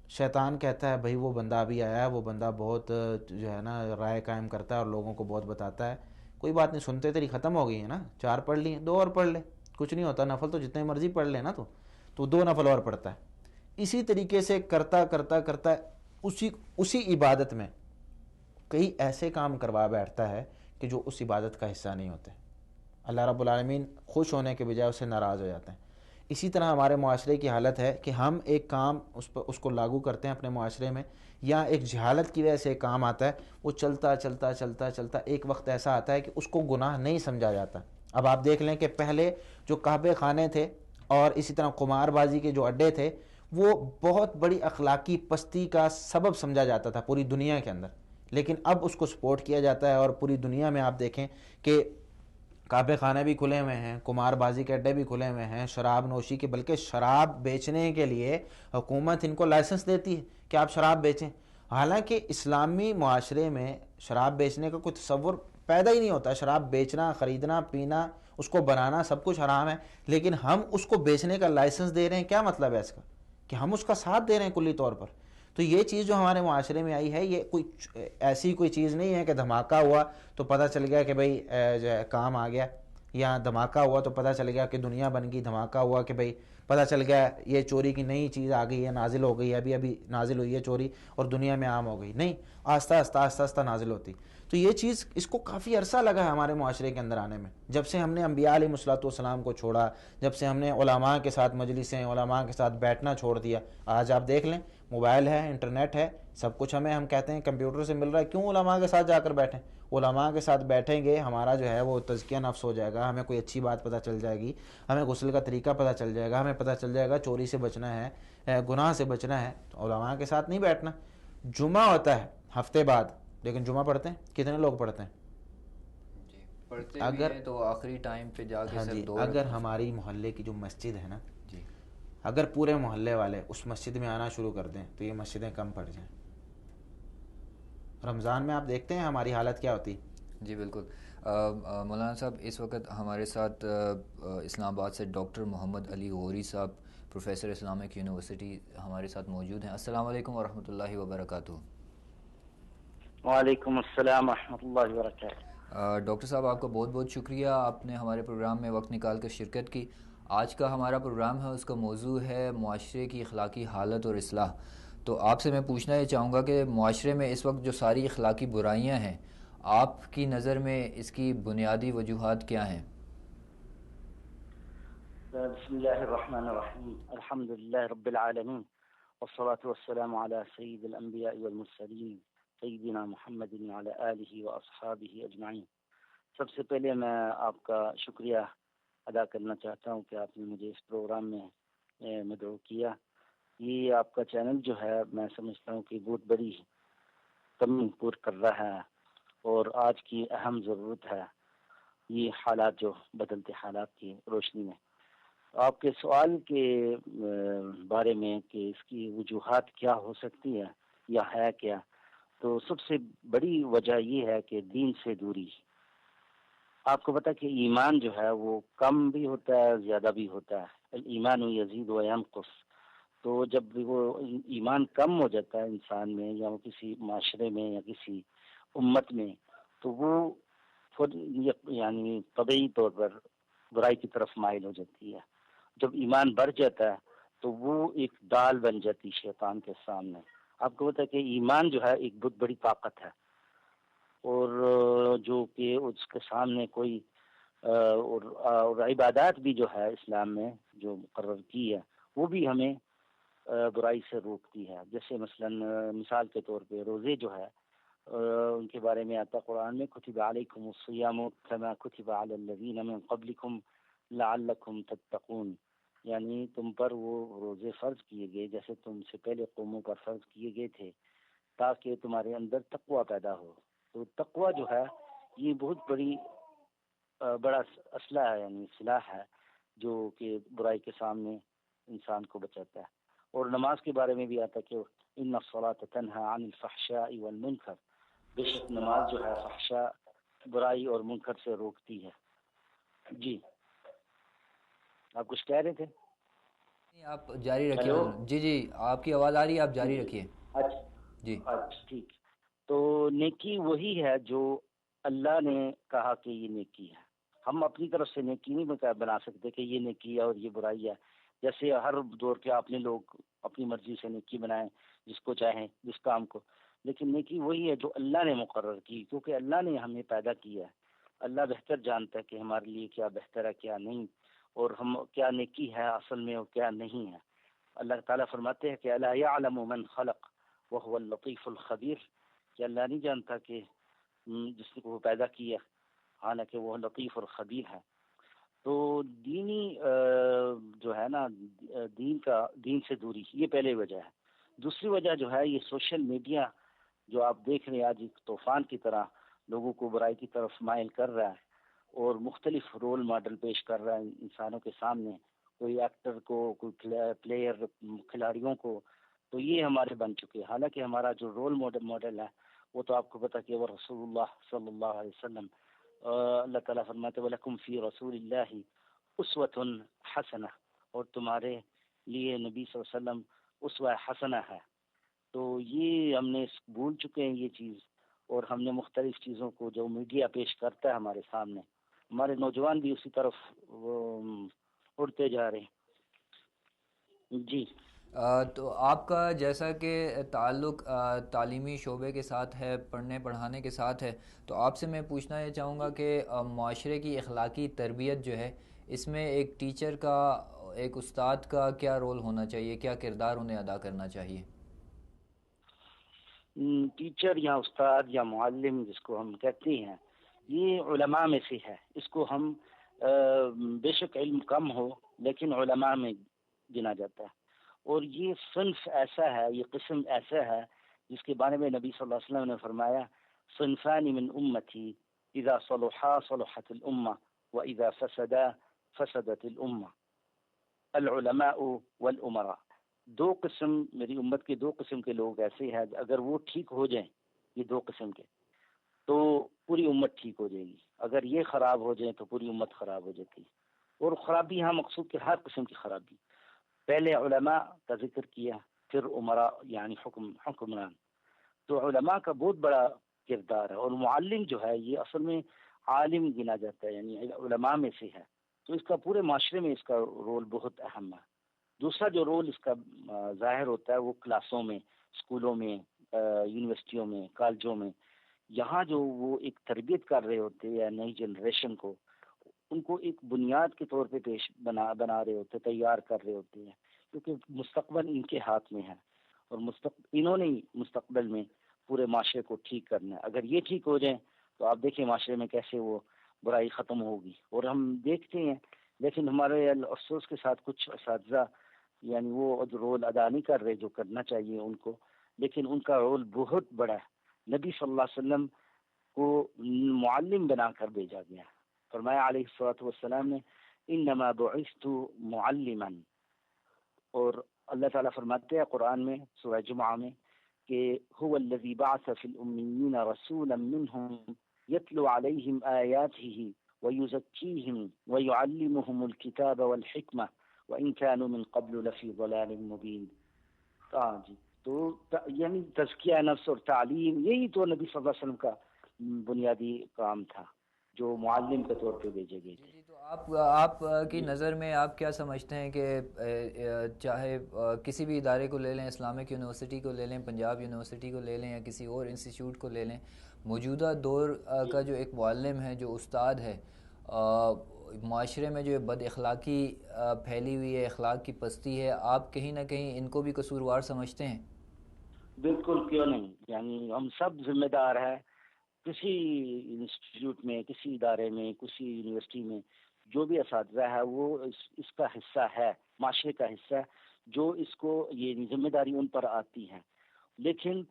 شیطان کہتا ہے بھائی وہ بندہ ابھی آیا ہے، وہ بندہ بہت جو ہے نا رائے قائم کرتا ہے اور لوگوں کو بہت بتاتا ہے، کوئی بات نہیں، سنتے تیری ختم ہو گئی ہے نا، 4 پڑھ لی ہیں، 2 اور پڑھ لے، کچھ نہیں ہوتا، نفل تو جتنے مرضی پڑھ لے نا، تو 2 نفل اور پڑھتا ہے۔ اسی طریقے سے کرتا اسی عبادت میں کئی ایسے کام کروا بیٹھتا ہے کہ جو اس عبادت کا حصہ نہیں ہوتے، اللہ رب العالمین خوش ہونے کے بجائے اس سے ناراض ہو جاتے ہیں۔ اسی طرح ہمارے معاشرے کی حالت ہے کہ ہم ایک کام اس کو لاگو کرتے ہیں اپنے معاشرے میں، یا ایک جہالت کی وجہ سے ایک کام آتا ہے، وہ چلتا چلتا چلتا چلتا ایک وقت ایسا آتا ہے کہ اس کو گناہ نہیں سمجھا جاتا۔ اب آپ دیکھ لیں کہ پہلے جو کعبے خانے تھے اور اسی طرح قمار بازی کے جو اڈے تھے، وہ بہت بڑی اخلاقی پستی کا سبب سمجھا جاتا تھا پوری دنیا کے اندر، لیکن اب اس کو سپورٹ کیا جاتا ہے، اور پوری دنیا میں آپ دیکھیں کہ کعبے خانے بھی کھلے ہوئے ہیں، قمار بازی کے اڈے بھی کھلے ہوئے ہیں، شراب نوشی کے، بلکہ شراب بیچنے کے لیے حکومت ان کو لائسنس دیتی ہے کہ آپ شراب بیچیں، حالانکہ اسلامی معاشرے میں شراب بیچنے کا کوئی تصور پیدا ہی نہیں ہوتا۔ شراب بیچنا، خریدنا، پینا، اس کو بنانا سب کچھ حرام ہے، لیکن ہم اس کو بیچنے کا لائسنس دے رہے ہیں۔ کیا مطلب ہے اس کا؟ کہ ہم اس کا ساتھ دے رہے ہیں کلی طور پر۔ تو یہ چیز جو ہمارے معاشرے میں آئی ہے، یہ کوئی ایسی کوئی چیز نہیں ہے کہ دھماکہ ہوا تو پتہ چل گیا کہ بھئی جو ہے کام آ گیا، یا دھماکہ ہوا تو پتہ چل گیا کہ دنیا بن گئی، دھماکہ ہوا کہ بھئی پتہ چل گیا یہ چوری کی نئی چیز آ گئی ہے، نازل ہو گئی ہے، ابھی نازل ہوئی ہے چوری اور دنیا میں عام ہو گئی۔ نہیں، آہستہ آہستہ نازل ہوتی۔ تو یہ چیز اس کو کافی عرصہ لگا ہے ہمارے معاشرے کے اندر آنے میں، جب سے ہم نے انبیاء علیہ الصلوۃ والسلام کو چھوڑا، جب سے ہم نے علماء کے ساتھ مجلسیں، علماء کے ساتھ بیٹھنا چھوڑ دیا۔ آج آپ دیکھ لیں، موبائل ہے، انٹرنیٹ ہے، سب کچھ ہم کہتے ہیں کمپیوٹر سے مل رہا ہے، کیوں علماء کے ساتھ جا کر بیٹھیں؟ علماء کے ساتھ بیٹھیں گے، ہمارا جو ہے وہ تزکیہ نفس ہو جائے گا، ہمیں کوئی اچھی بات پتہ چل جائے گی، ہمیں غسل کا طریقہ پتہ چل جائے گا، ہمیں پتہ چل جائے گا چوری سے بچنا ہے، گناہ سے بچنا ہے۔ تو علماء کے ساتھ نہیں بیٹھنا۔ جمعہ ہوتا ہے ہفتے بعد، لیکن جمعہ پڑھتے ہیں کتنے لوگ پڑھتے ہیں؟ جی پڑھتے بھی ہیں تو آخری ٹائم پہ جا کے ہاں صرف جی، دو اگر ہماری محلے کی جو مسجد ہے نا، جی اگر پورے محلے والے اس مسجد میں آنا شروع کر دیں تو یہ مسجدیں کم پڑ جائیں۔ رمضان میں آپ دیکھتے ہیں ہماری حالت کیا ہوتی۔ جی بالکل۔ مولانا صاحب اس وقت ہمارے ساتھ اسلام آباد سے ڈاکٹر محمد علی غوری صاحب، پروفیسر اسلامک یونیورسٹی، ہمارے ساتھ موجود ہیں۔ السلام علیکم ورحمۃ اللہ وبرکاتہ۔ وعلیکم السلام ورحمۃ اللہ وبرکاتہ۔ ڈاکٹر صاحب آپ کا بہت بہت شکریہ، آپ نے ہمارے پروگرام میں وقت نکال کر شرکت کی۔ آج کا ہمارا پروگرام ہے، اس کا موضوع ہے معاشرے کی اخلاقی حالت اور اصلاح۔ تو آپ سے میں پوچھنا یہ چاہوں گا کہ معاشرے میں اس وقت جو ساری اخلاقی برائیاں ہیں، آپ کی نظر میں اس کی بنیادی وجوہات کیا ہیں؟ بسم اللہ الرحمن الرحیم، الحمد للہ رب العالمین، والصلاة والسلام علی سید الانبیاء والمرسلین، سیدنا محمد وعلی آلہ واصحابہ اجمعین۔ سب سے پہلے میں آپ کا شکریہ ادا کرنا چاہتا ہوں کہ آپ نے مجھے اس پروگرام میں مدعو کیا۔ یہ آپ کا چینل جو ہے، میں سمجھتا ہوں کہ بہت بڑی کمی پور کر رہا ہے، اور آج کی اہم ضرورت ہے یہ حالات، جو بدلتے حالات کی روشنی میں۔ آپ کے سوال کے بارے میں کہ اس کی وجوہات کیا ہو سکتی ہے یا ہے کیا، تو سب سے بڑی وجہ یہ ہے کہ دین سے دوری۔ آپ کو پتا کہ ایمان جو ہے وہ کم بھی ہوتا ہے، زیادہ بھی ہوتا ہے۔ الایمان یزید و ینقص۔ تو جب وہ ایمان کم ہو جاتا ہے انسان میں، یا وہ کسی معاشرے میں یا کسی امت میں، تو وہ خود یعنی طبعی طور پر برائی کی طرف مائل ہو جاتی ہے۔ جب ایمان بڑھ جاتا ہے تو وہ ایک ڈال بن جاتی شیطان کے سامنے۔ آپ کو پتا ہے کہ ایمان جو ہے ایک بہت بڑی طاقت ہے، اور جو کہ اس کے سامنے کوئی اور عبادات بھی جو ہے اسلام میں جو مقرر کی ہے، وہ بھی ہمیں برائی سے روکتی ہے۔ جیسے مثلا مثال کے طور پہ روزے جو ہے، ان کے بارے میں آتا قرآن میں، کتب علیکم الصیام کما کتب علی الذین من قبلکم لعلکم تتقون، یعنی تم پر وہ روزے فرض کیے گئے جیسے تم سے پہلے قوموں پر فرض کیے گئے تھے، تاکہ تمہارے اندر تقوی پیدا ہو۔ تو تقوی جو ہے یہ بہت بڑا اسلحہ ہے، یعنی سلاح ہے، جو کہ برائی کے سامنے انسان کو بچاتا ہے۔ اور نماز کے بارے میں بھی آتا کہ ان الصلاۃ تنہی عن الفحشاء والمنکر، بے شک نماز جو ہے فحشاء، برائی اور منکر سے روکتی ہے۔ جی آپ کچھ کہہ رہے تھے؟ آپ جاری رکھیے۔ ہیلو، جی آپ کی آواز آ رہی ہے، آپ جاری رکھیے۔ اچھا جی اچھا ٹھیک۔ تو نیکی وہی ہے جو اللہ نے کہا کہ یہ نیکی ہے۔ ہم اپنی طرف سے نیکی نہیں بنا سکتے کہ یہ نیکی ہے اور یہ برائی ہے۔ جیسے ہر دور کے اپنے لوگ اپنی مرضی سے نیکی بنائیں، جس کو چاہیں، جس کام کو، لیکن نیکی وہی ہے جو اللہ نے مقرر کی، کیونکہ اللہ نے ہمیں پیدا کیا ہے۔ اللہ بہتر جانتا ہے کہ ہمارے لیے کیا بہتر ہے کیا نہیں، اور ہم کیا نیکی ہے اصل میں اور کیا نہیں ہے۔ اللہ تعالیٰ فرماتے ہیں کہ الا یعلم من خلق وهو اللطیف الخبیر، کہ اللہ نہیں جانتا کہ جس کو وہ پیدا کیا، حالانکہ وہ لطیف اور خبیر ہے۔ تو دینی جو ہے نا دین سے دوری، یہ پہلے وجہ ہے۔ دوسری وجہ جو ہے یہ سوشل میڈیا جو آپ دیکھ رہے ہیں آج ایک طوفان کی طرح لوگوں کو برائی کی طرف مائل کر رہا ہے، اور مختلف رول ماڈل پیش کر رہا ہے انسانوں کے سامنے، کوئی ایکٹر کو، کوئی پلیئر، کھلاڑیوں کو، تو یہ ہمارے بن چکے۔ حالانکہ ہمارا جو رول ماڈل ہے وہ تو آپ کو پتہ کہ وہ رسول اللہ صلی اللہ علیہ وسلم، اللہ تعالیٰ فرماتے وَلَكُمْ فِي رَسُولِ اللَّهِ أُسْوَةٌ حَسَنَةٌ، اور تمہارے لیے نبی صلی اللہ علیہ وسلم اسوہ حسنہ ہے۔ تو یہ ہم نے بھول چکے ہیں یہ چیز، اور ہم نے مختلف چیزوں کو جو میڈیا پیش کرتا ہے ہمارے سامنے، ہمارے نوجوان بھی اسی طرف اڑتے جا رہے ہیں۔ جی تو آپ کا جیسا کہ تعلق تعلیمی شعبے کے ساتھ ہے، پڑھنے پڑھانے کے ساتھ ہے، تو آپ سے میں پوچھنا یہ چاہوں گا کہ معاشرے کی اخلاقی تربیت جو ہے، اس میں ایک ٹیچر کا، ایک استاد کا کیا رول ہونا چاہیے، کیا کردار انہیں ادا کرنا چاہیے؟ ٹیچر یا استاد یا معلم جس کو ہم کہتے ہیں، یہ علماء میں سے ہے۔ اس کو ہم بے شک علم کم ہو لیکن علماء میں گنا جاتا ہے، اور یہ صنف ایسا ہے، یہ قسم ایسا ہے جس کے بارے میں نبی صلی اللہ علیہ وسلم نے فرمایا صنفان من امتی اذا صلحا صلحت الامہ واذا فسدا فسدت الامہ، العلماء والامراء۔ دو قسم میری امت کے، دو قسم کے لوگ ایسے ہیں، اگر وہ ٹھیک ہو جائیں، یہ دو قسم کے، تو پوری امت ٹھیک ہو جائے گی۔ اگر یہ خراب ہو جائیں تو پوری امت خراب ہو جاتی ہے۔ اور خرابی ہاں مقصود کہ ہر قسم کی خرابی، پہلے علماء کا ذکر کیا، پھر امراء یعنی حکمران۔ تو علماء کا بہت بڑا کردار ہے، اور معلم جو ہے یہ اصل میں عالم گنا جاتا ہے، یعنی علماء میں سے ہے، تو اس کا پورے معاشرے میں اس کا رول بہت اہم ہے۔ دوسرا جو رول اس کا ظاہر ہوتا ہے وہ کلاسوں میں، اسکولوں میں، یونیورسٹیوں میں، کالجوں میں، یہاں جو وہ ایک تربیت کر رہے ہوتے ہیں نئی جنریشن کو، ان کو ایک بنیاد کے طور پہ بنا رہے ہوتے، تیار کر رہے ہوتے ہیں، کیونکہ مستقبل ان کے ہاتھ میں ہے، اور انہوں نے مستقبل میں پورے معاشرے کو ٹھیک کرنا ہے۔ اگر یہ ٹھیک ہو جائیں تو آپ دیکھیں معاشرے میں کیسے وہ برائی ختم ہوگی۔ اور ہم دیکھتے ہیں، لیکن ہمارے افسوس کے ساتھ کچھ اساتذہ یعنی وہ رول ادا نہیں کر رہے جو کرنا چاہیے ان کو، لیکن ان کا رول بہت بڑا ہے۔ نبی صلی اللہ علیہ وسلم کو معلم بنا کر بھیجا گیا، فرمایا علیہ الصلوۃ والسلام نے انما بعثت معلما، اور اللہ تعالیٰ فرماتے ہیں قرآن میں سورہ جمعہ میں کہ هو الذی بعث فی الامیین رسولا منهم یتلو علیہم آیاتہ ویزکیہم ویعلمہم الکتاب والحکمہ وَإِن كَانُوا مِن قَبْلُ لَفِي ضَلَالٍ مُبِينٍ۔ جی تو یعنی تزکیہ نفس اور تعلیم، یہی تو نبی صلی اللہ علیہ وسلم کا بنیادی کام تھا جو معلم کے طور پہ بھیجے گئے تھے۔ جی تو آپ کی نظر میں آپ کیا سمجھتے ہیں کہ چاہے کسی بھی ادارے کو لے لیں، اسلامک یونیورسٹی کو لے لیں، پنجاب یونیورسٹی کو لے لیں، یا کسی اور انسٹیٹیوٹ کو لے لیں، موجودہ دور کا جو ایک معلم ہے، جو استاد ہے، معاشرے میں جو بد اخلاقی پھیلی ہوئی ہے، اخلاق کی پستی ہے، آپ کہیں نہ کہیں ان کو بھی قصوروار سمجھتے ہیں؟ بالکل، کیوں نہیں، یعنی ہم سب ذمہ دار ہیں۔ کسی انسٹیٹیوٹ میں، کسی ادارے میں، کسی یونیورسٹی میں جو بھی اساتذہ ہے وہ اس کا حصہ ہے، معاشرے کا حصہ ہے، جو اس کو یہ ذمہ داری ان پر آتی ہے۔ لیکن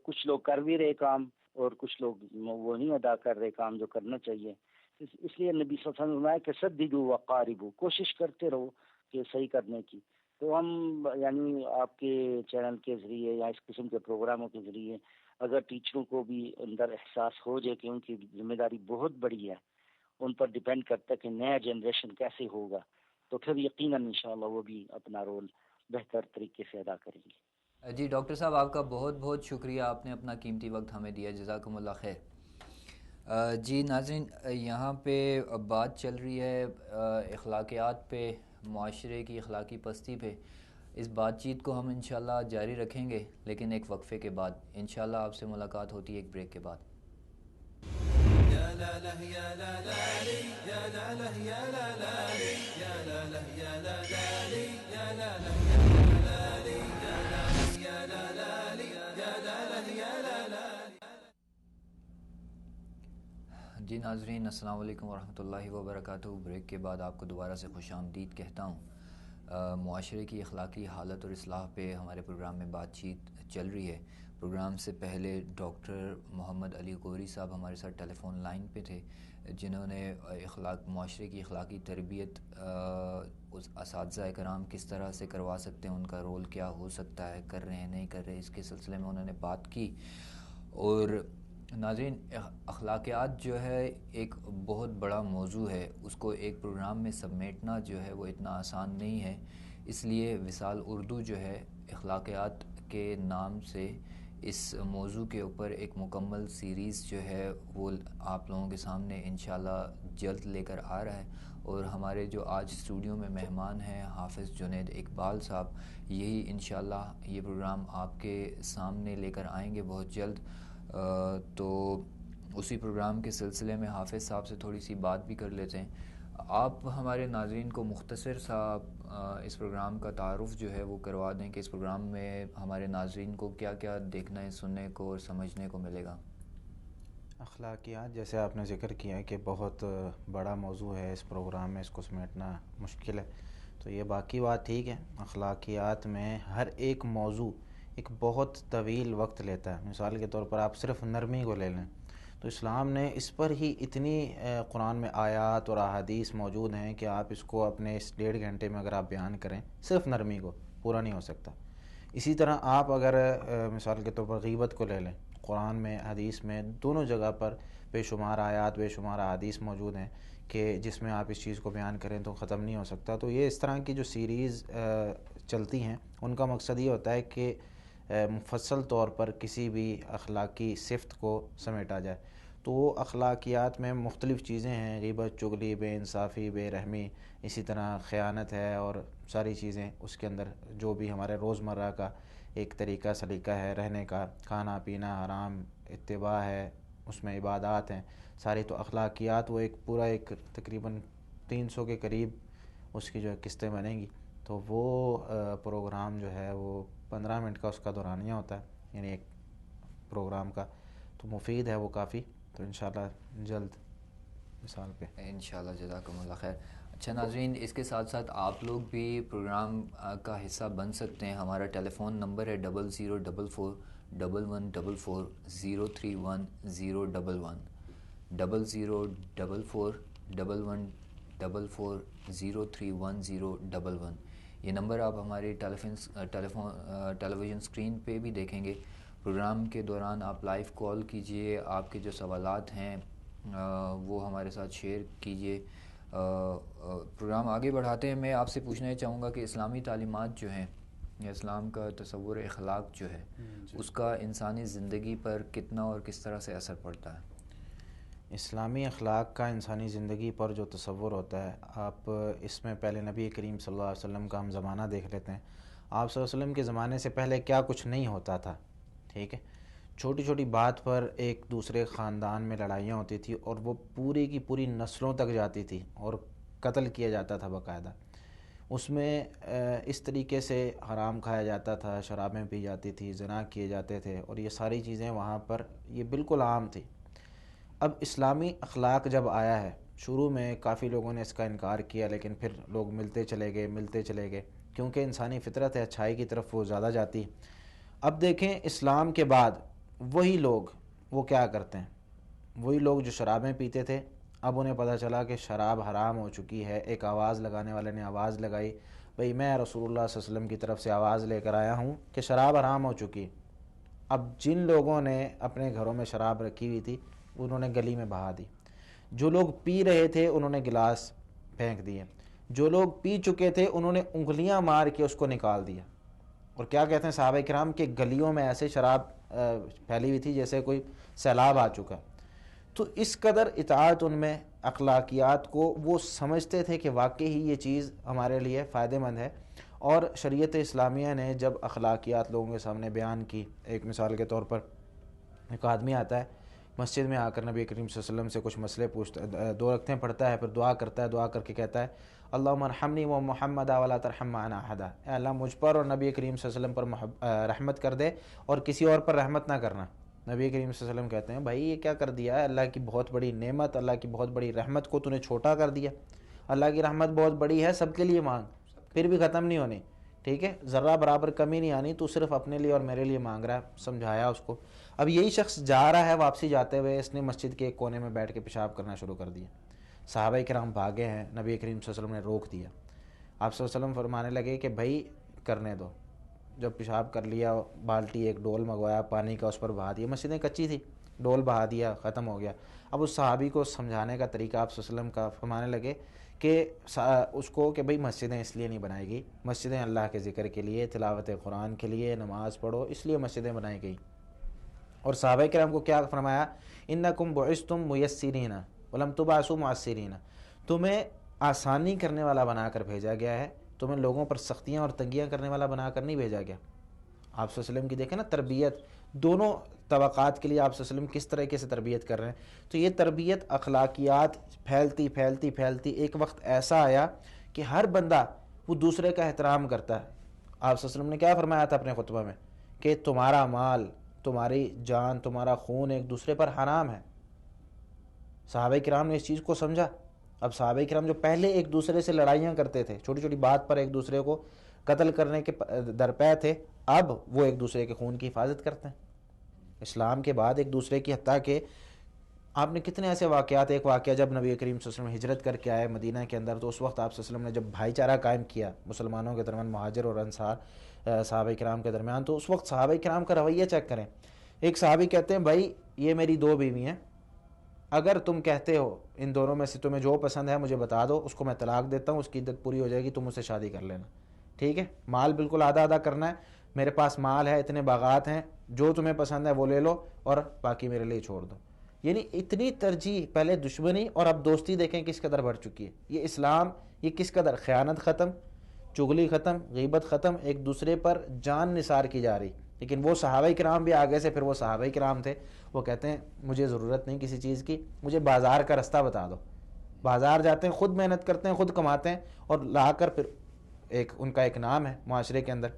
کچھ لوگ کر بھی رہے کام، اور کچھ لوگ وہ نہیں ادا کر رہے کام جو کرنا چاہیے۔ اس لیے نبی صلی اللہ علیہ وسلم نے کہ سددوا وقاربوا، کوشش کرتے رہو کہ صحیح کرنے کی۔ تو ہم یعنی آپ کے چینل کے ذریعے یا اس قسم کے پروگراموں کے ذریعے اگر ٹیچروں کو بھی اندر احساس ہو جائے کہ ان کی ذمہ داری بہت بڑی ہے، ان پر ڈیپینڈ کرتا ہے کہ نیا جنریشن کیسے ہوگا، تو پھر یقیناً انشاءاللہ وہ بھی اپنا رول بہتر طریقے سے ادا کریں گے۔ جی ڈاکٹر صاحب، آپ کا بہت بہت شکریہ، آپ نے اپنا قیمتی وقت ہمیں دیا، جزاکم اللہ خیر۔ جی ناظرین، یہاں پہ بات چل رہی ہے اخلاقیات پہ، معاشرے کی اخلاقی پستی پہ۔ اس بات چیت کو ہم انشاءاللہ جاری رکھیں گے، لیکن ایک وقفے کے بعد۔ انشاءاللہ آپ سے ملاقات ہوتی ہے ایک بریک کے بعد۔ لا لا يا لا لا لي يا لا لا يا لا لا لي يا لا لا يا لا لا لي يا لا لا يا لا لي يا لا يا لا لا لي يا لا لا يا لا لا. جی ناظرین السلام علیکم ورحمۃ اللہ وبرکاتہ. بریک کے بعد آپ کو دوبارہ سے خوش آمدید کہتا ہوں. معاشرے کی اخلاقی حالت اور اصلاح پہ ہمارے پروگرام میں بات چیت چل رہی ہے. پروگرام سے پہلے ڈاکٹر محمد علی غوری صاحب ہمارے ساتھ ٹیلی فون لائن پہ تھے، جنہوں نے معاشرے کی اخلاقی تربیت اس اساتذہ کرام کس طرح سے کروا سکتے ہیں، ان کا رول کیا ہو سکتا ہے، کر رہے ہیں نہیں کر رہے، اس کے سلسلے میں انہوں نے بات کی. اور ناظرین اخلاقیات جو ہے ایک بہت بڑا موضوع ہے، اس کو ایک پروگرام میں سمیٹنا جو ہے وہ اتنا آسان نہیں ہے. اس لیے وصال اردو جو ہے اخلاقیات کے نام سے اس موضوع کے اوپر ایک مکمل سیریز جو ہے وہ آپ لوگوں کے سامنے انشاءاللہ جلد لے کر آ رہا ہے. اور ہمارے جو آج اسٹوڈیو میں مہمان ہیں حافظ جنید اقبال صاحب، یہی انشاءاللہ یہ پروگرام آپ کے سامنے لے کر آئیں گے بہت جلد. تو اسی پروگرام کے سلسلے میں حافظ صاحب سے تھوڑی سی بات بھی کر لیتے ہیں. آپ ہمارے ناظرین کو مختصر سا اس پروگرام کا تعارف جو ہے وہ کروا دیں کہ اس پروگرام میں ہمارے ناظرین کو کیا کیا دیکھنے سننے کو اور سمجھنے کو ملے گا. اخلاقیات جیسے آپ نے ذکر کیا کہ بہت بڑا موضوع ہے، اس پروگرام میں اس کو سمیٹنا مشکل ہے، تو یہ باقی بات ٹھیک ہے. اخلاقیات میں ہر ایک موضوع ایک بہت طویل وقت لیتا ہے. مثال کے طور پر آپ صرف نرمی کو لے لیں تو اسلام نے اس پر ہی اتنی قرآن میں آیات اور احادیث موجود ہیں کہ آپ اس کو اپنے اس 1.5 گھنٹے میں اگر آپ بیان کریں صرف نرمی کو، پورا نہیں ہو سکتا. اسی طرح آپ اگر مثال کے طور پر غیبت کو لے لیں، قرآن میں حدیث میں دونوں جگہ پر بے شمار آیات بے شمار احادیث موجود ہیں کہ جس میں آپ اس چیز کو بیان کریں تو ختم نہیں ہو سکتا. تو یہ اس طرح کی جو سیریز چلتی ہیں ان کا مقصد یہ ہوتا ہے کہ مفصل طور پر کسی بھی اخلاقی صفت کو سمیٹا جائے. تو وہ اخلاقیات میں مختلف چیزیں ہیں، غیبت، چغلی، بے انصافی، بے رحمی، اسی طرح خیانت ہے اور ساری چیزیں اس کے اندر جو بھی ہمارے روزمرہ کا ایک طریقہ سلیقہ ہے رہنے کا، کھانا پینا حرام، اتباع ہے، اس میں عبادات ہیں ساری. تو اخلاقیات وہ ایک پورا ایک تقریباً 300 کے قریب اس کی جو ہے قسطیں بنیں گی. تو وہ پروگرام جو ہے وہ 15 منٹ کا اس کا دورانیہ ہوتا ہے، یعنی ایک پروگرام کا. تو مفید ہے وہ کافی. تو انشاءاللہ جلد مثال پہ انشاءاللہ. جزاکم اللہ خیر. اچھا ناظرین، اس کے ساتھ ساتھ آپ لوگ بھی پروگرام کا حصہ بن سکتے ہیں. ہمارا ٹیلی فون نمبر ہے 0044 1144 031 011 0044 1144 031 011. یہ نمبر آپ ہماری ٹیلی ویژن اسکرین پہ بھی دیکھیں گے. پروگرام کے دوران آپ لائیو کال کیجئے، آپ کے جو سوالات ہیں وہ ہمارے ساتھ شیئر کیجئے. پروگرام آگے بڑھاتے ہیں. میں آپ سے پوچھنا چاہوں گا کہ اسلامی تعلیمات جو ہیں یا اسلام کا تصور اخلاق جو ہے اس کا انسانی زندگی پر کتنا اور کس طرح سے اثر پڑتا ہے؟ اسلامی اخلاق کا انسانی زندگی پر جو تصور ہوتا ہے، آپ اس میں پہلے نبی کریم صلی اللہ علیہ وسلم کا ہم زمانہ دیکھ لیتے ہیں. آپ صلی اللہ علیہ وسلم کے زمانے سے پہلے کیا کچھ نہیں ہوتا تھا. ٹھیک ہے، چھوٹی چھوٹی بات پر ایک دوسرے خاندان میں لڑائیاں ہوتی تھی اور وہ پوری کی پوری نسلوں تک جاتی تھی اور قتل کیا جاتا تھا باقاعدہ. اس میں اس طریقے سے حرام کھایا جاتا تھا، شرابیں پی جاتی تھی، زنا کیے جاتے تھے، اور یہ ساری چیزیں وہاں پر یہ بالکل عام تھی. اب اسلامی اخلاق جب آیا ہے، شروع میں کافی لوگوں نے اس کا انکار کیا، لیکن پھر لوگ ملتے چلے گئے کیونکہ انسانی فطرت ہے، اچھائی کی طرف وہ زیادہ جاتی. اب دیکھیں اسلام کے بعد وہی لوگ وہ کیا کرتے ہیں، وہی لوگ جو شرابیں پیتے تھے اب انہیں پتہ چلا کہ شراب حرام ہو چکی ہے. ایک آواز لگانے والے نے آواز لگائی، بھئی میں رسول اللہ صلی اللہ علیہ وسلم کی طرف سے آواز لے کر آیا ہوں کہ شراب حرام ہو چکی. اب جن لوگوں نے اپنے گھروں میں شراب رکھی ہوئی تھی انہوں نے گلی میں بہا دی. جو لوگ پی رہے تھے انہوں نے گلاس پھینک دیے. جو لوگ پی چکے تھے انہوں نے انگلیاں مار کے اس کو نکال دیا. اور کیا کہتے ہیں صحابہ کرام کہ گلیوں میں ایسے شراب پھیلی ہوئی تھی جیسے کوئی سیلاب آ چکا. تو اس قدر اطاعت ان میں اخلاقیات کو وہ سمجھتے تھے کہ واقعی ہی یہ چیز ہمارے لیے فائدہ مند ہے. اور شریعت اسلامیہ نے جب اخلاقیات لوگوں کے سامنے بیان کی، ایک مثال کے طور پر ایک آدمی آتا ہے مسجد میں آ کر نبی کریم صلی اللہ علیہ وسلم سے کچھ مسئلے پوچھتا، 2 رکعتیں پڑھتا ہے، پھر دعا کرتا ہے، دعا کر کے کہتا ہے اللہم ارحمنی و محمد ولا ترحم معنا احدا، اے اللہ مجھ پر اور نبی کریم صلی اللہ علیہ وسلم پر رحمت کر دے اور کسی اور پر رحمت نہ کرنا۔ نبی کریم صلی اللہ علیہ وسلم کہتے ہیں بھائی یہ کیا کر دیا ہے، اللہ کی بہت بڑی نعمت، اللہ کی بہت بڑی رحمت کو تو نے چھوٹا کر دیا۔ اللہ کی رحمت بہت بڑی ہے، سب کے لیے مانگ، پھر بھی ختم نہیں ہونی، ٹھیک ہے، ذرہ برابر کمی نہیں آنی، تو صرف اپنے لیے اور میرے لیے مانگ رہا ہے۔ سمجھایا اس کو۔ اب یہی شخص جا رہا ہے، واپسی جاتے ہوئے اس نے مسجد کے ایک کونے میں بیٹھ کے پیشاب کرنا شروع کر دیا۔ صحابہ کرام بھاگے ہیں، نبی کریم صلی اللہ علیہ وسلم نے روک دیا۔ آپ صلی اللہ علیہ وسلم فرمانے لگے کہ بھائی کرنے دو۔ جب پیشاب کر لیا، بالٹی ایک ڈول منگوایا پانی کا، اس پر بہا دیا، مسجدیں کچی تھی، ڈول بہا دیا، ختم ہو گیا۔ اب اس صحابی کو سمجھانے کا طریقہ آپ صلی اللہ علیہ وسلم کا فرمانے لگے کہ اس کو کہ بھئی مسجدیں اس لیے نہیں بنائی گئی، مسجدیں اللہ کے ذکر کے لیے، تلاوت قرآن کے لیے، نماز پڑھو، اس لیے مسجدیں بنائی گئی۔ اور صحابہ کرام کو کیا فرمایا، انکم بعثتم میسرین ولم تبعثوا معسرین، تمہیں آسانی کرنے والا بنا کر بھیجا گیا ہے، تمہیں لوگوں پر سختیاں اور تنگیاں کرنے والا بنا کر نہیں بھیجا گیا۔ آپ صلی اللہ علیہ وسلم کی دیکھیں نا تربیت، دونوں طبقات کے لیے آپ صلی اللہ علیہ وسلم کس طریقے سے تربیت کر رہے ہیں۔ تو یہ تربیت، اخلاقیات پھیلتی پھیلتی پھیلتی ایک وقت ایسا آیا کہ ہر بندہ وہ دوسرے کا احترام کرتا ہے۔ آپ صلی اللہ علیہ وسلم نے کیا فرمایا تھا اپنے خطبہ میں کہ تمہارا مال، تمہاری جان، تمہارا خون ایک دوسرے پر حرام ہے۔ صحابہ کرام نے اس چیز کو سمجھا۔ اب صحابہ کرام جو پہلے ایک دوسرے سے لڑائیاں کرتے تھے، چھوٹی چھوٹی بات پر ایک دوسرے کو قتل کرنے کے درپے تھے، اب وہ ایک دوسرے کے خون کی حفاظت کرتے ہیں۔ اسلام کے بعد ایک دوسرے کی، حتیٰ کہ آپ نے کتنے ایسے واقعات، ایک واقعہ جب نبی کریم صلی اللہ علیہ وسلم ہجرت کر کے آئے مدینہ کے اندر، تو اس وقت آپ صلی اللہ علیہ وسلم نے جب بھائی چارہ قائم کیا مسلمانوں کے درمیان، مہاجر اور انصار صحابہ کرام کے درمیان، تو اس وقت صحابہ کرام کا رویہ چیک کریں۔ ایک صحابی کہتے ہیں بھائی یہ میری 2 بیوی ہیں، اگر تم کہتے ہو ان دونوں میں سے تمہیں جو پسند ہے مجھے بتا دو، اس کو میں طلاق دیتا ہوں، اس کی عدت پوری ہو جائے گی، تم اس سے شادی کر لینا، ٹھیک ہے، مال بالکل آدھا آدھا کرنا ہے، میرے پاس مال ہے، اتنے باغات ہیں، جو تمہیں پسند ہے وہ لے لو اور باقی میرے لیے چھوڑ دو۔ یعنی اتنی ترجیح، پہلے دشمنی اور اب دوستی دیکھیں کس قدر بڑھ چکی ہے۔ یہ اسلام، یہ کس قدر، خیانت ختم، چغلی ختم، غیبت ختم، ایک دوسرے پر جان نثار کی جا رہی۔ لیکن وہ صحابہ کرام بھی آگے سے، پھر وہ صحابہ کرام تھے، وہ کہتے ہیں مجھے ضرورت نہیں کسی چیز کی، مجھے بازار کا رستہ بتا دو۔ بازار جاتے ہیں، خود محنت کرتے ہیں، خود کماتے ہیں اور لا کر پھر ان کا ایک نام ہے معاشرے کے اندر۔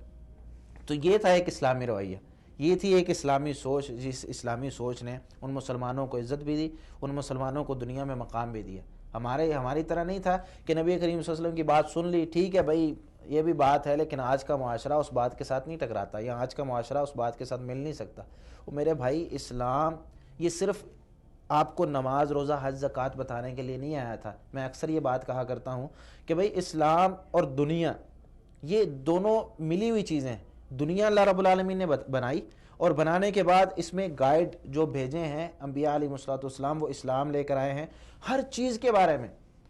تو یہ تھا ایک اسلامی رویہ، یہ تھی ایک اسلامی سوچ، جس اسلامی سوچ نے ان مسلمانوں کو عزت بھی دی، ان مسلمانوں کو دنیا میں مقام بھی دیا۔ ہماری طرح نہیں تھا کہ نبی کریم صلی اللہ علیہ وسلم کی بات سن لی، ٹھیک ہے بھائی یہ بھی بات ہے، لیکن آج کا معاشرہ اس بات کے ساتھ نہیں ٹکراتا، یا آج کا معاشرہ اس بات کے ساتھ مل نہیں سکتا۔ وہ میرے بھائی، اسلام یہ صرف آپ کو نماز، روزہ، حج، زکوٰۃ بتانے کے لیے نہیں آیا تھا۔ میں اکثر یہ بات کہا کرتا ہوں کہ بھائی اسلام اور دنیا یہ دونوں ملی ہوئی چیزیں ہیں۔ دنیا اللہ رب العالمین نے بنائی، اور بنانے کے بعد اس میں گائیڈ جو بھیجے ہیں انبیاء علیہ الصلوۃ والسلام، وہ اسلام لے کر آئے ہیں۔ ہر چیز کے بارے میں،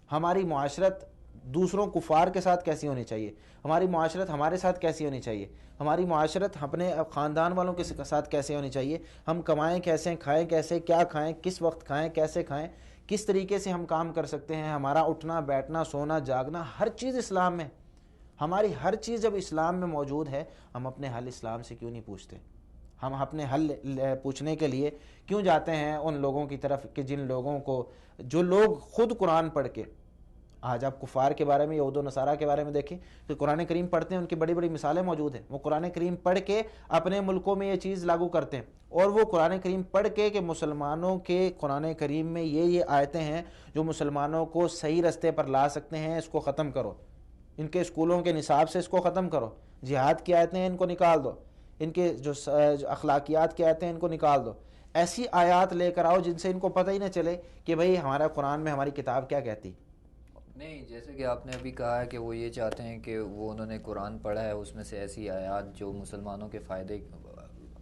ہماری معاشرت دوسروں کفار کے ساتھ کیسی ہونی چاہیے، ہماری معاشرت ہمارے ساتھ کیسی ہونی چاہیے، ہماری معاشرت اپنے خاندان والوں کے ساتھ کیسے ہونی چاہیے، ہم کمائیں کیسے، کھائیں کیسے، کیا کھائیں، کس وقت کھائیں، کیسے کھائیں، کس طریقے سے ہم کام کر سکتے ہیں، ہمارا اٹھنا بیٹھنا سونا جاگنا، ہر چیز اسلام میں۔ ہماری ہر چیز جب اسلام میں موجود ہے، ہم اپنے حل اسلام سے کیوں نہیں پوچھتے؟ ہم اپنے حل پوچھنے کے لیے کیوں جاتے ہیں ان لوگوں کی طرف کہ جن لوگوں کو، جو لوگ خود قرآن پڑھ کے، آج آپ کفار کے بارے میں، یہود و نصارہ کے بارے میں دیکھیں کہ قرآن کریم پڑھتے ہیں، ان کی بڑی بڑی مثالیں موجود ہیں، وہ قرآن کریم پڑھ کے اپنے ملکوں میں یہ چیز لاگو کرتے ہیں، اور وہ قرآن کریم پڑھ کے کہ مسلمانوں کے قرآن کریم میں یہ آیتیں ہیں جو مسلمانوں کو صحیح رستے پر لا سکتے ہیں، اس کو ختم کرو، ان کے اسکولوں کے نصاب سے اس کو ختم کرو، جہاد کی آیتیں ہیں ان کو نکال دو، ان کے جو اخلاقیات کی آیتیں ہیں ان کو نکال دو، ایسی آیات لے کر آؤ جن سے ان کو پتہ ہی نہ چلے کہ بھئی ہمارا قرآن میں ہماری کتاب کیا کہتی۔ نہیں، جیسے کہ آپ نے ابھی کہا ہے کہ وہ یہ چاہتے ہیں کہ وہ انہوں نے قرآن پڑھا ہے، اس میں سے ایسی آیات جو مسلمانوں کے فائدے،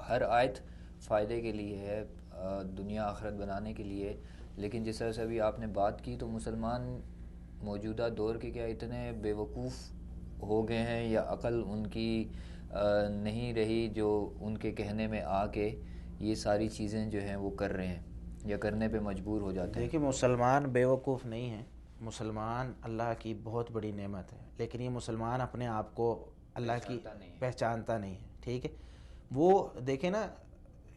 ہر آیت فائدے کے لیے ہے، دنیا آخرت بنانے کے لیے، لیکن جس طرح سے ابھی آپ نے بات کی تو مسلمان موجودہ دور کے کیا اتنے بے وقوف ہو گئے ہیں، یا عقل ان کی نہیں رہی جو ان کے کہنے میں آ کے یہ ساری چیزیں جو ہیں وہ کر رہے ہیں یا کرنے پہ مجبور ہو جاتے ہیں؟ دیکھیں، مسلمان بے وقوف نہیں ہیں، مسلمان اللہ کی بہت بڑی نعمت ہے، لیکن یہ مسلمان اپنے آپ کو اللہ کی پہچانتا نہیں ہے، ٹھیک ہے۔ وہ دیکھیں نا،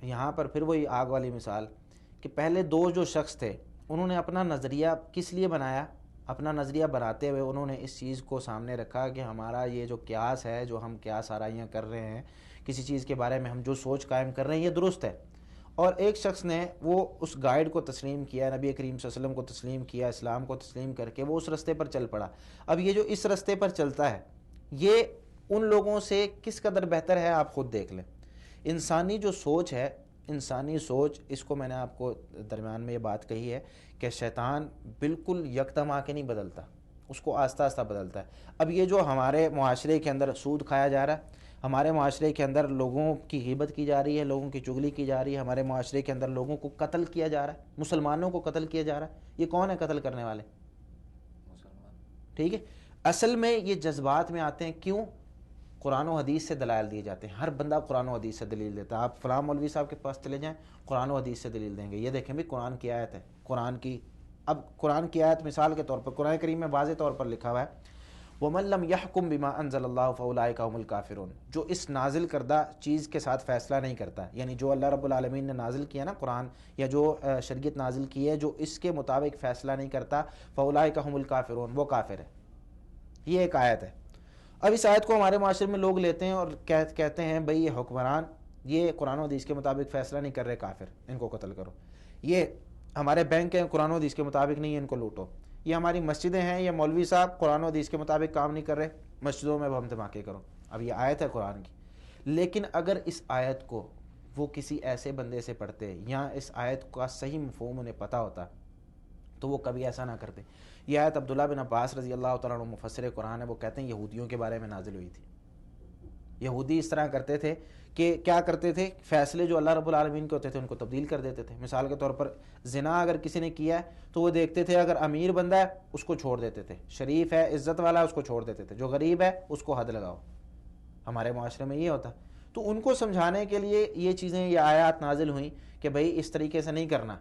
یہاں پر پھر وہی آگ والی مثال کہ پہلے دو جو شخص تھے انہوں نے اپنا نظریہ کس لیے بنایا؟ اپنا نظریہ بناتے ہوئے انہوں نے اس چیز کو سامنے رکھا کہ ہمارا یہ جو قیاس ہے، جو ہم قیاس آرائیاں کر رہے ہیں کسی چیز کے بارے میں، ہم جو سوچ قائم کر رہے ہیں یہ درست ہے. اور ایک شخص نے وہ اس گائیڈ کو تسلیم کیا، نبی کریم صلی اللہ علیہ وسلم کو تسلیم کیا، اسلام کو تسلیم کر کے وہ اس رستے پر چل پڑا. اب یہ جو اس رستے پر چلتا ہے یہ ان لوگوں سے کس قدر بہتر ہے آپ خود دیکھ لیں. انسانی جو سوچ ہے، انسانی سوچ، اس کو میں نے آپ کو درمیان میں یہ بات کہی ہے کہ شیطان بالکل یکدم آ کے نہیں بدلتا، اس کو آہستہ آہستہ بدلتا ہے. اب یہ جو ہمارے معاشرے کے اندر سود کھایا جا رہا ہے، ہمارے معاشرے کے اندر لوگوں کی غیبت کی جا رہی ہے، لوگوں کی چغلی کی جا رہی ہے، ہمارے معاشرے کے اندر لوگوں کو قتل کیا جا رہا ہے، مسلمانوں کو قتل کیا جا رہا ہے، یہ کون ہے قتل کرنے والے؟ مسلمان. ٹھیک ہے، اصل میں یہ جذبات میں آتے ہیں. کیوں؟ قرآن و حدیث سے دلائل دیے جاتے ہیں. ہر بندہ قرآن و حدیث سے دلیل دیتا ہے. آپ فلاں مولوی صاحب کے پاس چلے جائیں، قرآن و حدیث سے دلیل دیں گے. یہ دیکھیں بھی قرآن کی آیت ہے، قرآن کی. اب قرآن کی آیت مثال کے طور پر قرآن کریم میں واضح طور پر لکھا ہوا ہے وَمَن لَّمْ يَحْكُم بِمَا أَنزَلَ اللَّهُ فَأُولَٰئِكَ هُمُ الْكَافِرُونَ. جو اس نازل کردہ چیز کے ساتھ فیصلہ نہیں کرتا، یعنی جو اللہ رب العالمین نے نازل کیا نا قرآن، یا جو شریعت نازل کی ہے، جو اس کے مطابق فیصلہ نہیں کرتا، فَأُولَٰئِكَ هُمُ الْكَافِرُونَ، وہ کافر ہے. یہ ایک آیت ہے. اب اس آیت کو ہمارے معاشرے میں لوگ لیتے ہیں اور کہتے ہیں بھئی یہ حکمران یہ قرآن و حدیث کے مطابق فیصلہ نہیں کر رہے، کافر، ان کو قتل کرو. یہ ہمارے بینک ہیں قرآن و حدیث کے مطابق نہیں ہے، ان کو لوٹو. یہ ہماری مسجدیں ہیں، یہ مولوی صاحب قرآن و حدیث کے مطابق کام نہیں کر رہے، مسجدوں میں بم دھماکے کرو. اب یہ آیت ہے قرآن کی. لیکن اگر اس آیت کو وہ کسی ایسے بندے سے پڑھتے یا اس آیت کا صحیح مفہوم انہیں پتہ ہوتا تو وہ کبھی ایسا نہ کرتے. یہ آیت عبداللہ بن عباس رضی اللہ تعالیٰ عنہ مفسر قرآن ہے، وہ کہتے ہیں یہودیوں کے بارے میں نازل ہوئی تھی. یہودی اس طرح کرتے تھے کہ کیا کرتے تھے، فیصلے جو اللہ رب العالمین کے ہوتے تھے ان کو تبدیل کر دیتے تھے. مثال کے طور پر زنا اگر کسی نے کیا ہے تو وہ دیکھتے تھے اگر امیر بندہ ہے اس کو چھوڑ دیتے تھے، شریف ہے عزت والا ہے اس کو چھوڑ دیتے تھے، جو غریب ہے اس کو حد لگاؤ. ہمارے معاشرے میں یہ ہوتا. تو ان کو سمجھانے کے لیے یہ چیزیں، یہ آیات نازل ہوئیں کہ بھئی اس طریقے سے نہیں کرنا.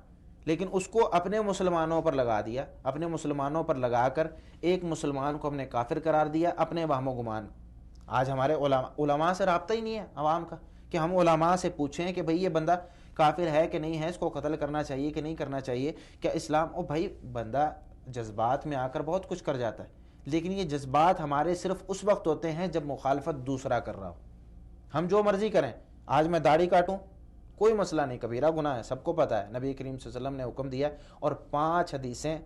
لیکن اس کو اپنے مسلمانوں پر لگا دیا، اپنے مسلمانوں پر لگا کر ایک مسلمان کو ہم نے کافر قرار دیا، اپنے وہم و گمان. آج ہمارے علماء سے رابطہ ہی نہیں ہے عوام کا کہ ہم علماء سے پوچھیں کہ بھئی یہ بندہ کافر ہے کہ نہیں ہے، اس کو قتل کرنا چاہیے کہ نہیں کرنا چاہیے، کیا اسلام. او بھائی بندہ جذبات میں آ کر بہت کچھ کر جاتا ہے، لیکن یہ جذبات ہمارے صرف اس وقت ہوتے ہیں جب مخالفت دوسرا کر رہا ہو. ہم جو مرضی کریں، آج میں داڑھی کاٹوں کوئی مسئلہ نہیں، کبیرہ گناہ ہے، سب کو پتہ ہے، نبی کریم صلی اللہ علیہ وسلم نے حکم دیا اور 5 حدیثیں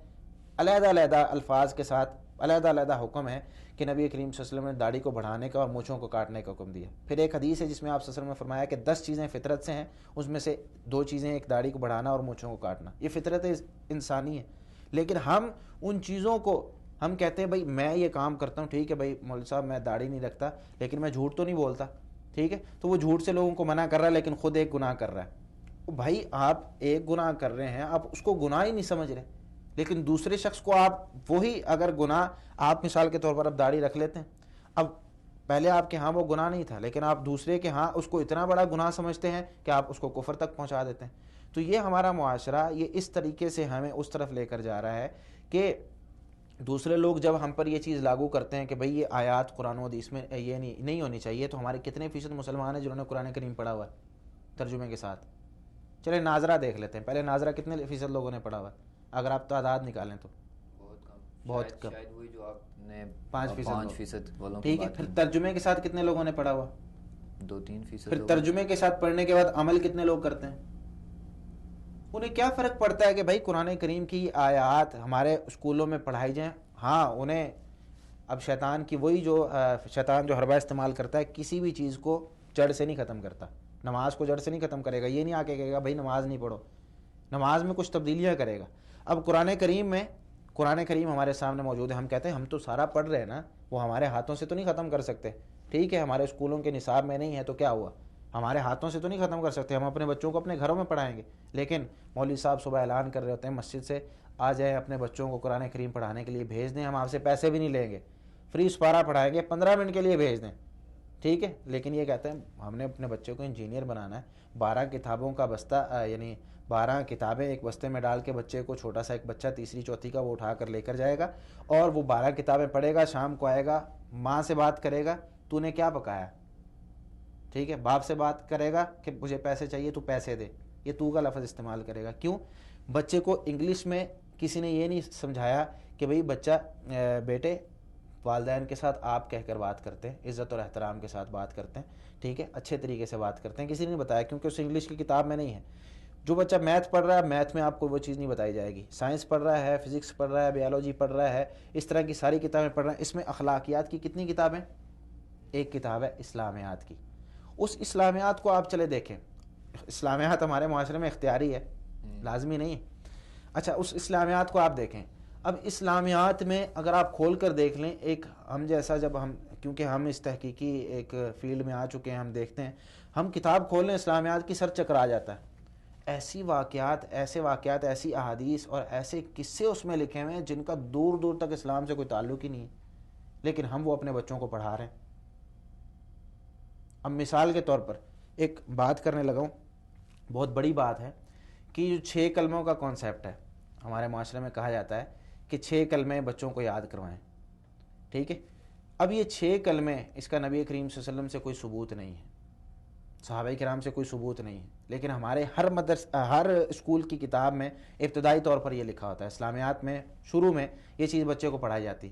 علیحدہ علیحدہ الفاظ کے ساتھ علیحدہ علیحدہ حکم ہے کہ نبی کریم صلی اللہ علیہ وسلم نے داڑھی کو بڑھانے کا اور مونچھوں کو کاٹنے کا حکم دیا. پھر ایک حدیث ہے جس میں آپ صلی اللہ علیہ وسلم نے فرمایا کہ 10 چیزیں فطرت سے ہیں، اس میں سے 2 چیزیں، ایک داڑھی کو بڑھانا اور مونچھوں کو کاٹنا. یہ فطرت انسانی ہے. لیکن ہم ان چیزوں کو ہم کہتے ہیں بھائی میں یہ کام کرتا ہوں، ٹھیک ہے بھائی مولوی صاحب میں داڑھی نہیں رکھتا لیکن میں جھوٹ تو نہیں بولتا، ٹھیک ہے، تو وہ جھوٹ سے لوگوں کو منع کر رہا ہے لیکن خود ایک گناہ کر رہا ہے. بھائی آپ ایک گناہ کر رہے ہیں، آپ اس کو گناہ ہی نہیں سمجھ رہے، لیکن دوسرے شخص کو آپ وہی اگر گناہ، آپ مثال کے طور پر اب داڑھی رکھ لیتے ہیں، اب پہلے آپ کے ہاں وہ گناہ نہیں تھا لیکن آپ دوسرے کے ہاں اس کو اتنا بڑا گناہ سمجھتے ہیں کہ آپ اس کو کفر تک پہنچا دیتے ہیں. تو یہ ہمارا معاشرہ یہ اس طریقے سے ہمیں اس طرف لے کر جا رہا ہے کہ دوسرے لوگ جب ہم پر یہ چیز لاگو کرتے ہیں کہ بھئی یہ آیات قرآن و حدیث میں یہ نہیں ہونی چاہیے، تو ہمارے کتنے فیصد مسلمان ہیں جنہوں نے قرآن کریم پڑھا ہوا ہے ترجمے کے ساتھ؟ چلے ناظرہ دیکھ لیتے ہیں. پہلے ناظرہ کتنے فیصد لوگوں نے پڑھا ہوا ہے اگر آپ تعداد نکالیں تو؟ بہت کم، شاید وہی جو آپ نے 5% والوں. ٹھیک ہے، پھر ترجمے کے ساتھ کتنے لوگوں نے پڑھا ہوا؟ 2-3%. پھر ترجمے کے ساتھ پڑھنے کے بعد عمل کتنے لوگ کرتے ہیں؟ انہیں کیا فرق پڑتا ہے کہ بھائی قرآن کریم کی آیات ہمارے اسکولوں میں پڑھائی جائیں؟ ہاں انہیں اب شیطان کی وہی جو شیطان جو حربہ استعمال کرتا ہے، کسی بھی چیز کو جڑ سے نہیں ختم کرتا. نماز کو جڑ سے نہیں ختم کرے گا، یہ نہیں آ کے کہے گا بھائی نماز نہیں پڑھو، نماز میں کچھ تبدیلیاں کرے گا. اب قرآن کریم ہمارے سامنے موجود ہے، ہم کہتے ہیں ہم تو سارا پڑھ رہے ہیں نا، وہ ہمارے ہاتھوں سے تو نہیں ختم کر سکتے. ٹھیک ہے، ہمارے اسکولوں کے نصاب میں نہیں ہے تو کیا ہوا، ہمارے ہاتھوں سے تو نہیں ختم کر سکتے، ہم اپنے بچوں کو اپنے گھروں میں پڑھائیں گے. لیکن مولوی صاحب صبح اعلان کر رہے ہوتے ہیں مسجد سے، آ جائیں اپنے بچوں کو قرآن کریم پڑھانے کے لیے بھیج دیں، ہم آپ سے پیسے بھی نہیں لیں گے، فری سپارہ پڑھائیں گے، 15 منٹ کے لیے بھیج دیں. ٹھیک ہے، لیکن یہ کہتے ہیں ہم نے اپنے بچے کو انجینئر بنانا ہے، 12 کتابوں کا بستہ، یعنی 12 کتابیں ایک بستے میں ڈال کے بچے کو، چھوٹا سا ایک بچہ تیسری چوتھی کا، وہ اٹھا کر لے کر جائے گا اور وہ 12 کتابیں پڑھے گا، شام کو آئے گا، ماں سے بات کرے گا تو نے کیا پکایا، ٹھیک ہے، باپ سے بات کرے گا کہ مجھے پیسے چاہیے تو پیسے دے، یہ تو کا لفظ استعمال کرے گا. کیوں؟ بچے کو انگلش میں کسی نے یہ نہیں سمجھایا کہ بھئی بچہ بیٹے والدین کے ساتھ آپ کہہ کر بات کرتے ہیں, عزت اور احترام کے ساتھ بات کرتے ہیں, ٹھیک ہے, اچھے طریقے سے بات کرتے ہیں, کسی نے نہیں بتایا کیونکہ اس انگلش کی کتاب میں نہیں ہے. جو بچہ میتھ پڑھ رہا ہے, میتھ میں آپ کو وہ چیز نہیں بتائی جائے گی. سائنس پڑھ رہا ہے, فزکس پڑھ رہا ہے, بیالوجی پڑھ رہا ہے, اس طرح کی ساری کتابیں پڑھ رہا ہے. اس میں اخلاقیات کی کتنی کتابیں؟ ایک کتاب ہے اسلامیات کی. اس اسلامیات کو آپ چلے دیکھیں. اسلامیات ہمارے معاشرے میں اختیاری ہے, لازمی نہیں ہے. اچھا, اس اسلامیات کو آپ دیکھیں. اب اسلامیات میں اگر آپ کھول کر دیکھ لیں, ایک ہم جیسا جب ہم, کیونکہ ہم اس تحقیقی ایک فیلڈ میں آ چکے ہیں, ہم دیکھتے ہیں, ہم کتاب کھول لیں اسلامیات کی, سر چکرا جاتا ہے. ایسی واقعات, ایسی احادیث اور ایسے قصے اس میں لکھے ہوئے ہیں جن کا دور دور تک اسلام سے کوئی تعلق ہی نہیں ہے, لیکن ہم وہ اپنے بچوں کو پڑھا رہے ہیں. اب مثال کے طور پر ایک بات کرنے لگا ہوں, بہت بڑی بات ہے, کہ جو 6 کلموں کا کانسیپٹ ہے ہمارے معاشرے میں, کہا جاتا ہے کہ 6 کلمے بچوں کو یاد کروائیں, ٹھیک ہے. اب یہ 6 کلمے, اس کا نبی کریم صلی اللہ علیہ وسلم سے کوئی ثبوت نہیں ہے, صحابہ کرام سے کوئی ثبوت نہیں ہے, لیکن ہمارے ہر اسکول کی کتاب میں ابتدائی طور پر یہ لکھا ہوتا ہے. اسلامیات میں شروع میں یہ چیز بچے کو پڑھائی جاتی.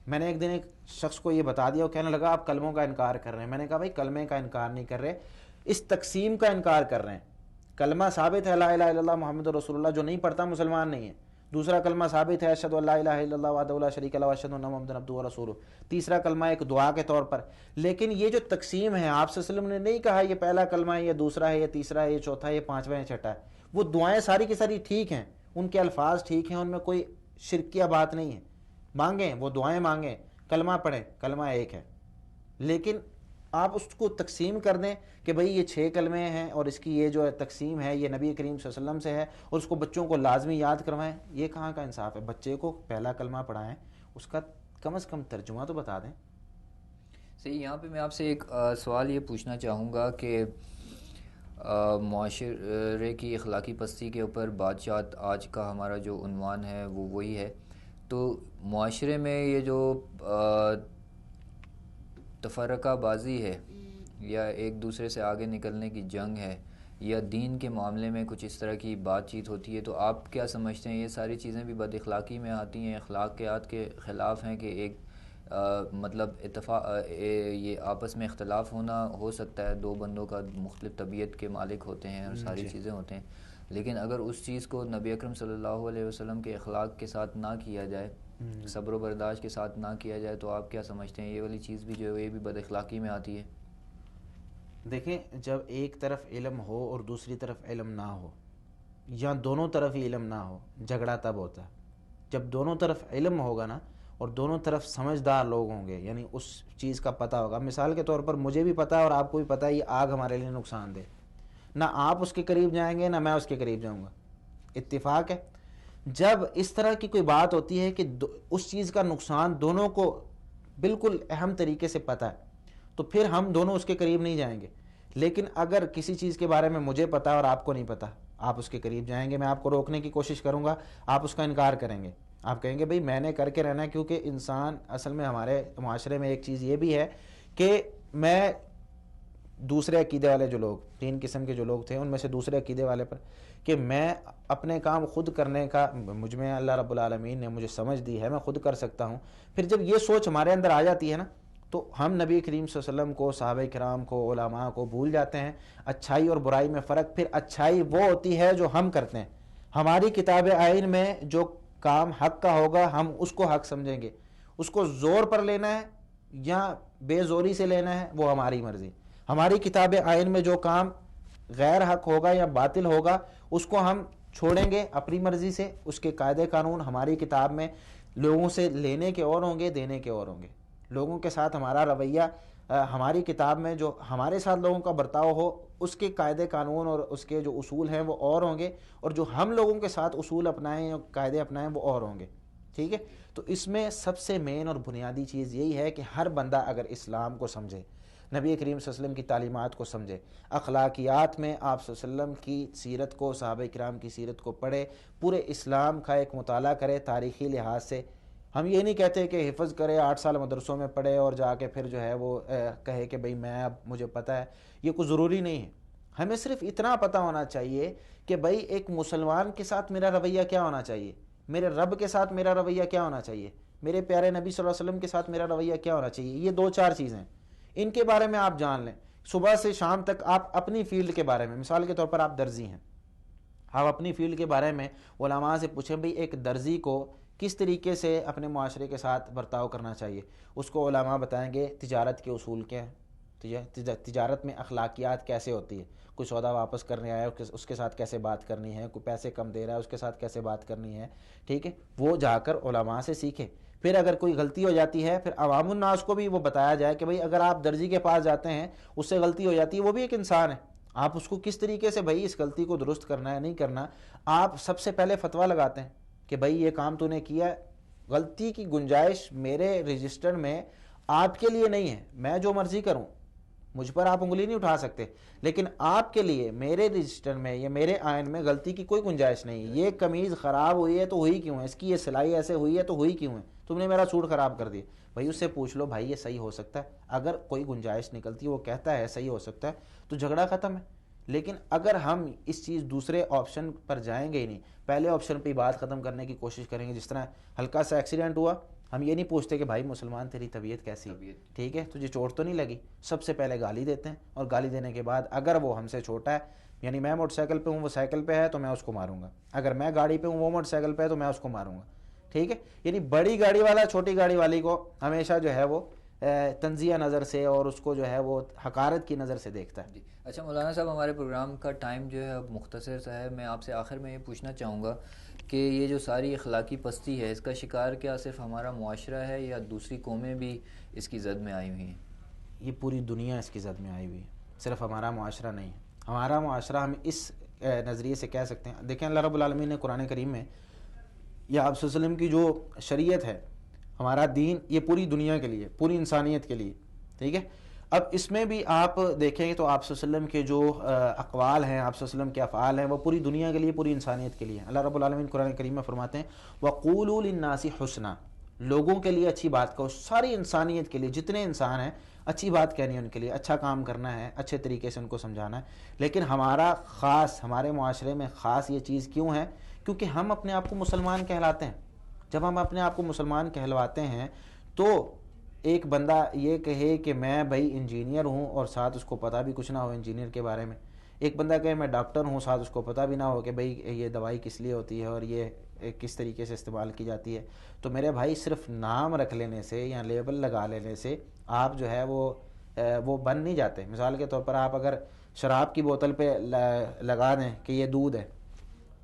میں نے ایک دن ایک شخص کو یہ بتا دیا, وہ کہنے لگا آپ کلموں کا انکار کر رہے ہیں. میں نے کہا بھائی کلمے کا انکار نہیں کر رہے, اس تقسیم کا انکار کر رہے ہیں. کلمہ ثابت ہے لا الہ الا اللہ محمد رسول اللہ, جو نہیں پڑھتا مسلمان نہیں ہے. دوسرا کلمہ ثابت ہے اشہد ان لا الہ الا اللہ وحدہ لا شریک لہ واشہد ان محمدًا عبدہ ورسولہ. تیسرا کلمہ ایک دعا کے طور پر. لیکن یہ جو تقسیم ہے, آپ صلی اللہ علیہ وسلم نے نہیں کہا یہ پہلا کلمہ ہے, یہ دوسرا ہے, یہ تیسرا ہے, یہ چوتھا ہے, یہ پانچواں ہے, یہ چھٹا ہے. وہ دعائیں ساری کی ساری ٹھیک ہیں, ان کے الفاظ ٹھیک ہیں, ان میں کوئی شرکیہ بات نہیں ہے. مانگیں وہ دعائیں مانگیں, کلمہ پڑھیں, کلمہ ایک ہے. لیکن آپ اس کو تقسیم کر دیں کہ بھئی یہ 6 کلمے ہیں اور اس کی یہ جو تقسیم ہے یہ نبی کریم صلی اللہ علیہ وسلم سے ہے, اور اس کو بچوں کو لازمی یاد کروائیں. یہ کہاں کا انصاف ہے؟ بچے کو پہلا کلمہ پڑھائیں, اس کا کم از کم ترجمہ تو بتا دیں. صحیح. یہاں پہ میں آپ سے ایک سوال یہ پوچھنا چاہوں گا کہ معاشرے کی اخلاقی پستی کے اوپر بادشاہت آج کا ہمارا جو عنوان ہے وہ وہی ہے. تو معاشرے میں یہ جو تفرقہ بازی ہے یا ایک دوسرے سے آگے نکلنے کی جنگ ہے, یا دین کے معاملے میں کچھ اس طرح کی بات چیت ہوتی ہے, تو آپ کیا سمجھتے ہیں یہ ساری چیزیں بھی بد اخلاقی میں آتی ہیں, اخلاقیات کے خلاف ہیں کہ ایک مطلب یہ آپس میں اختلاف ہونا ہو سکتا ہے, 2 بندوں کا مختلف طبیعت کے مالک ہوتے ہیں اور ساری چیزیں ہوتے ہیں, لیکن اگر اس چیز کو نبی اکرم صلی اللہ علیہ وسلم کے اخلاق کے ساتھ نہ کیا جائے, صبر و برداشت کے ساتھ نہ کیا جائے, تو آپ کیا سمجھتے ہیں یہ والی چیز بھی جو ہے یہ بھی بد اخلاقی میں آتی ہے؟ دیکھیں, جب ایک طرف علم ہو اور دوسری طرف علم نہ ہو, یا دونوں طرف ہی علم نہ ہو, جھگڑا تب ہوتا ہے. جب دونوں طرف علم ہوگا نا, اور دونوں طرف سمجھدار لوگ ہوں گے, یعنی اس چیز کا پتہ ہوگا. مثال کے طور پر مجھے بھی پتہ ہے اور آپ کو بھی پتہ ہے یہ آگ ہمارے لیے نقصان دہ, نہ آپ اس کے قریب جائیں گے نہ میں اس کے قریب جاؤں گا, اتفاق ہے. جب اس طرح کی کوئی بات ہوتی ہے کہ اس چیز کا نقصان دونوں کو بالکل اہم طریقے سے پتہ ہے, تو پھر ہم دونوں اس کے قریب نہیں جائیں گے. لیکن اگر کسی چیز کے بارے میں مجھے پتہ اور آپ کو نہیں پتہ, آپ اس کے قریب جائیں گے, میں آپ کو روکنے کی کوشش کروں گا, آپ اس کا انکار کریں گے, آپ کہیں گے بھئی میں نے کر کے رہنا ہے. کیونکہ انسان اصل میں ہمارے معاشرے میں ایک چیز یہ بھی ہے کہ میں دوسرے عقیدے والے جو لوگ, 3 قسم کے جو لوگ تھے ان میں سے دوسرے عقیدے والے پر, کہ میں اپنے کام خود کرنے کا, مجھ میں اللہ رب العالمین نے مجھے سمجھ دی ہے, میں خود کر سکتا ہوں. پھر جب یہ سوچ ہمارے اندر آ جاتی ہے نا, تو ہم نبی کریم صلی اللہ علیہ وسلم کو, صحابہ کرام کو, علماء کو بھول جاتے ہیں. اچھائی اور برائی میں فرق, پھر اچھائی وہ ہوتی ہے جو ہم کرتے ہیں. ہماری کتاب آئین میں جو کام حق کا ہوگا ہم اس کو حق سمجھیں گے, اس کو زور پر لینا ہے یا بے زوری سے لینا ہے وہ ہماری مرضی. ہماری کتاب آئین میں جو کام غیر حق ہوگا یا باطل ہوگا اس کو ہم چھوڑیں گے اپنی مرضی سے. اس کے قاعدے قانون ہماری کتاب میں لوگوں سے لینے کے اور ہوں گے, دینے کے اور ہوں گے. لوگوں کے ساتھ ہمارا رویہ ہماری کتاب میں جو ہمارے ساتھ لوگوں کا برتاؤ ہو اس کے قاعدے قانون اور اس کے جو اصول ہیں وہ اور ہوں گے, اور جو ہم لوگوں کے ساتھ اصول اپنائیں یا قاعدے اپنائیں وہ اور ہوں گے. ٹھیک ہے. تو اس میں سب سے مین اور بنیادی چیز یہی ہے کہ ہر بندہ اگر اسلام کو سمجھے, نبی کریم صلی اللہ علیہ وسلم کی تعلیمات کو سمجھے, اخلاقیات میں آپ صلی اللہ علیہ وسلم کی سیرت کو, صحابہ کرام کی سیرت کو پڑھے, پورے اسلام کا ایک مطالعہ کرے تاریخی لحاظ سے. ہم یہ نہیں کہتے کہ حفظ کرے, 8 سال مدرسوں میں پڑھے اور جا کے پھر جو ہے وہ کہے کہ بھئی میں اب مجھے پتہ ہے. یہ کوئی ضروری نہیں ہے. ہمیں صرف اتنا پتہ ہونا چاہیے کہ بھائی ایک مسلمان کے ساتھ میرا رویہ کیا ہونا چاہیے، میرے رب کے ساتھ میرا رویہ کیا ہونا چاہیے، میرے پیارے نبی صلی اللہ علیہ وسلم کے ساتھ میرا رویہ کیا ہونا چاہیے. یہ 2-4 چیزیں، ان کے بارے میں آپ جان لیں. صبح سے شام تک آپ اپنی فیلڈ کے بارے میں، مثال کے طور پر آپ درزی ہیں، آپ اپنی فیلڈ کے بارے میں علماء سے پوچھیں بھئی ایک درزی کو کس طریقے سے اپنے معاشرے کے ساتھ برتاؤ کرنا چاہیے. اس کو علماء بتائیں گے تجارت کے اصول کیا ہیں، تجارت میں اخلاقیات کیسے ہوتی ہے، کوئی سودا واپس کرنے آیا اس کے ساتھ کیسے بات کرنی ہے، کوئی پیسے کم دے رہا ہے اس کے ساتھ کیسے بات کرنی ہے. ٹھیک ہے، وہ جا کر علماء سے سیکھے. پھر اگر کوئی غلطی ہو جاتی ہے پھر عوام الناس کو بھی وہ بتایا جائے کہ بھئی اگر آپ درزی کے پاس جاتے ہیں اس سے غلطی ہو جاتی ہے، وہ بھی ایک انسان ہے، آپ اس کو کس طریقے سے بھئی اس غلطی کو درست کرنا ہے نہیں کرنا. آپ سب سے پہلے فتویٰ لگاتے ہیں کہ بھئی یہ کام تو نے کیا ہے، غلطی کی گنجائش میرے رجسٹر میں آپ کے لیے نہیں ہے، میں جو مرضی کروں مجھ پر آپ انگلی نہیں اٹھا سکتے، لیکن آپ کے لیے میرے رجسٹر میں یا میرے آئین میں غلطی کی کوئی گنجائش نہیں ہے. یہ قمیض خراب ہوئی ہے تو ہوئی کیوں ہے، اس کی یہ سلائی ایسے ہوئی ہے تو ہوئی کیوں ہے، تم نے میرا سوٹ خراب کر دیا. بھائی اس سے پوچھ لو بھائی یہ صحیح ہو سکتا ہے، اگر کوئی گنجائش نکلتی ہے وہ کہتا ہے صحیح ہو سکتا ہے تو جھگڑا ختم ہے. لیکن اگر ہم اس چیز دوسرے آپشن پر جائیں گے ہی نہیں، پہلے آپشن پہ بات ختم کرنے کی کوشش کریں گے، جس طرح ہلکا سا ایکسیڈنٹ ہوا ہم یہ نہیں پوچھتے کہ بھائی مسلمان تیری طبیعت کیسی، ٹھیک ہے تجھے چوٹ تو نہیں لگی، سب سے پہلے گالی دیتے ہیں، اور گالی دینے کے بعد اگر وہ ہم سے چھوٹا ہے، یعنی میں موٹر سائیکل پہ ہوں وہ سائیکل پہ ہے تو میں اس کو ماروں گا، اگر میں گاڑی پہ ہوں وہ موٹر سائیکل پہ ہے تو میں اس کو ماروں گا. ٹھیک ہے، یعنی بڑی گاڑی والا چھوٹی گاڑی والی کو ہمیشہ جو ہے وہ تنزیہ نظر سے اور اس کو جو ہے وہ حقارت کی نظر سے دیکھتا ہے. جی اچھا مولانا صاحب، ہمارے پروگرام کا ٹائم جو ہے اب مختصر سا ہے. میں آپ سے آخر میں یہ پوچھنا چاہوں گا کہ یہ جو ساری اخلاقی پستی ہے اس کا شکار کیا صرف ہمارا معاشرہ ہے یا دوسری قومیں بھی اس کی زد میں آئی ہوئی ہیں؟ یہ پوری دنیا اس کی زد میں آئی ہوئی ہے، صرف ہمارا معاشرہ نہیں ہے. ہمارا معاشرہ ہم اس نظریے سے کہہ سکتے ہیں، دیکھیں اللہ رب العالمین نے قرآن کریم میں یا آپ صلی اللہ علیہ وسلم کی جو شریعت ہے، ہمارا دین یہ پوری دنیا کے لیے، پوری انسانیت کے لیے. ٹھیک ہے، اب اس میں بھی آپ دیکھیں تو آپ صلی اللہ علیہ وسلم کے جو اقوال ہیں، آپ صلی اللہ علیہ وسلم کے افعال ہیں، وہ پوری دنیا کے لیے، پوری انسانیت کے لیے. اللہ رب العالمین قرآن کریم میں فرماتے ہیں وَقُولُوا لِلنَّاسِ حُسْنًا، لوگوں کے لیے اچھی بات کہو، ساری انسانیت کے لیے، جتنے انسان ہیں اچھی بات کہنی ہے، ان کے لیے اچھا کام کرنا ہے، اچھے طریقے سے ان کو سمجھانا ہے. لیکن ہمارا خاص، ہمارے معاشرے میں خاص یہ چیز کیوں ہے؟ کیونکہ ہم اپنے آپ کو مسلمان کہلاتے ہیں. جب ہم اپنے آپ کو مسلمان کہلواتے ہیں تو ایک بندہ یہ کہے کہ میں بھائی انجینئر ہوں اور ساتھ اس کو پتہ بھی کچھ نہ ہو انجینئر کے بارے میں، ایک بندہ کہے میں ڈاکٹر ہوں ساتھ اس کو پتہ بھی نہ ہو کہ بھائی یہ دوائی کس لیے ہوتی ہے اور یہ کس طریقے سے استعمال کی جاتی ہے، تو میرے بھائی صرف نام رکھ لینے سے یا لیبل لگا لینے سے آپ جو ہے وہ بن نہیں جاتے. مثال کے طور پر آپ اگر شراب کی بوتل پہ لگا دیں کہ یہ دودھ ہے،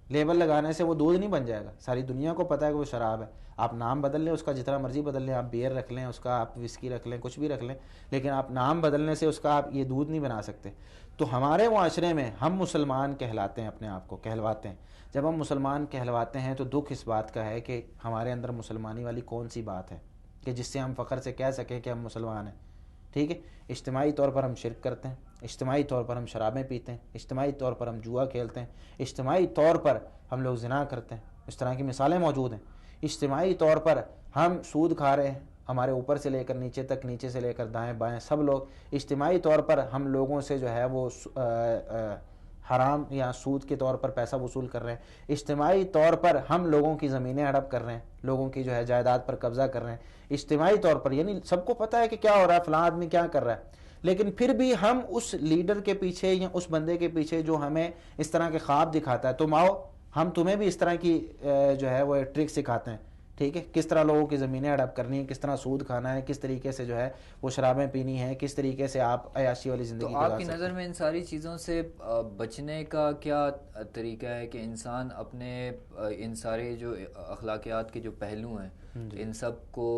لیبل لگانے سے وہ دودھ نہیں بن جائے گا، ساری دنیا کو پتہ ہے کہ وہ شراب ہے. آپ نام بدل لیں اس کا، جتنا مرضی بدل لیں، آپ بیئر رکھ لیں اس کا، آپ وسکی رکھ لیں، کچھ بھی رکھ لیں، لیکن آپ نام بدلنے سے اس کا آپ یہ دودھ نہیں بنا سکتے. تو ہمارے معاشرے میں ہم مسلمان کہلاتے ہیں، اپنے آپ کو کہلواتے ہیں. جب ہم مسلمان کہلواتے ہیں تو دکھ اس بات کا ہے کہ ہمارے اندر مسلمانی والی کون سی بات ہے کہ جس سے ہم فخر سے کہہ سکیں کہ ہم مسلمان ہیں. ٹھیک ہے، اجتماعی طور پر ہم شرک کرتے ہیں، اجتماعی طور پر ہم شرابیں پیتے ہیں، اجتماعی طور پر ہم جوا کھیلتے ہیں، اجتماعی طور پر ہم لوگ زنا کرتے ہیں، اس طرح کی مثالیں موجود ہیں. اجتماعی طور پر ہم سود کھا رہے ہیں، ہمارے اوپر سے لے کر نیچے تک، نیچے سے لے کر دائیں بائیں سب لوگ. اجتماعی طور پر ہم لوگوں سے جو ہے وہ حرام یا سود کے طور پر پیسہ وصول کر رہے ہیں. اجتماعی طور پر ہم لوگوں کی زمینیں ہڑپ کر رہے ہیں، لوگوں کی جو ہے جائیداد پر قبضہ کر رہے ہیں. اجتماعی طور پر یعنی سب کو پتہ ہے کہ کیا ہو رہا ہے، فلاں آدمی کیا کر رہا ہے، لیکن پھر بھی ہم اس لیڈر کے پیچھے یا اس بندے کے پیچھے جو ہمیں اس طرح کے خواب دکھاتا ہے، تم آؤ ہم تمہیں بھی اس طرح کی جو ہے وہ ٹرک سکھاتے ہیں. ٹھیک ہے، کس طرح لوگوں کی زمینیں ہڑپ کرنی ہے، کس طرح سود کھانا ہے، کس طریقے سے جو ہے وہ شرابیں پینی ہے، کس طریقے سے آپ عیاشی والی زندگی تو آپ کی نظر میں ان ساری چیزوں سے بچنے کا کیا طریقہ ہے کہ انسان اپنے ان سارے جو اخلاقیات کے جو پہلو ہیں ان سب کو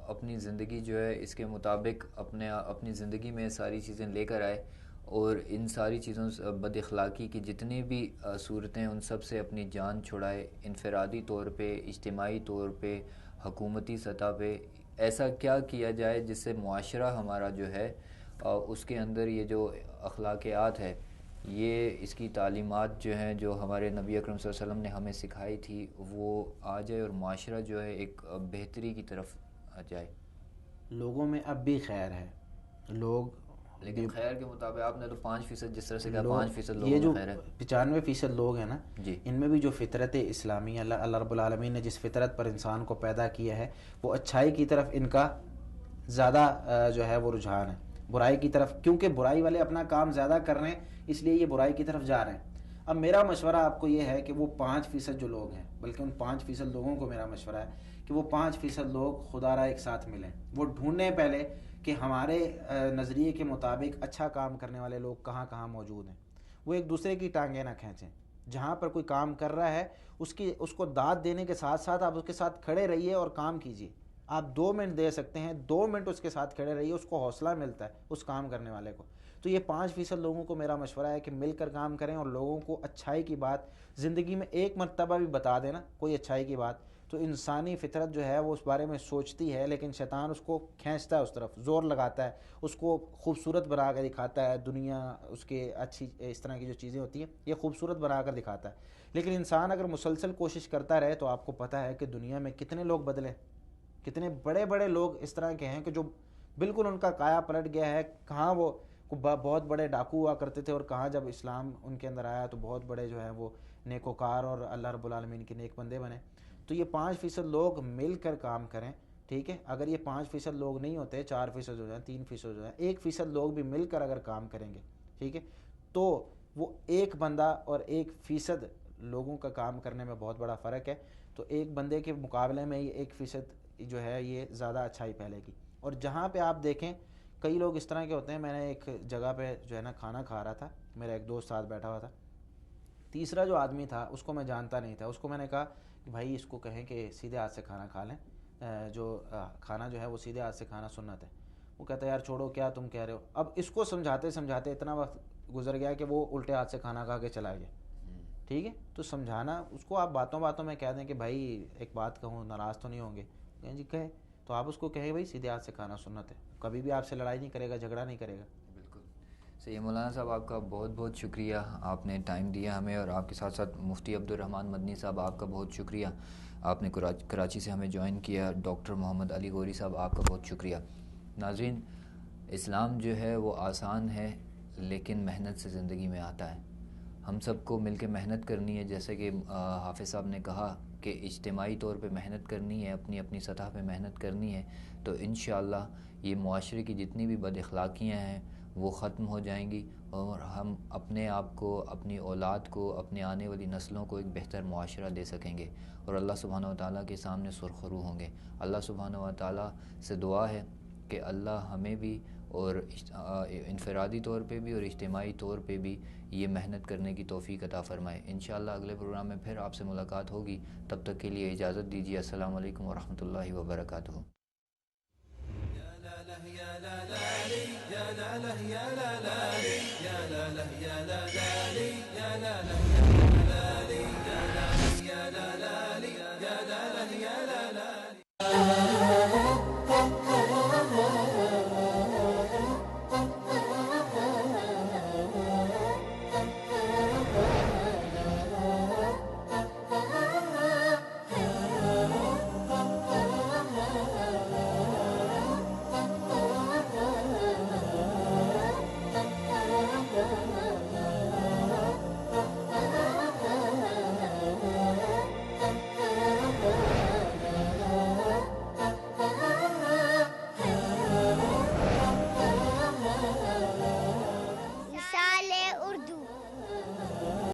اپنی زندگی جو ہے اس کے مطابق اپنی زندگی میں ساری چیزیں لے کر آئے اور ان ساری چیزوں سے بد اخلاقی کی جتنی بھی صورتیں ان سب سے اپنی جان چھڑائے، انفرادی طور پہ، اجتماعی طور پہ، حکومتی سطح پہ؟ ایسا کیا کیا جائے جس سے معاشرہ ہمارا جو ہے اس کے اندر یہ جو اخلاقیات ہے، یہ اس کی تعلیمات جو ہیں جو ہمارے نبی اکرم صلی اللہ علیہ وسلم نے ہمیں سکھائی تھی وہ آ جائے اور معاشرہ جو ہے ایک بہتری کی طرف آ جائے؟ لوگوں میں اب بھی خیر ہے، لوگ لیکن خیر کے مطابق آپ نے تو 5% جس طرح سے کہا 5% یہ لوگوں جو میں خیر ہے 95% لوگ ہیں نا جی ان میں بھی جو فطرت اسلامی اللہ رب العالمین نے جس فطرت پر انسان کو پیدا کیا ہے وہ اچھائی کی طرف ان کا زیادہ جو ہے وہ رجحان ہے، برائی کی طرف کیونکہ برائی والے اپنا کام زیادہ کر رہے ہیں اس لیے یہ برائی کی طرف جا رہے ہیں۔ اب میرا مشورہ آپ کو یہ ہے کہ وہ 5% جو لوگ ہیں، بلکہ ان 5% لوگوں کو میرا مشورہ ہے کہ وہ 5% لوگ خدا را ایک ساتھ ملیں، وہ ڈھونڈیں پہلے کہ ہمارے نظریے کے مطابق اچھا کام کرنے والے لوگ کہاں کہاں موجود ہیں، وہ ایک دوسرے کی ٹانگیں نہ کھینچیں۔ جہاں پر کوئی کام کر رہا ہے اس کو داد دینے کے ساتھ ساتھ آپ اس کے ساتھ کھڑے رہیے اور کام کیجیے۔ آپ 2 منٹ دے سکتے ہیں، 2 منٹ اس کے ساتھ کھڑے رہیے، اس کو حوصلہ ملتا ہے اس کام کرنے والے کو۔ تو یہ 5% لوگوں کو میرا مشورہ ہے کہ مل کر کام کریں اور لوگوں کو اچھائی کی بات زندگی میں ایک مرتبہ بھی بتا دینا کوئی اچھائی کی بات، تو انسانی فطرت جو ہے وہ اس بارے میں سوچتی ہے، لیکن شیطان اس کو کھینچتا ہے، اس طرف زور لگاتا ہے، اس کو خوبصورت بنا کر دکھاتا ہے، دنیا اس کے اچھی اس طرح کی جو چیزیں ہوتی ہیں یہ خوبصورت بنا کر دکھاتا ہے۔ لیکن انسان اگر مسلسل کوشش کرتا رہے تو آپ کو پتہ ہے کہ دنیا میں کتنے لوگ بدلے، کتنے بڑے بڑے لوگ اس طرح کے ہیں کہ جو بالکل ان کا کایا پلٹ گیا ہے۔ کہاں وہ بہت بڑے ڈاکو ہوا کرتے تھے اور کہاں جب اسلام ان کے اندر آیا تو بہت بڑے جو ہیں وہ نیکوکار اور اللہ رب العالمین کے نیک بندے بنے۔ تو یہ 5% لوگ مل کر کام کریں، ٹھیک ہے۔ اگر یہ 5% لوگ نہیں ہوتے، 4% ہو جائیں، 3% ہو جائیں، 1% لوگ بھی مل کر اگر کام کریں گے، ٹھیک ہے، تو وہ ایک بندہ اور 1% لوگوں کا کام کرنے میں بہت بڑا فرق ہے۔ تو ایک بندے کے مقابلے میں یہ 1% جو ہے یہ زیادہ اچھائی پھیلے گی۔ اور جہاں پہ آپ دیکھیں کئی لوگ اس طرح کے ہوتے ہیں، میں نے ایک جگہ پہ جو ہے نا کھانا کھا رہا تھا، میرا ایک دوست ساتھ بیٹھا ہوا تھا، تیسرا جو آدمی تھا اس کو میں جانتا نہیں تھا، اس کو میں نے کہا کہ بھائی اس کو کہیں کہ سیدھے ہاتھ سے کھانا کھا لیں، جو کھانا جو ہے وہ سیدھے ہاتھ سے کھانا سنت ہے۔ وہ کہتا ہے یار چھوڑو کیا تم کہہ رہے ہو۔ اب اس کو سمجھاتے سمجھاتے اتنا وقت گزر گیا کہ وہ الٹے ہاتھ سے کھانا کھا کے چلا گیا، ٹھیک ہے۔ تو سمجھانا اس کو، آپ باتوں باتوں میں کہہ دیں کہ بھائی ایک بات کہوں ناراض تو نہیں ہوں گے، کہیں جی کہے تو آپ اس کو کہیں بھائی سیدھے ہاتھ سے کھانا سنت ہے، کبھی بھی آپ سے لڑائی نہیں کرے گا، جھگڑا نہیں کرے گا۔ بالکل صحیح مولانا صاحب، آپ کا بہت بہت شکریہ، آپ نے ٹائم دیا ہمیں، اور آپ کے ساتھ ساتھ مفتی عبد الرحمن مدنی صاحب آپ کا بہت شکریہ، آپ نے کراچی سے ہمیں جوائن کیا۔ ڈاکٹر محمد علی غوری صاحب آپ کا بہت شکریہ۔ ناظرین، اسلام جو ہے وہ آسان ہے لیکن محنت سے زندگی میں آتا ہے۔ ہم سب کو مل کے محنت کرنی ہے، جیسے کہ حافظ صاحب نے کہا کہ اجتماعی طور پہ محنت کرنی ہے، اپنی اپنی سطح پہ محنت کرنی ہے، تو انشاءاللہ یہ معاشرے کی جتنی بھی بد اخلاقیاں ہیں وہ ختم ہو جائیں گی، اور ہم اپنے آپ کو، اپنی اولاد کو، اپنے آنے والی نسلوں کو ایک بہتر معاشرہ دے سکیں گے، اور اللہ سبحانہ و تعالیٰ کے سامنے سرخرو ہوں گے۔ اللہ سبحانہ و تعالیٰ سے دعا ہے کہ اللہ ہمیں بھی اور انفرادی طور پہ بھی اور اجتماعی طور پہ بھی یہ محنت کرنے کی توفیق عطا فرمائے۔ انشاءاللہ اگلے پروگرام میں پھر آپ سے ملاقات ہوگی، تب تک کے لیے اجازت دیجیے۔ السلام علیکم ورحمۃ اللہ وبرکاتہ۔ يا لا لا